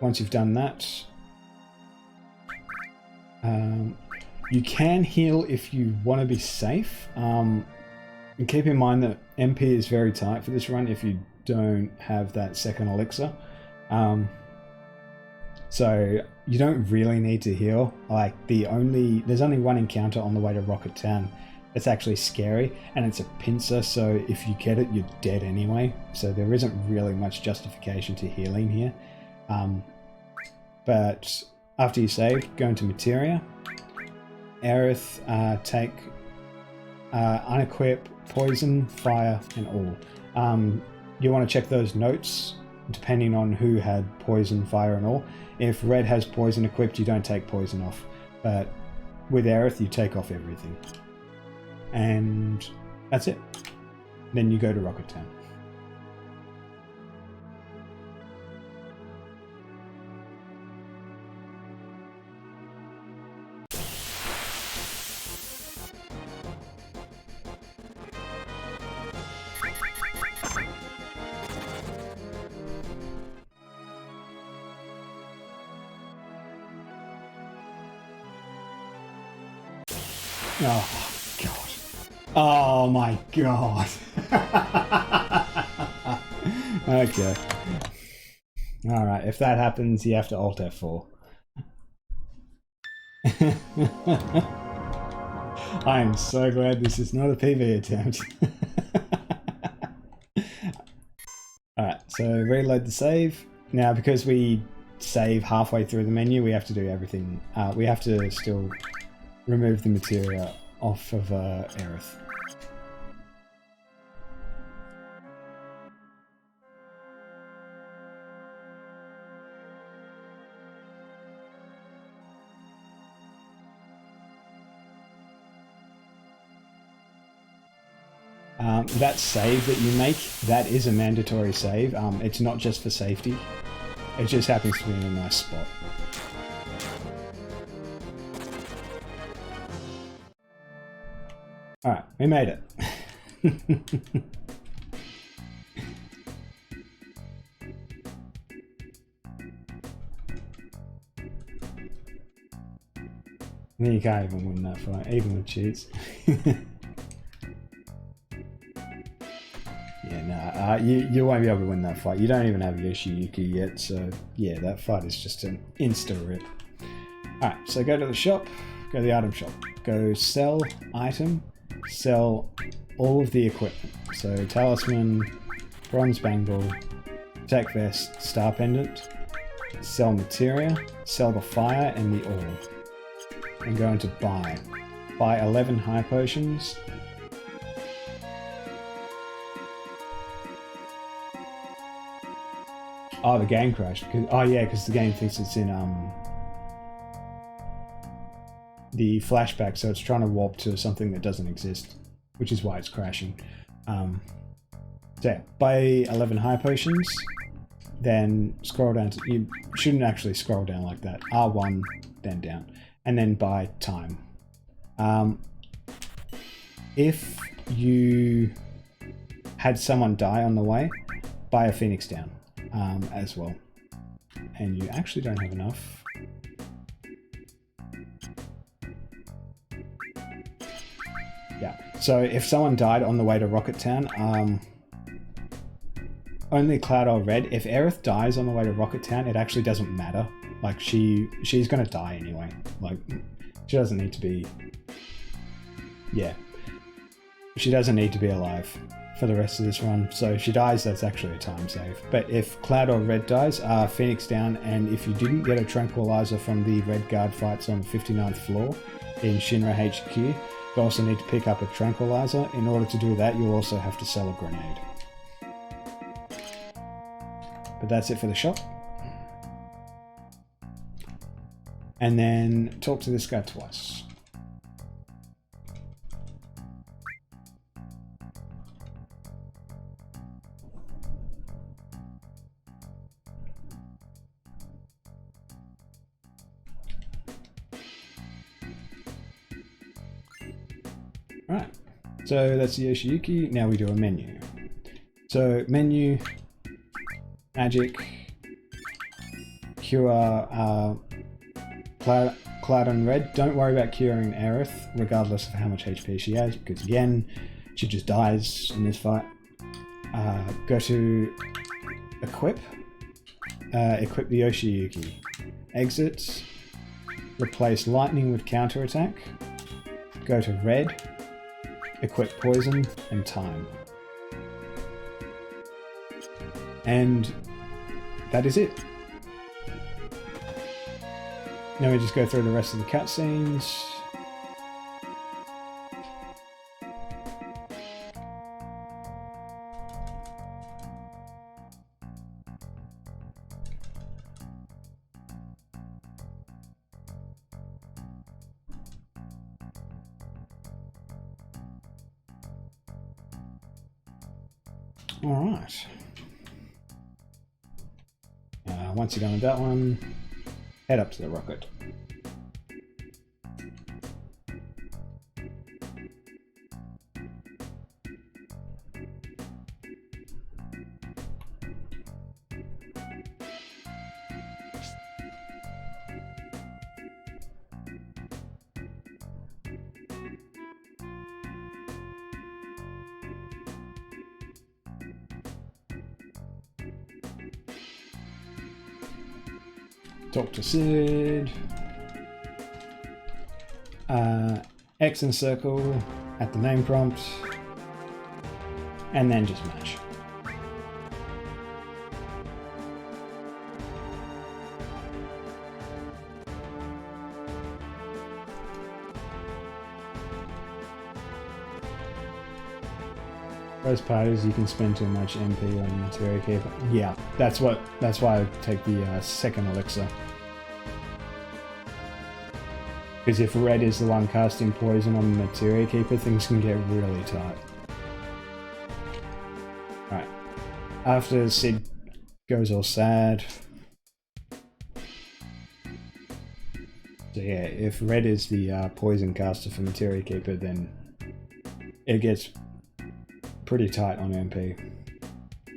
Once you've done that, you can heal if you want to be safe. And keep in mind that MP is very tight for this run if you don't have that second elixir. So you don't really need to heal. Like there's only one encounter on the way to Rocket Town that's actually scary, and it's a pincer, so if you get it, you're dead anyway. So there isn't really much justification to healing here. But after you save, go into Materia. Aerith, take unequip, poison, fire, and all. You want to check those notes depending on who had poison, fire, and all. If red has poison equipped, you don't take poison off. But with Aerith, you take off everything. And that's it. Then you go to Rocket Town. Oh, God. Oh, my God. Okay. Alright, if that happens, you have to Alt F4. I am so glad this is not a PV attempt. Alright, So reload the save. Now, because we save halfway through the menu, we have to do everything. We have to still remove the materia off of Aerith. That save that you make, that is a mandatory save. It's not just for safety. It just happens to be in a nice spot. Alright, we made it. You can't even win that fight, even with cheats. Yeah, you won't be able to win that fight. You don't even have Yoshiyuki yet, so yeah, that fight is just an insta-rip. Alright, so go to the shop, go to the item shop, go sell item, sell all of the equipment. So talisman, bronze bangle, tech vest, star pendant, sell materia, sell the fire and the ore, and go into buy. Buy 11 high potions. Oh, the game crashed. Oh yeah, because the game thinks it's in the flashback, so it's trying to warp to something that doesn't exist, which is why it's crashing. So yeah, buy 11 high potions, then scroll down to, you shouldn't actually scroll down like that, R1, then down, and then buy time. If you had someone die on the way, buy a Phoenix down. As well, and you actually don't have enough. Yeah, so if someone died on the way to Rocket Town, only Cloud or Red. If Aerith dies on the way to Rocket Town, it actually doesn't matter. Like she's gonna die anyway. Like she doesn't need to be. Yeah, she doesn't need to be alive for the rest of this run, so if she dies, that's actually a time save. But if Cloud or Red dies, Phoenix down, and if you didn't get a tranquilizer from the Red Guard fights on the 59th floor in Shinra HQ, you also need to pick up a tranquilizer. In order to do that, you'll also have to sell a grenade. But that's it for the shop. And then talk to this guy twice. Right, so that's the Yoshiyuki. Now we do a menu. So menu, magic, cure Cloud and Red. Don't worry about curing Aerith, regardless of how much HP she has, because again, she just dies in this fight. Go to equip, equip the Yoshiyuki. Exit, replace lightning with counterattack. Go to Red. Equip poison and time. And that is it. Now we just go through the rest of the cutscenes. Alright. Once you're done with that one, head up to the rocket. Talk to Sid. X and circle at the name prompt. And then just mash. First part is you can spend too much MP on Materia Keeper. Yeah, that's why I take the second elixir. Because if red is the one casting poison on the Materia Keeper, things can get really tight. Right. After Sid goes all sad. So yeah, if red is the poison caster for Materia Keeper, then it gets pretty tight on MP.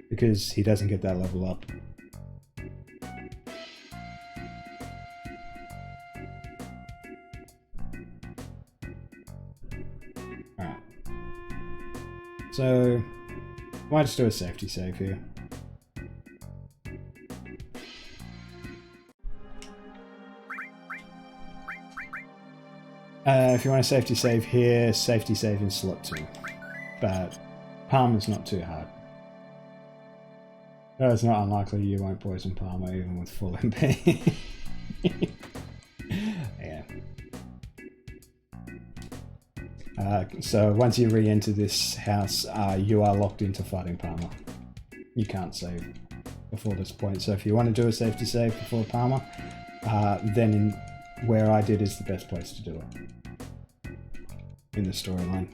Because he doesn't get that level up. Alright. So, I might just do a safety save here. If you want a safety save here, safety save in slot 2. But Palmer's not too hard. No, it's not unlikely you won't poison Palmer even with full MP. Yeah. So once you re-enter this house, you are locked into fighting Palmer. You can't save before this point. So if you want to do a safety save before Palmer, then where I did is the best place to do it in the storyline.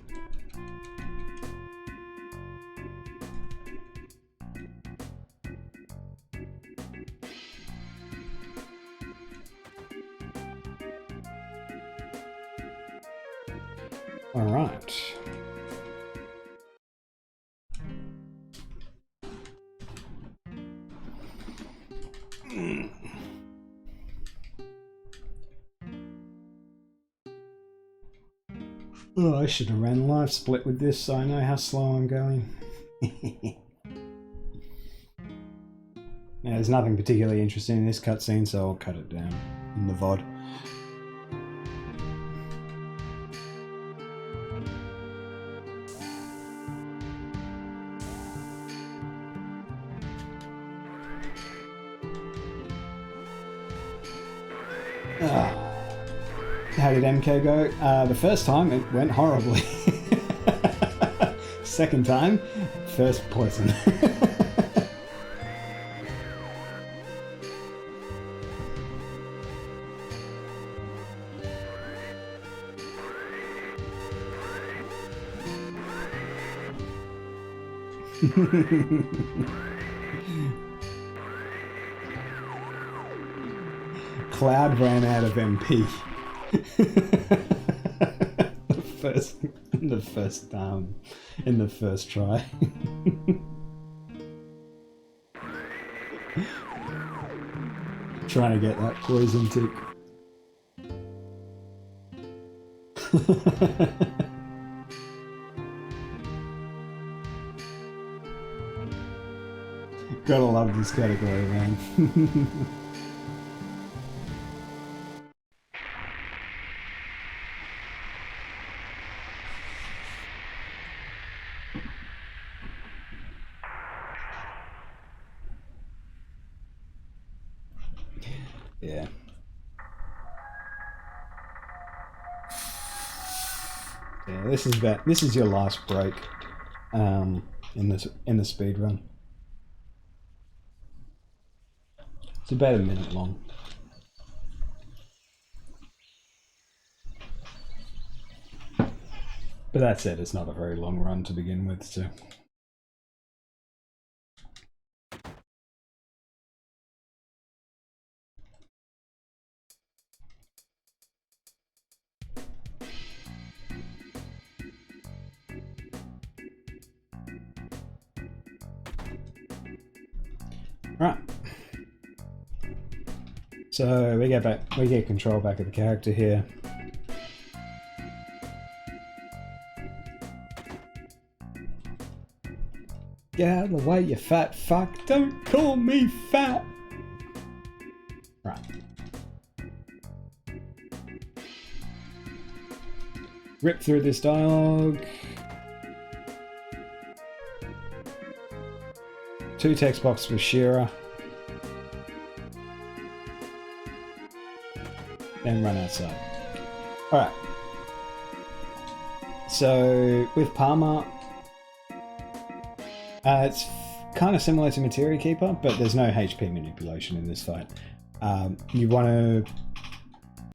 All right. Oh, I should have ran live split with this so I know how slow I'm going. Yeah, there's nothing particularly interesting in this cutscene, so I'll cut it down in the VOD. How did MK go? The first time it went horribly. Second time, first poison. Cloud ran out of MP. in the first try. Trying to get that poison tick. Gotta love this category, man. Yeah. Yeah, this is your last break in the speed run. It's about a minute long. But that said, it's not a very long run to begin with, so. Right. So we get control back of the character here. Get out of the way, you fat fuck. Don't call me fat. Right. Rip through this dialogue. 2 text boxes for Shira. Then run outside. Alright. So, with Palmer, It's kind of similar to Materia Keeper, but there's no HP manipulation in this fight. You want to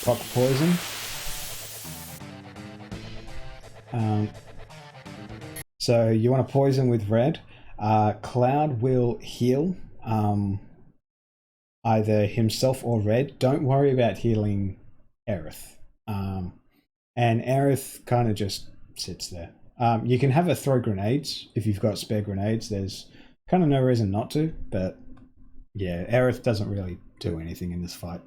proc poison. So you want to poison with red. Cloud will heal either himself or red. Don't worry about healing Aerith. And Aerith kind of just sits there. You can have her throw grenades if you've got spare grenades. There's kind of no reason not to, but yeah, Aerith doesn't really do anything in this fight.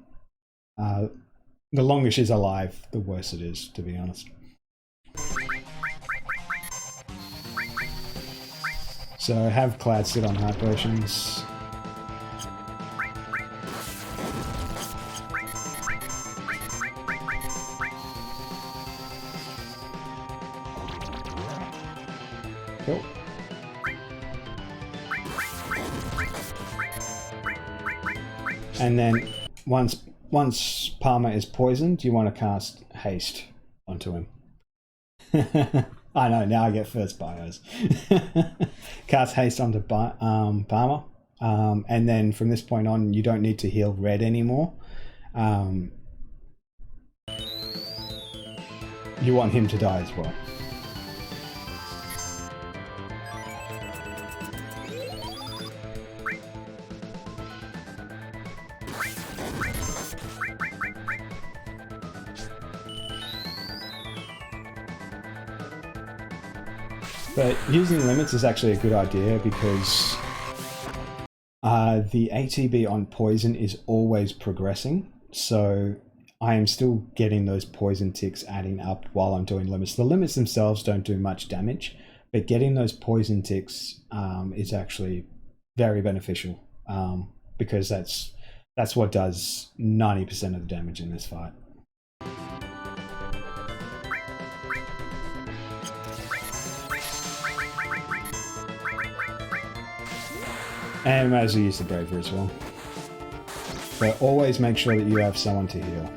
The longer she's alive, the worse it is, to be honest. So have Cloud sit on high potions. Cool. And then once Palmer is poisoned, you want to cast haste onto him. I know, now I get first bios. Cast haste onto Palmer. And then from this point on, you don't need to heal red anymore. You want him to die as well. But using limits is actually a good idea because the ATB on poison is always progressing. So I am still getting those poison ticks adding up while I'm doing limits. The limits themselves don't do much damage, but getting those poison ticks is actually very beneficial because that's what does 90% of the damage in this fight. And may as well use the Braver as well. But always make sure that you have someone to heal.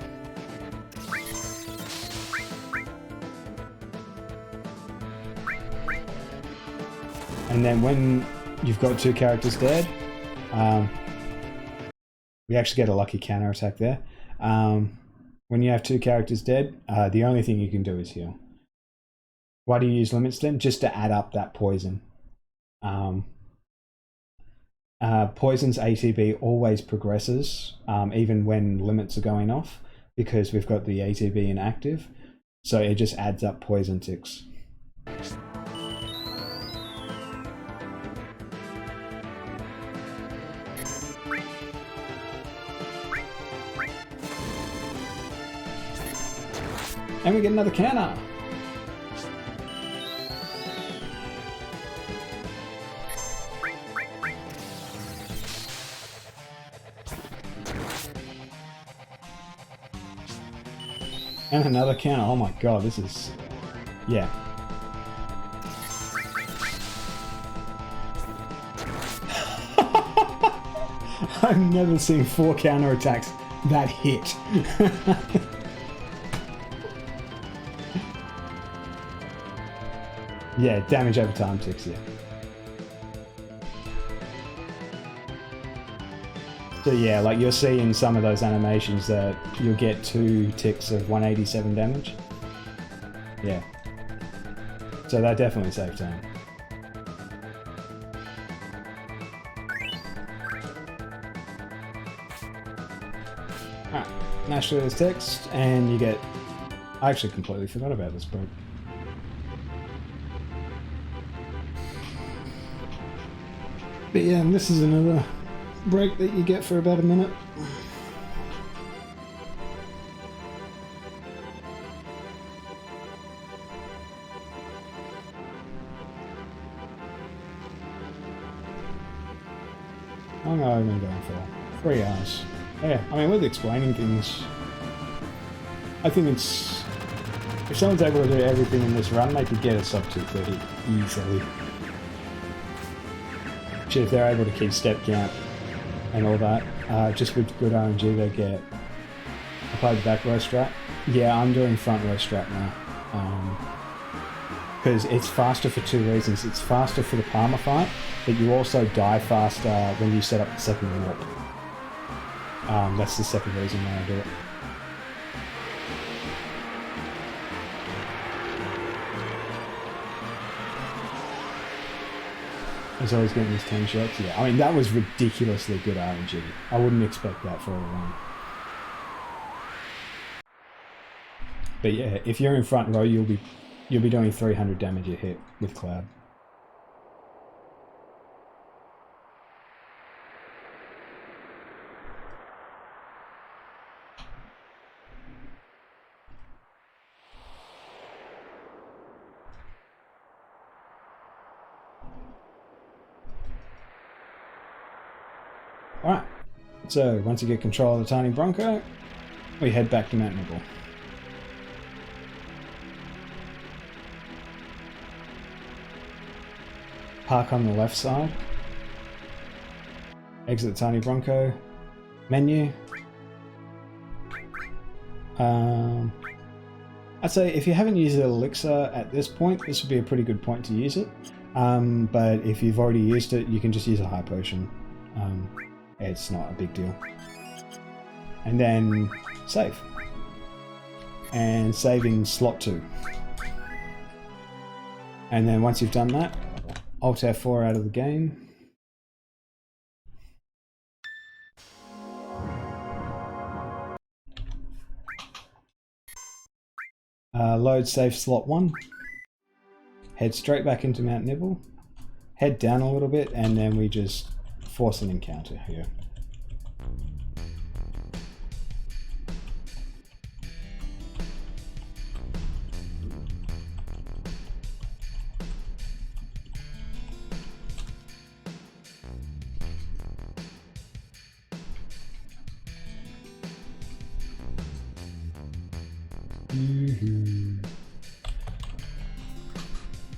And then when you've got two characters dead, we actually get a lucky counter attack there. When you have two characters dead, the only thing you can do is heal. Why do you use limits then? Just to add up that poison. Poison's ATB always progresses, even when limits are going off, because we've got the ATB inactive, so it just adds up poison ticks. And we get another counter! And another counter. Oh my god, this is... yeah. I've never seen 4 counterattacks that hit. Yeah, damage over time ticks, yeah. So yeah, like you'll see in some of those animations that you'll get 2 ticks of 187 damage. Yeah. So that definitely saved time. Alright, mash through this text and you get... I actually completely forgot about this break. But yeah, and this is another break that you get for about a minute. How long have I been going for? 3 hours. Yeah, I mean, with explaining things, I think it's... if someone's able to do everything in this run, they could get a sub 230 easily. If they're able to keep step count and all that, just with good RNG they get. I played back row strat. Yeah, I'm doing front row strat now. because it's faster for two reasons. It's faster for the Palmer fight, but you also die faster when you set up the second warp. That's the second reason why I do it. He's always getting his 10 shots. Yeah, I mean, that was ridiculously good RNG. I wouldn't expect that for a run. But yeah, if you're in front row, you'll be doing 300 damage a hit with Cloud. Alright, so once you get control of the tiny Bronco, we head back to Mount Nibble. Park on the left side. Exit the tiny Bronco. Menu. I'd say if you haven't used the elixir at this point, this would be a pretty good point to use it. But if you've already used it, you can just use a high potion. It's not a big deal. And then save. And save in slot 2. And then once you've done that, Alt F4 out of the game. Load save slot 1. Head straight back into Mount Nibble. Head down a little bit and then we just force an encounter here.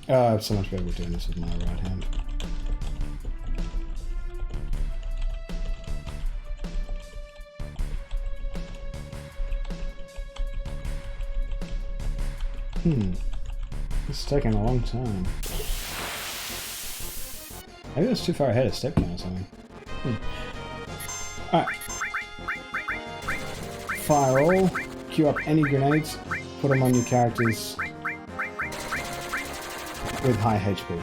Oh, I'm so much better doing this with my right hand. This is taking a long time. Maybe that's too far ahead of step now or something. Alright. Fire all, queue up any grenades, put them on your characters with high HP.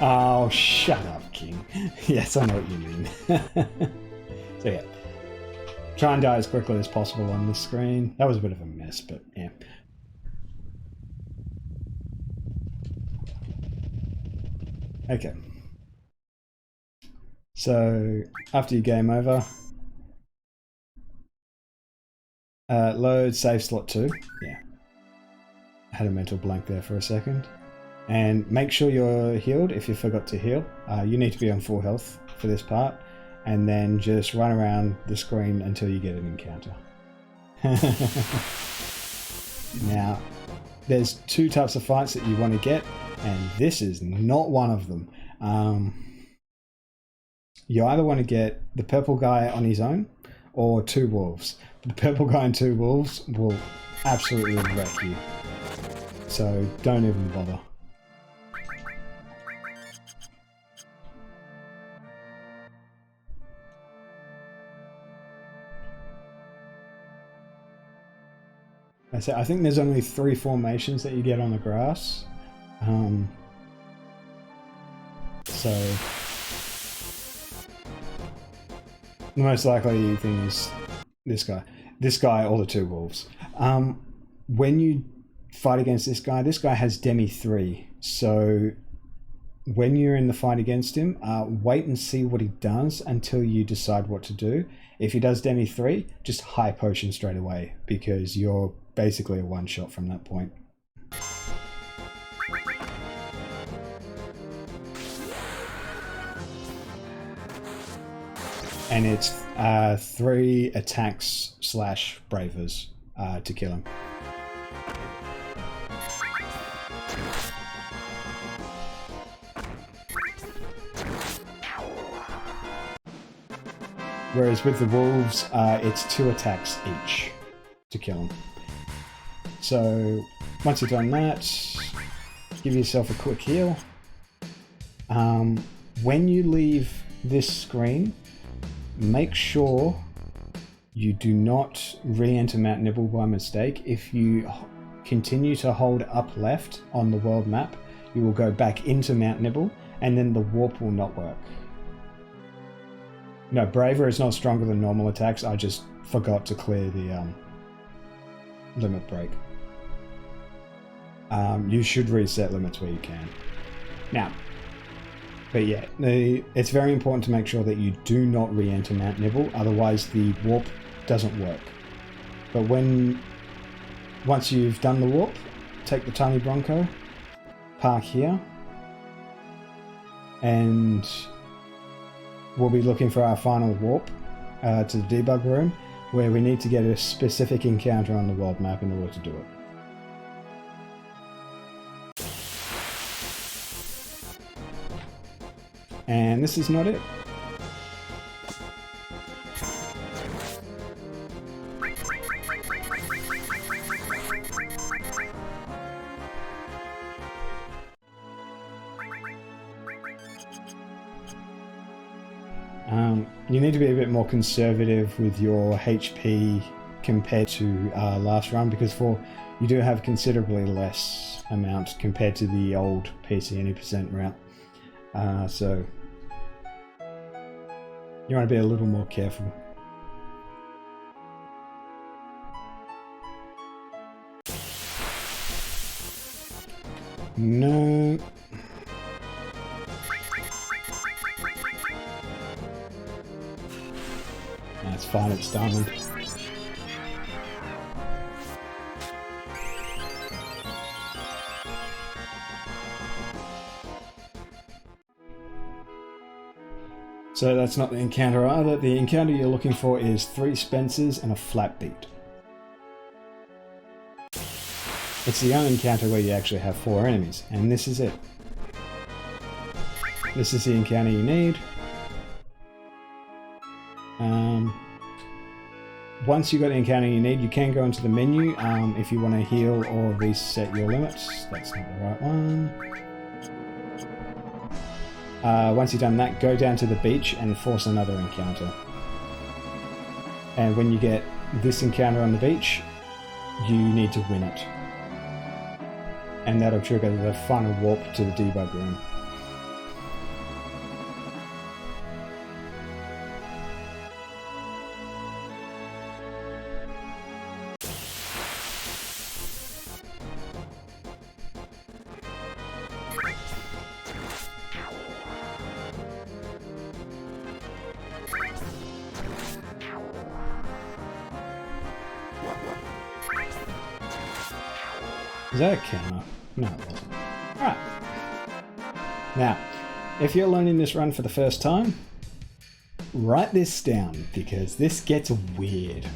Oh, shut up, King. Yes, I know what you mean. So yeah, try and die as quickly as possible on this screen. That was a bit of a mess, but yeah. Okay. So after your game over, load save slot 2. Yeah. I had a mental blank there for a second. And make sure you're healed if you forgot to heal. You need to be on full health for this part. And then just run around the screen until you get an encounter. Now, there's 2 types of fights that you want to get, and this is not one of them. You either want to get the purple guy on his own, or 2 wolves. The purple guy and 2 wolves will absolutely wreck you. So don't even bother. I think there's only 3 formations that you get on the grass. So the most likely thing is this guy or the 2 wolves. When you fight against this guy has Demi 3. So when you're in the fight against him, wait and see what he does until you decide what to do. If he does Demi 3, just high potion straight away, because you're basically a one-shot from that point. And it's 3 attacks / bravers to kill him. Whereas with the wolves, it's 2 attacks each to kill them. So once you've done that, give yourself a quick heal. When you leave this screen, make sure you do not re-enter Mount Nibble by mistake. If you continue to hold up left on the world map, you will go back into Mount Nibble and then the warp will not work. No, Braver is not stronger than normal attacks. I just forgot to clear the limit break. You should reset limits where you can. Now, but yeah, it's very important to make sure that you do not re-enter Mount Nibble, otherwise the warp doesn't work. But once you've done the warp, take the tiny Bronco, park here, and we'll be looking for our final warp to the debug room, where we need to get a specific encounter on the world map in order to do it. And this is not it. You need to be a bit more conservative with your HP compared to last run, because you do have considerably less amount compared to the old PC Any % route. So you want to be a little more careful. No. That's fine, it's done. So that's not the encounter either. The encounter you're looking for is 3 Spencers and a flat beat. It's the only encounter where you actually have 4 enemies, and this is it. This is the encounter you need. Once you've got the encounter you need, you can go into the menu if you want to heal or reset your limits. That's not the right one. Once you've done that, go down to the beach and force another encounter. And when you get this encounter on the beach, you need to win it. And that'll trigger the final warp to the debug room. Is that a counter? No, it wasn't. Alright. Now, if you're learning this run for the first time, write this down, because this gets weird.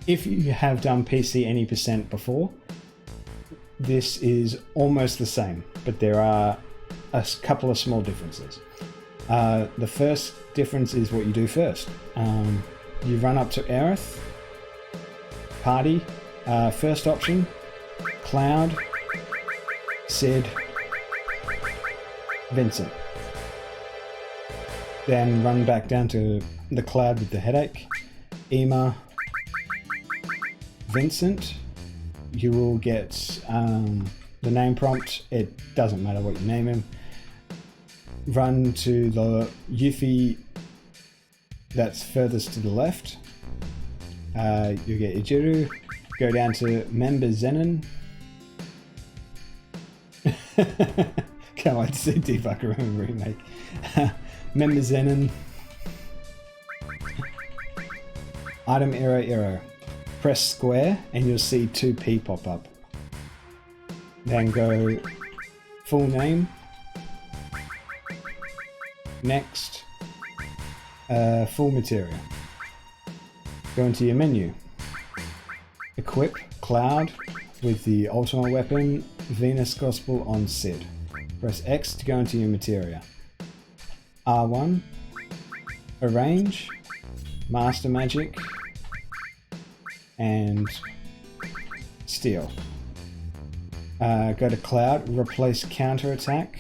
If you have done PC Any % before, this is almost the same, but there are a couple of small differences. The first difference is what you do first. You run up to Aerith, party, first option, Cloud, Sid, Vincent. Then run back down to the Cloud with the headache, Ema, Vincent. You will get the name prompt, it doesn't matter what you name him. Run to the Yuffie that's furthest to the left. You get Ijiru. Go down to Member Zenon. Can't wait to see Debug Room remake. Member Zenon. Item Arrow. Press square and you'll see 2P pop up. Then go full name. Next. full materia. Go into your menu. Equip Cloud with the ultimate weapon, Venus Gospel on Sid. Press X to go into your materia. R1, Arrange, Master Magic, and Steel. Go to Cloud, replace Counter Attack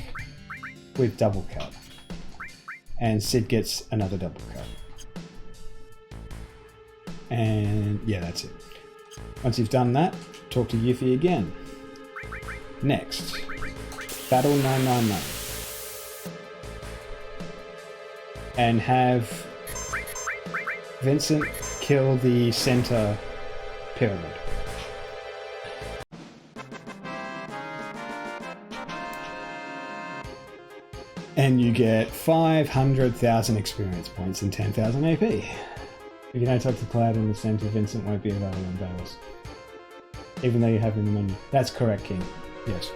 with Double Cut. And Sid gets another Double Cut. And yeah, that's it. Once you've done that, talk to Yuffie again. Next, Battle 999. And have Vincent kill the center pyramid. And you get 500,000 experience points and 10,000 AP. If you don't touch the cloud in the center, Vincent won't be available in battles. Even though you have in the menu. That's correct, King. Yes.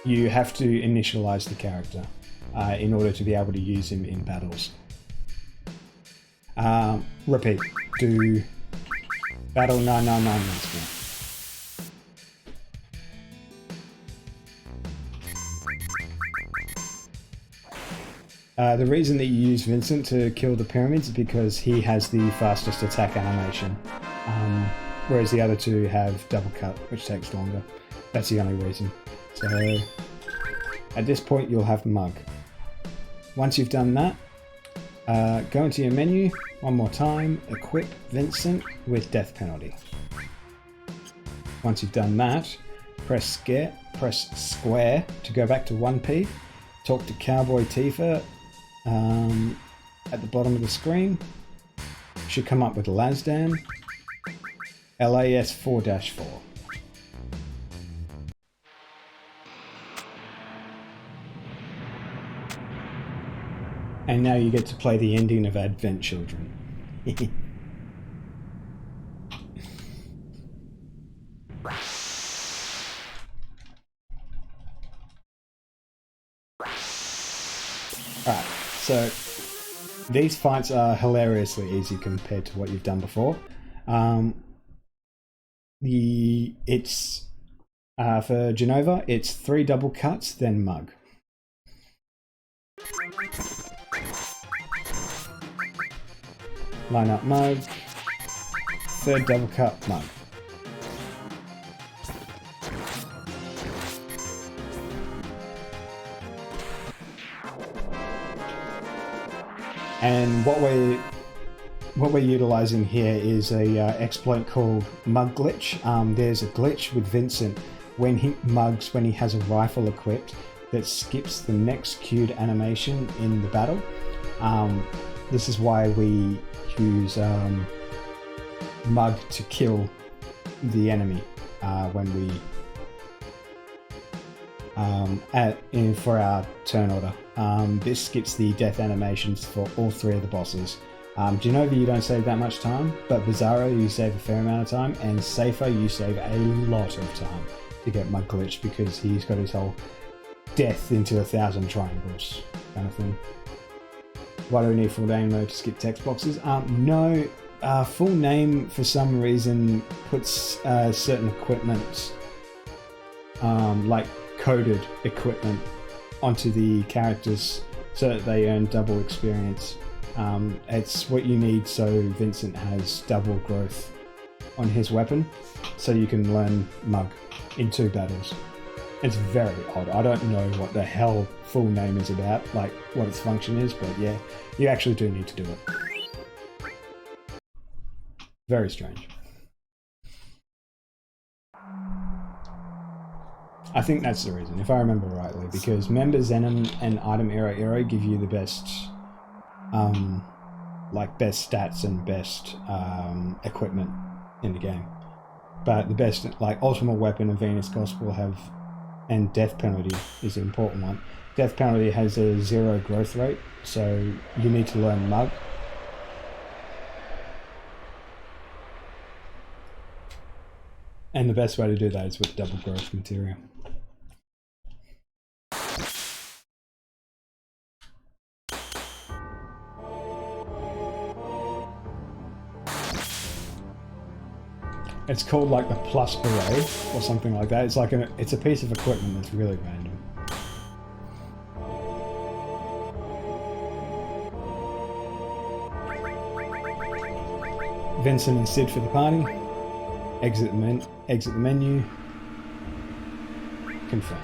You have to initialize the character in order to be able to use him in battles. Repeat. Do Battle 999 once more. The reason that you use Vincent to kill the pyramids is because he has the fastest attack animation, whereas the other two have double cut, which takes longer. That's the only reason. So at this point you'll have Mug. Once you've done that, go into your menu one more time, equip Vincent with Death Penalty. Once you've done that, press square to go back to 1P, talk to Cowboy Tifa. At the bottom of the screen should come up with Lazdan LAS 4-4. And now you get to play the ending of Advent Children. Alright. So, these fights are hilariously easy compared to what you've done before. For Genova, it's 3 double cuts, then Mug. Line up Mug, 3rd double cut, Mug. And what we're utilizing here is a exploit called Mug Glitch. There's a glitch with Vincent when he mugs when he has a rifle equipped that skips the next queued animation in the battle. This is why we use Mug to kill the enemy when we for our turn order. This skips the death animations for all 3 of the bosses. Genova, you don't save that much time, but Bizarro, you save a fair amount of time, and Safer, you save a lot of time to get Mug Glitch because he's got his whole death into 1,000 triangles kind of thing. Why do we need full name mode to skip text boxes? No, full name for some reason puts certain equipment, like coded equipment, onto the characters so that they earn double experience. It's what you need so Vincent has double growth on his weapon, so you can learn Mug in 2 battles. It's very odd. I don't know what the hell full name is about, like what its function is, but yeah, you actually do need to do it. Very strange. I think that's the reason, if I remember rightly, because Member Zenon and Item Era give you the best, best stats and best equipment in the game. But the best, like Ultimate Weapon and Venus Gospel have, and Death Penalty is an important one. Death Penalty has a 0 growth rate, so you need to learn Mug. And the best way to do that is with double growth material. It's called like the Plus Parade or something like that. It's like it's a piece of equipment that's really random. Vincent and Sid for the party. Exit the menu. Confirm.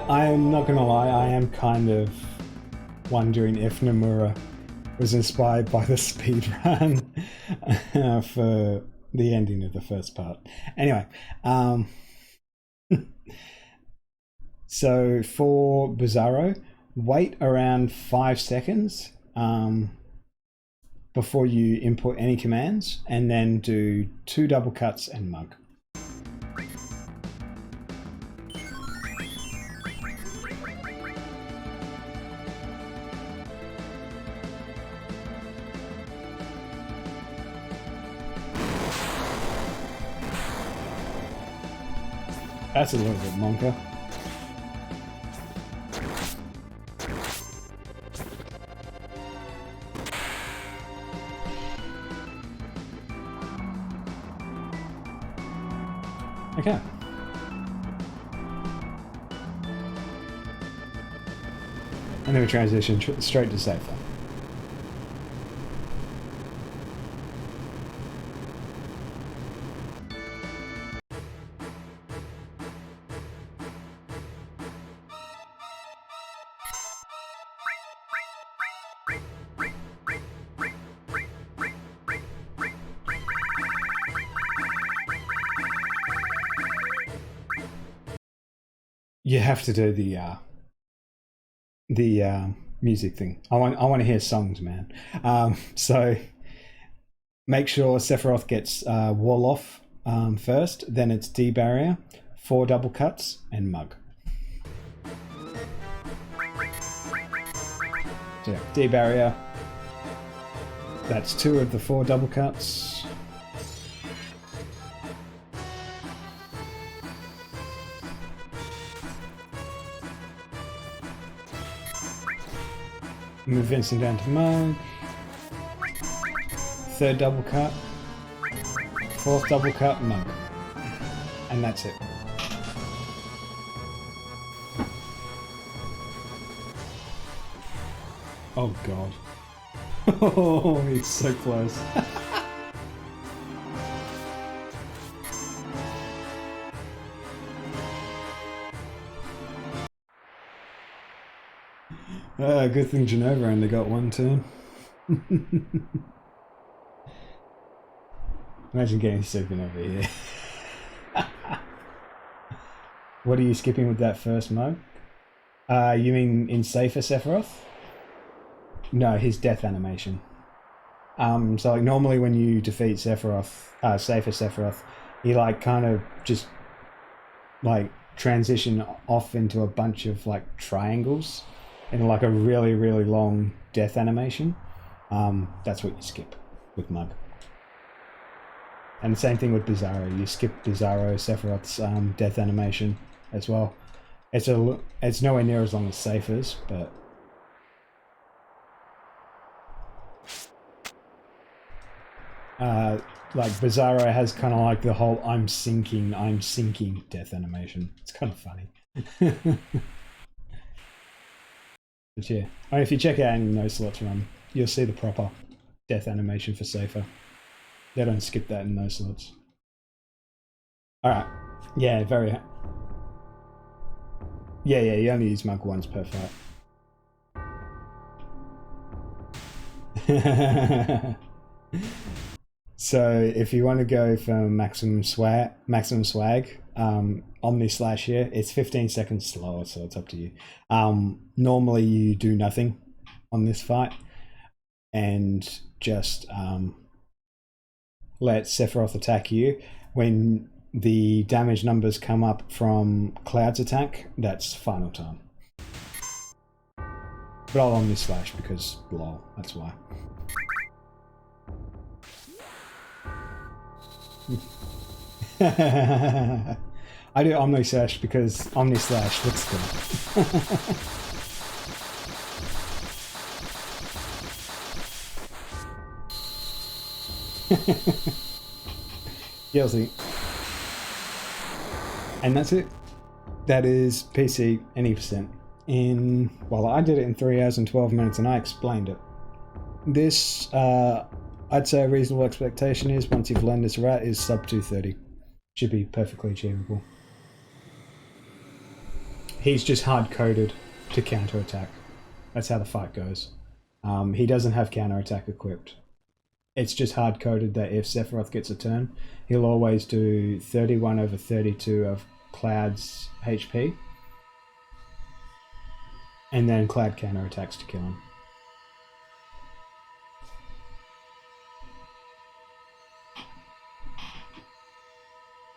I am not gonna lie, I am kind of wondering if Nomura was inspired by the speedrun for the ending of the first part. Anyway, so for Bizarro, wait around 5 seconds before you input any commands, and then do 2 double cuts and mug. That's a little bit monka. Okay. And then we transition straight to Safer. You have to do the music thing. I want to hear songs, man. So make sure Sephiroth gets wall off first. Then it's D barrier, 4 double cuts, and mug. So yeah, D barrier. That's 2 of the 4 double cuts. Move Vincent down to mug. 3rd double cut. 4th double cut, mug. And that's it. Oh god. Oh, it's so close. Good thing Genova only got 1 turn. Imagine getting Supernova here. What are you skipping with that first mug? You mean in Safer Sephiroth? No, his death animation. So like normally when you defeat Sephiroth, Safer Sephiroth, he like kind of just like transition off into a bunch of like triangles in like a really, really long death animation. That's what you skip with mug. And the same thing with Bizarro. You skip Bizarro Sephiroth's death animation as well. It's nowhere near as long as Safer's, but like Bizarro has kind of like the whole I'm sinking death animation. It's kind of funny. But yeah, I mean, if you check out any No Slots run, you'll see the proper death animation for Safer. They don't skip that in No Slots. Alright. Yeah, very... Yeah, you only use mug once per fight. So if you want to go for maximum swag, Omni/ here, it's 15 seconds slower, so it's up to you. Normally you do nothing on this fight and just let Sephiroth attack you. When the damage numbers come up from Cloud's attack, that's final time. But I'll Omni Slash because lol, that's why. I do Omni Slash because Omni Slash looks good. Guilty. And that's it. That is PC Any percent. Well, I did it in 3 hours and 12 minutes and I explained it. This, I'd say a reasonable expectation is, once you've learned this route, is sub 230. Should be perfectly achievable. He's just hard-coded to counter-attack. That's how the fight goes. He doesn't have counter-attack equipped. It's just hard-coded that if Sephiroth gets a turn, he'll always do 31 over 32 of Cloud's HP. And then Cloud counter-attacks to kill him.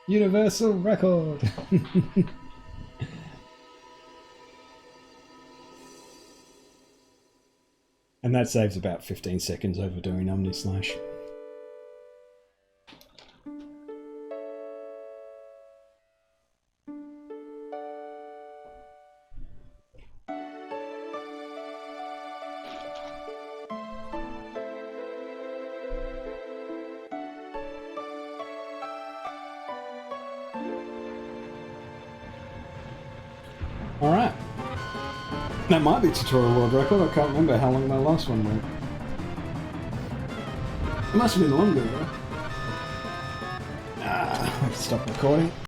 Universal record! And that saves about 15 seconds over doing Omni Slash. Alright. That might be tutorial world record, I can't remember how long my last one went. It must have been longer though. I have to stop recording.